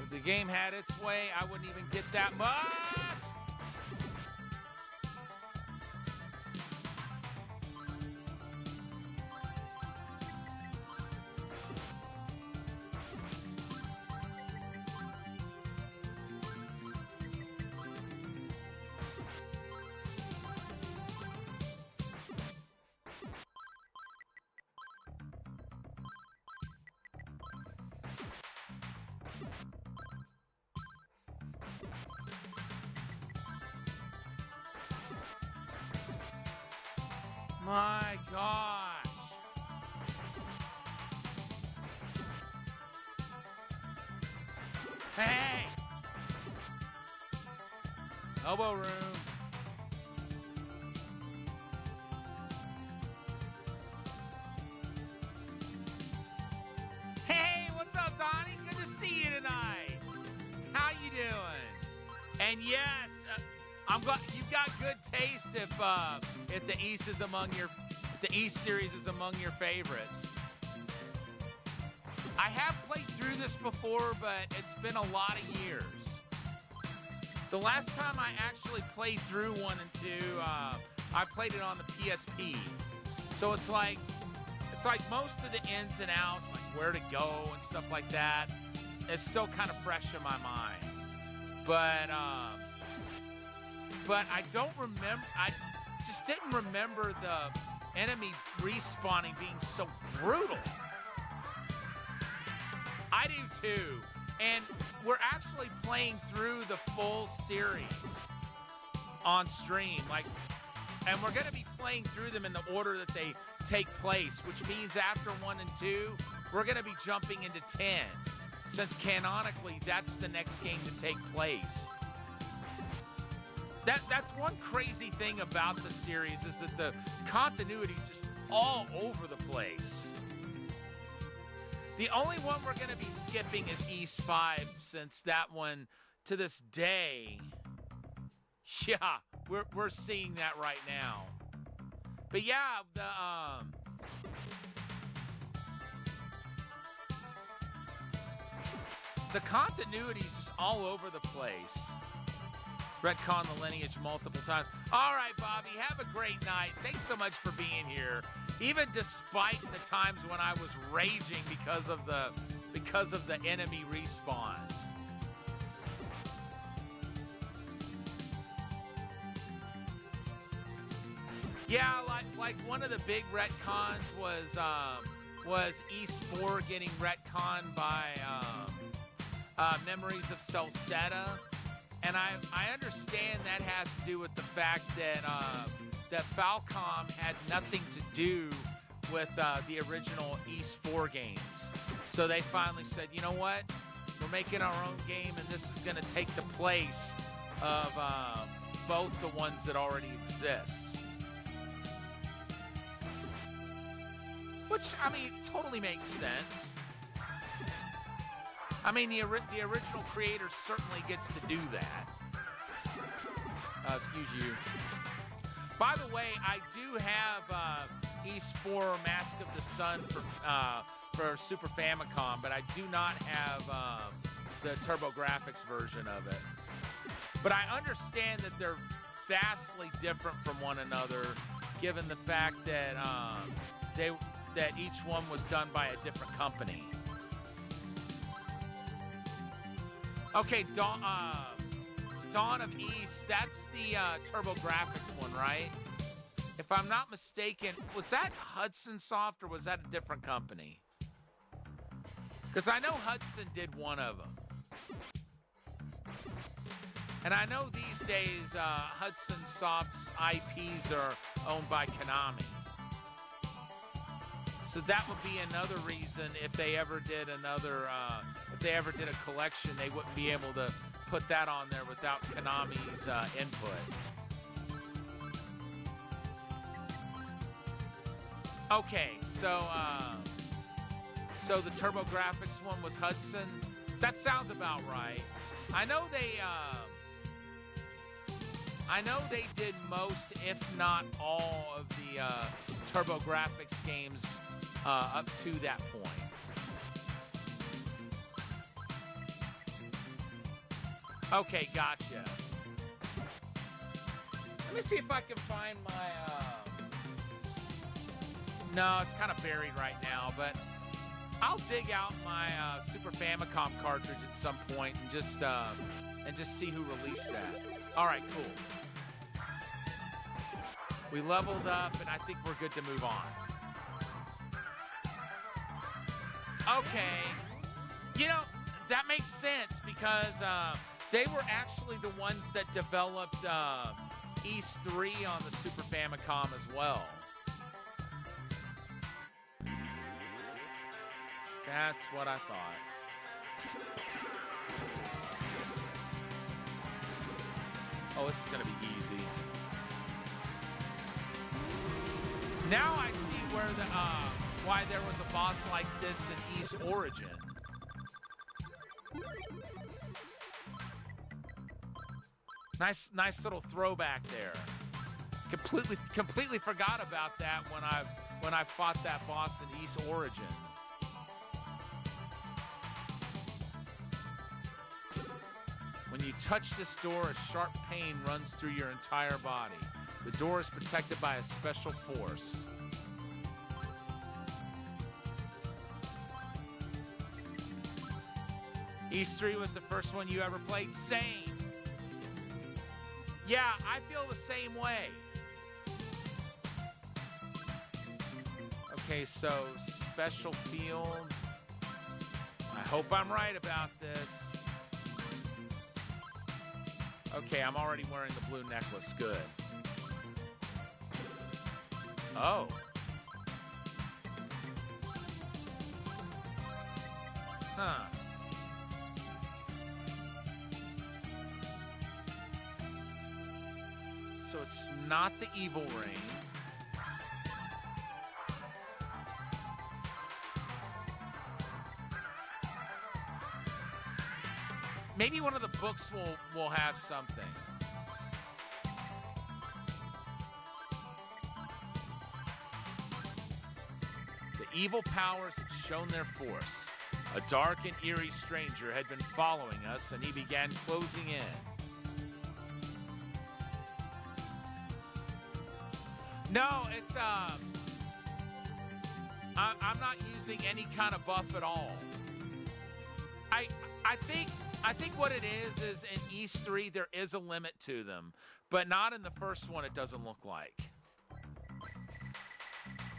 If the game had its way, I wouldn't even get that much. My gosh. Hey! Elbow room. Hey, what's up, Donnie? Good to see you tonight. How you doing? And yes, I'm glad you've got good taste if the East is among your the East series is among your favorites. I have played through this before, but it's been a lot of years. The last time I actually played through 1 and 2, I played it on the PSP. So it's like most of the ins and outs, like where to go and stuff like that, it's still kind of fresh in my mind. But I don't remember. I just didn't remember the enemy respawning being so brutal. I do too. And we're actually playing through the full series on stream. And we're going to be playing through them in the order that they take place, which means after 1 and 2, we're going to be jumping into 10, since canonically that's the next game to take place. That's one crazy thing about the series, is that the continuity is just all over the place. The only one we're going to be skipping is East 5, since that one, to this day, yeah, we're seeing that right now. But yeah, the continuity is just all over the place. Retcon the lineage multiple times. All right, Bobby, have a great night. Thanks so much for being here. Even despite the times when I was raging because of the enemy respawns. Yeah, like one of the big retcons was East 4 getting retconned by Memories of Celceta, and I understand that has to do with the fact that that Falcom had nothing to do with the original East 4 games. So they finally said, you know what? We're making our own game, and this is going to take the place of both the ones that already exist. Which, I mean, totally makes sense. I mean, the original creator certainly gets to do that. Excuse you. By the way, I do have East 4 Mask of the Sun for Super Famicom, but I do not have the TurboGrafx version of it. But I understand that they're vastly different from one another, given the fact that that each one was done by a different company. Okay, Dawn of East, that's the TurboGrafx one, right? If I'm not mistaken, was that Hudson Soft or was that a different company? Because I know Hudson did one of them. And I know these days Hudson Soft's IPs are owned by Konami. So that would be another reason if they ever did a collection, they wouldn't be able to put that on there without Konami's input. Okay, so the TurboGrafx one was Hudson. That sounds about right. I know they did most, if not all, of the TurboGrafx games up to that point. Okay, gotcha. Let me see if I can find my... No, it's kind of buried right now, but I'll dig out my Super Famicom cartridge at some point and just see who released that. All right, cool. We leveled up, and I think we're good to move on. Okay. You know, that makes sense because they were actually the ones that developed East 3 on the Super Famicom as well. That's what I thought. Oh, this is going to be easy. Now I see where why there was a boss like this in East Origin. Nice little throwback there. Completely forgot about that when I fought that boss in East Origin. When you touch this door, a sharp pain runs through your entire body. The door is protected by a special force. East 3 was the first one you ever played? Same. Yeah, I feel the same way. Okay, so special field. I hope I'm right about this. Okay, I'm already wearing the blue necklace. Good. Oh. Huh. So it's not the evil ring. Maybe one of the books will have something. The evil powers had shown their force. A dark and eerie stranger had been following us, and he began closing in. No, it's I'm not using any kind of buff at all. I think what it is in East 3 there is a limit to them, but not in the first one. It doesn't look like.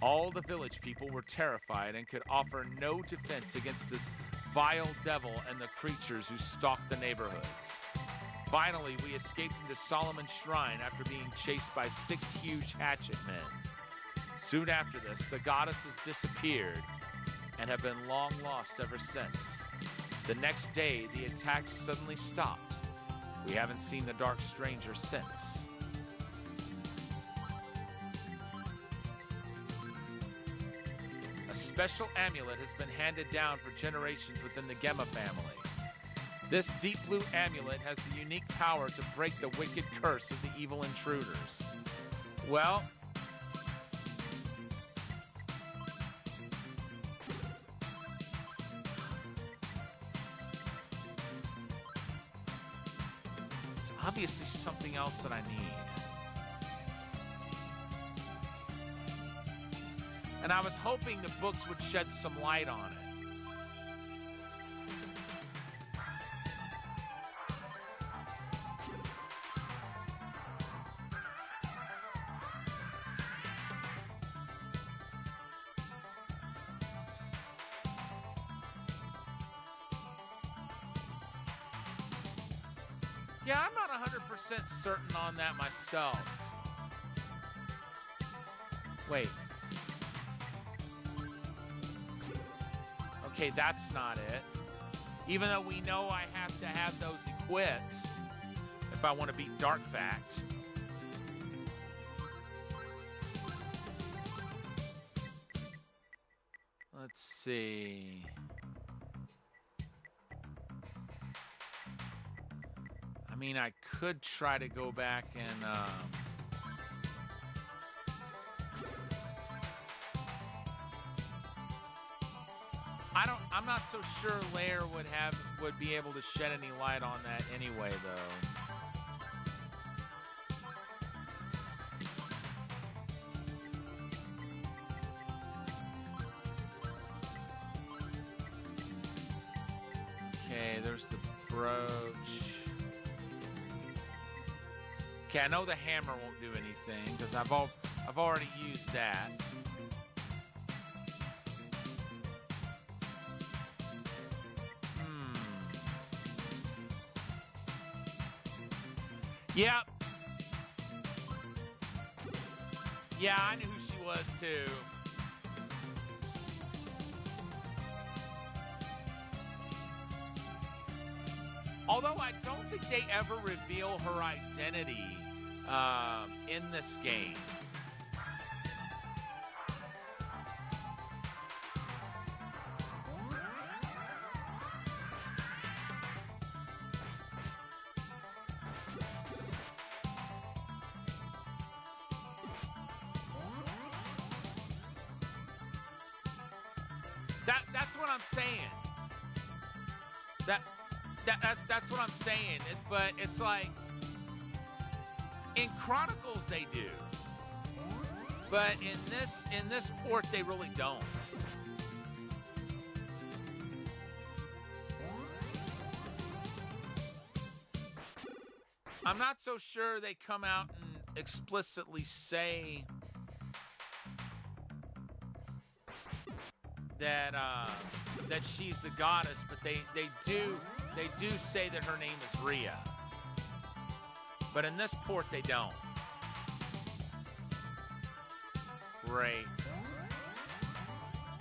All the village people were terrified and could offer no defense against this vile devil and the creatures who stalked the neighborhoods. Finally, we escaped into Solomon's Shrine after being chased by 6 huge hatchet men. Soon after this, the goddesses disappeared and have been long lost ever since. The next day, the attacks suddenly stopped. We haven't seen the Dark Stranger since. A special amulet has been handed down for generations within the Gemma family. This deep blue amulet has the unique power to break the wicked curse of the evil intruders. Well, there's obviously something else that I need. And I was hoping the books would shed some light on it. Yeah, I'm not 100% certain on that myself. Wait. Okay, that's not it. Even though we know I have to have those equipped if I want to beat Dark Fact. Let's see. I mean, I could try to go back and I'm not so sure Lair would be able to shed any light on that anyway, though. Okay, there's the brooch. Okay, I know the hammer won't do anything because I've already used that. Yep. Yeah, I knew who she was too. Although I don't think they ever reveal her identity in this game. That's what I'm saying. That's what I'm saying. But it's like in Chronicles they do, but in this port they really don't. I'm not so sure they come out and explicitly say that she's the goddess, but they do say that her name is Rhea. But in this port they don't. Great.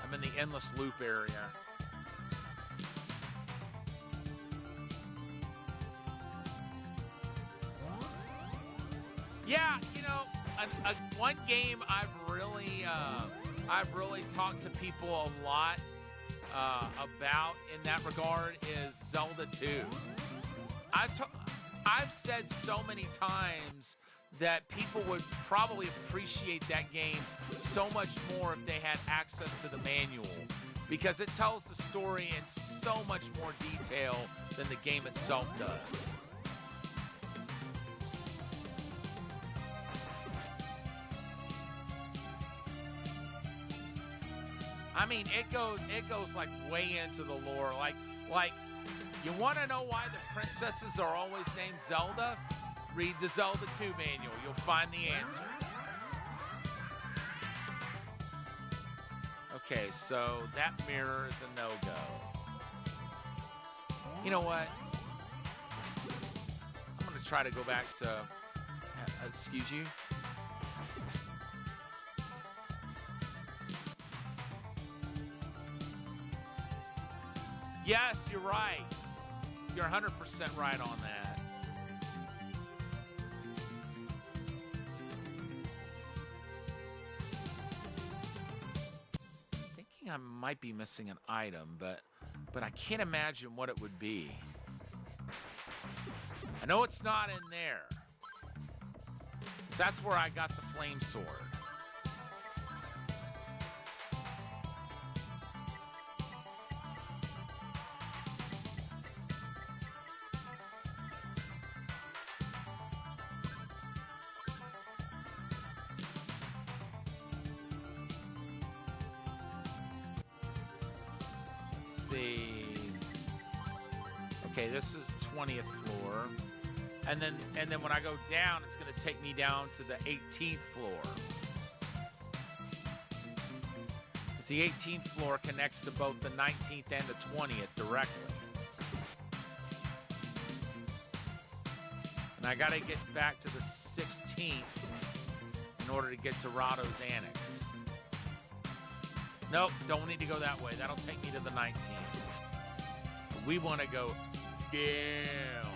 I'm in the Endless Loop area. Yeah, you know, one game I've really talked to people a lot about in that regard is Zelda 2. I've said so many times that people would probably appreciate that game so much more if they had access to the manual, because it tells the story in so much more detail than the game itself does. I mean, it goes like way into the lore. Like, you want to know why the princesses are always named Zelda? Read the Zelda 2 manual. You'll find the answer. Okay, so that mirror is a no-go. You know what? I'm going to try to go back to... excuse you? Yes, you're right. You're 100% right on that. Thinking I might be missing an item, but I can't imagine what it would be. I know it's not in there. 'Cause that's where I got the flame sword. See. Okay, this is 20th floor. And then when I go down, it's going to take me down to the 18th floor. 'Cause the 18th floor connects to both the 19th and the 20th directly. And I got to get back to the 16th in order to get to Rado's Annex. Nope, don't need to go that way. That'll take me to the 19th. We want to go down.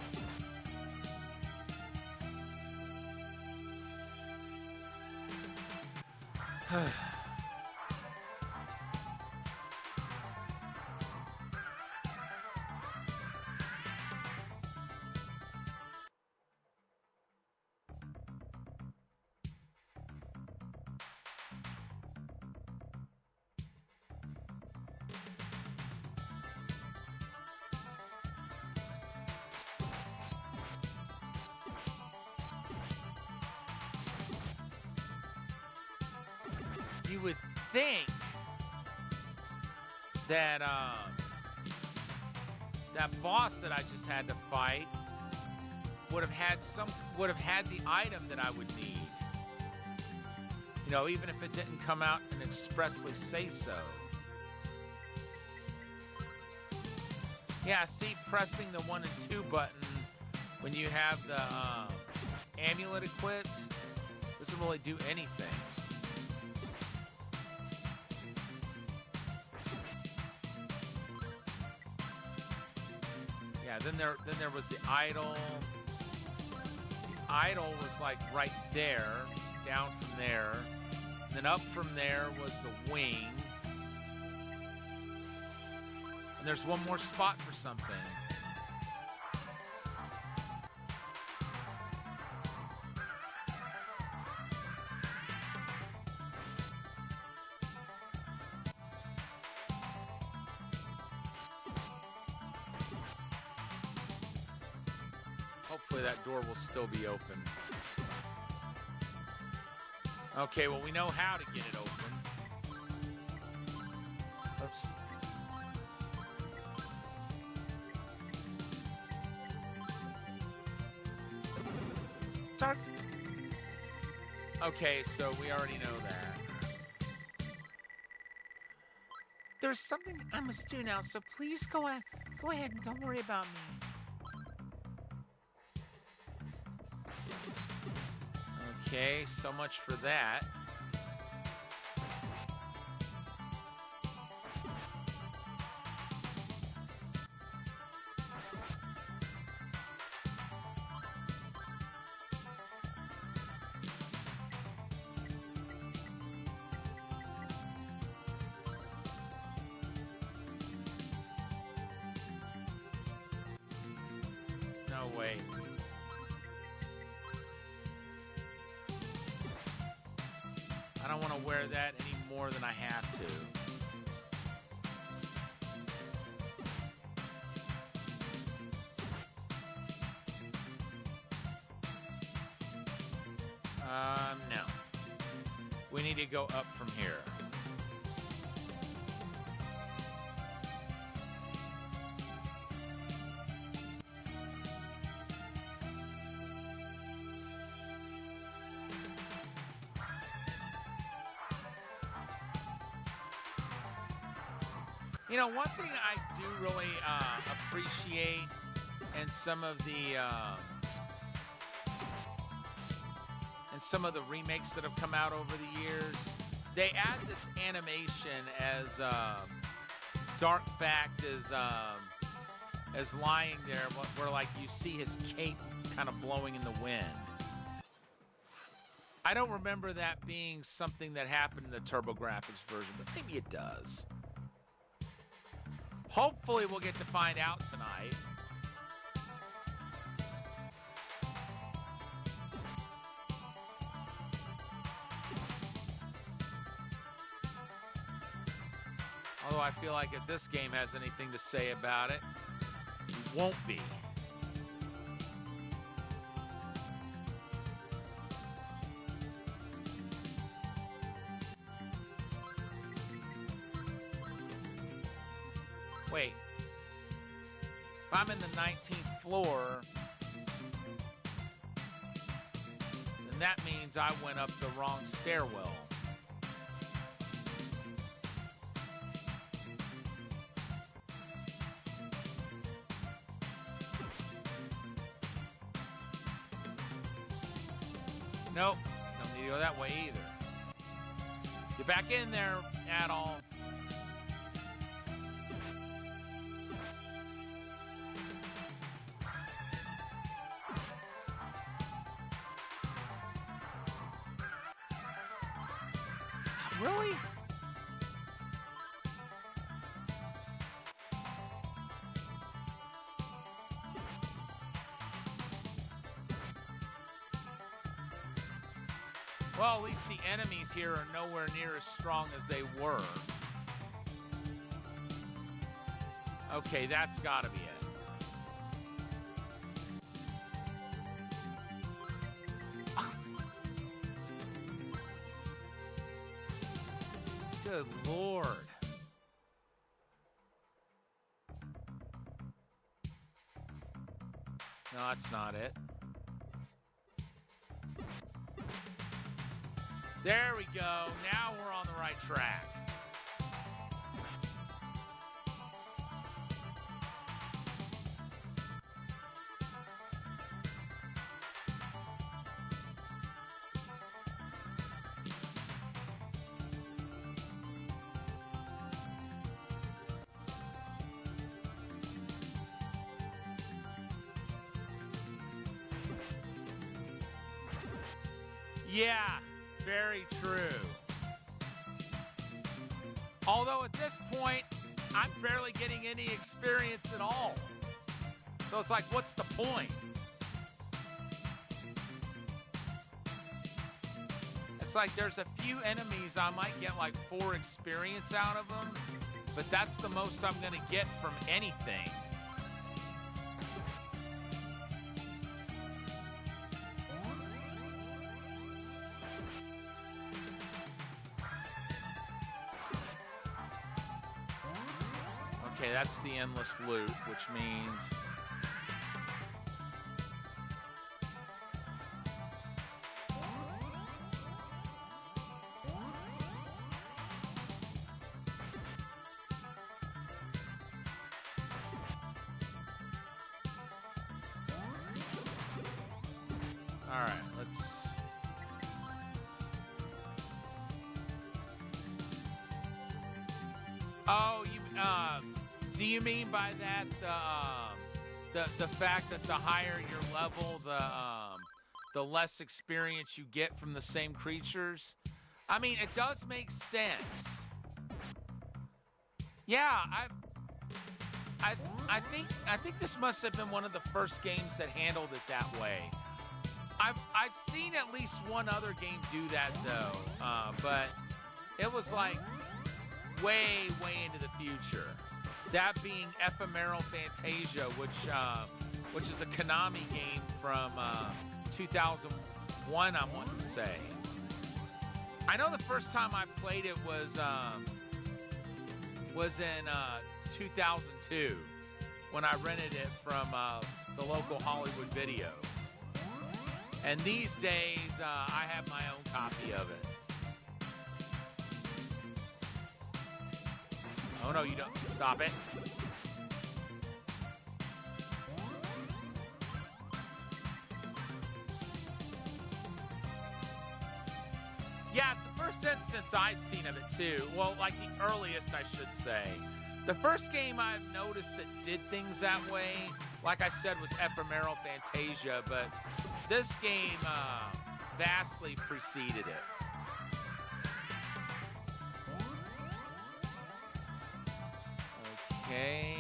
You would think that that boss that I just had to fight would have had the item that I would need. You know, even if it didn't come out and expressly say so. Yeah, see, pressing the 1 and 2 button when you have the amulet equipped doesn't really do anything. Yeah, then there was the idol. The idol was like right there, down from there. And then up from there was the wing. And there's one more spot for something. Hopefully that door will still be open. Okay, well, we know how to get it open. Oops. Sorry. Okay, so we already know that. There's something I must do now, so please go ahead and don't worry about me. Okay, so much for that. No way. I don't want to wear that any more than I have to. No. We need to go up from here. You know, one thing I do really appreciate in some of the remakes that have come out over the years, they add this animation as Dark Fact is lying there, where like you see his cape kind of blowing in the wind. I don't remember that being something that happened in the TurboGrafx version, but maybe it does. Hopefully we'll get to find out tonight. Although I feel like if this game has anything to say about it, it won't be. Wait, if I'm in the 19th floor, then that means I went up the wrong stairwell. Nope, don't need to go that way either. Get back in there, Adol. Really? Well, at least the enemies here are nowhere near as strong as they were. Okay, that's gotta be it. Good Lord. No, that's not it. There we go. Now we're on the right track. Yeah, very true. Although at this point, I'm barely getting any experience at all. So it's like, what's the point? It's like there's a few enemies I might get like 4 experience out of them, but that's the most I'm gonna get from anything. Okay, that's the endless loop, which means... All right, let's... Oh, do you mean by that the fact that the higher your level, the less experience you get from the same creatures? I mean, it does make sense. Yeah, I think this must have been one of the first games that handled it that way. I've seen at least one other game do that though, but it was like way into the future. That being Ephemeral Fantasia, which is a Konami game from 2001, I want to say. I know the first time I played it was in 2002 when I rented it from the local Hollywood Video. And these days, I have my own copy of it. Oh, no, you don't. Stop it. Yeah, it's the first instance I've seen of it, too. Well, like the earliest, I should say. The first game I've noticed that did things that way, like I said, was Ephemeral Fantasia, but this game vastly preceded it. Okay.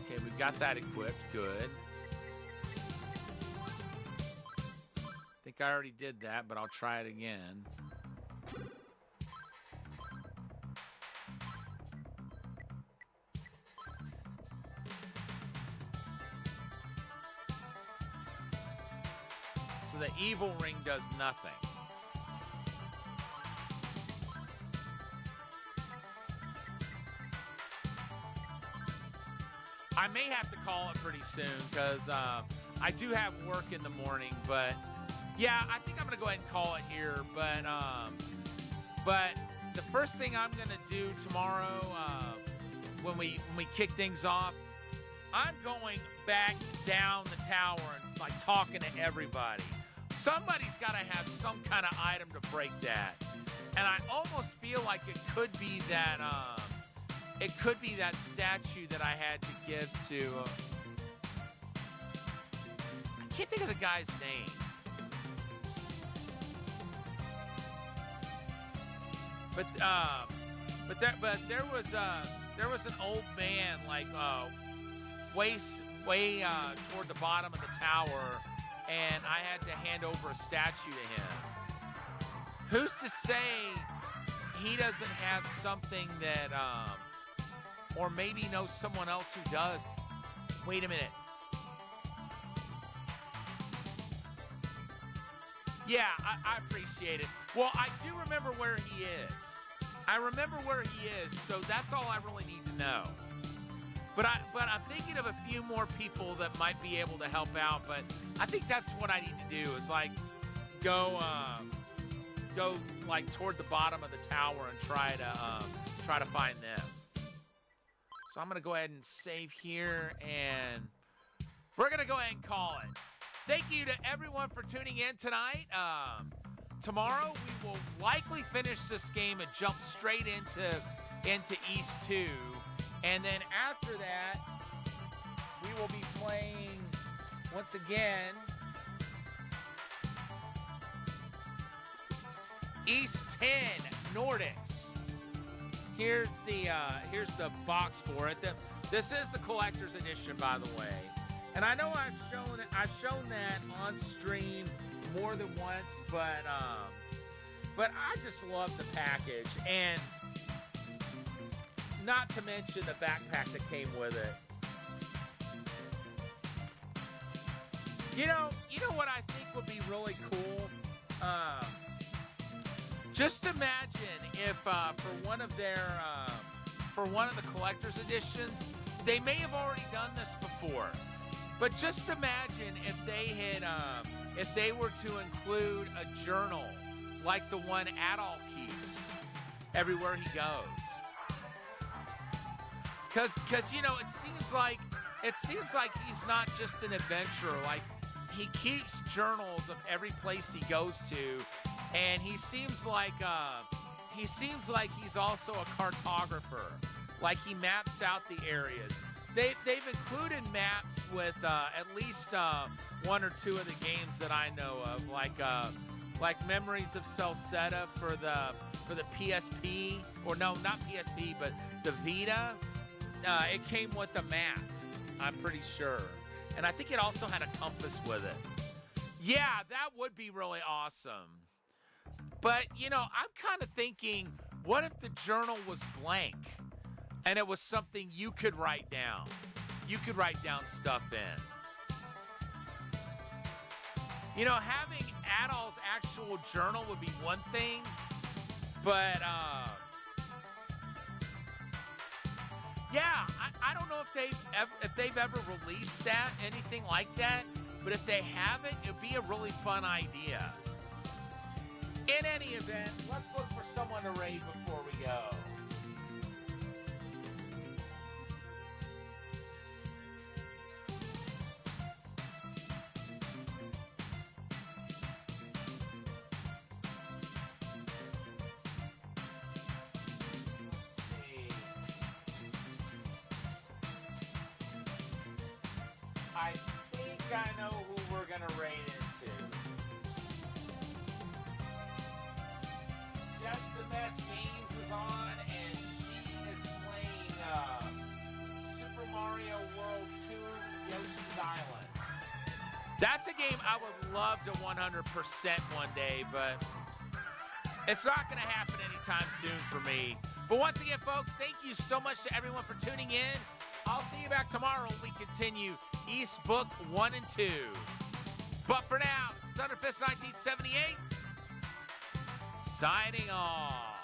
Okay, we've got that equipped. Good. I think I already did that, but I'll try it again. So the evil ring does nothing. I may have to call it pretty soon because I do have work in the morning, but yeah, I think I'm gonna go ahead and call it here. But the first thing I'm gonna do tomorrow when we kick things off, I'm going back down the tower and like talking to everybody. Somebody's got to have some kind of item to break that, and I almost feel like it could be that. It could be that statue that I had to give to... I can't think of the guy's name. But there was an old man like way toward the bottom of the tower, and I had to hand over a statue to him. Who's to say he doesn't have something that or maybe knows someone else who does. Wait a minute. Yeah, I appreciate it. Well, I do remember where he is. I remember where he is, so that's all I really need to know. But I'm thinking of a few more people that might be able to help out, but I think that's what I need to do is like go like toward the bottom of the tower and try to find them. So I'm going to go ahead and save here, and we're going to go ahead and call it. Thank you to everyone for tuning in tonight. Tomorrow, we will likely finish this game and jump straight into East 2. And then after that, we will be playing, once again, East 10 Nordics. Here's the box for it. This is the collector's edition, by the way. And I know I've shown that on stream more than once, but I just love the package, and not to mention the backpack that came with it. You know what I think would be really cool? Just imagine if for one of the collector's editions, they may have already done this before, but just imagine if if they were to include a journal like the one Adol keeps everywhere he goes. Cause it seems like he's not just an adventurer. Like, he keeps journals of every place he goes to. And he seems like he's also a cartographer. Like, he maps out the areas. They've included maps with at least one or two of the games that I know of, like Memories of Celceta for the PSP, or no, not PSP, but the Vita. It came with a map, I'm pretty sure, and I think it also had a compass with it. Yeah, that would be really awesome. But, I'm kind of thinking, what if the journal was blank and it was something you could write down? You could write down stuff in. You know, having Adol's actual journal would be one thing, but yeah, I don't know if they've ever released that, anything like that, but if they haven't, it'd be a really fun idea. In any event, let's look for someone to raid before we go. I think I know who we're gonna raid into. Just the Best Games is on, and she is playing Super Mario World 2 Yoshi's Island. That's a game I would love to 100% one day, but it's not gonna happen anytime soon for me. But once again, folks, thank you so much to everyone for tuning in. I'll see you back tomorrow when we continue East Book 1 and 2. But for now, Thunderfist 1978, signing off.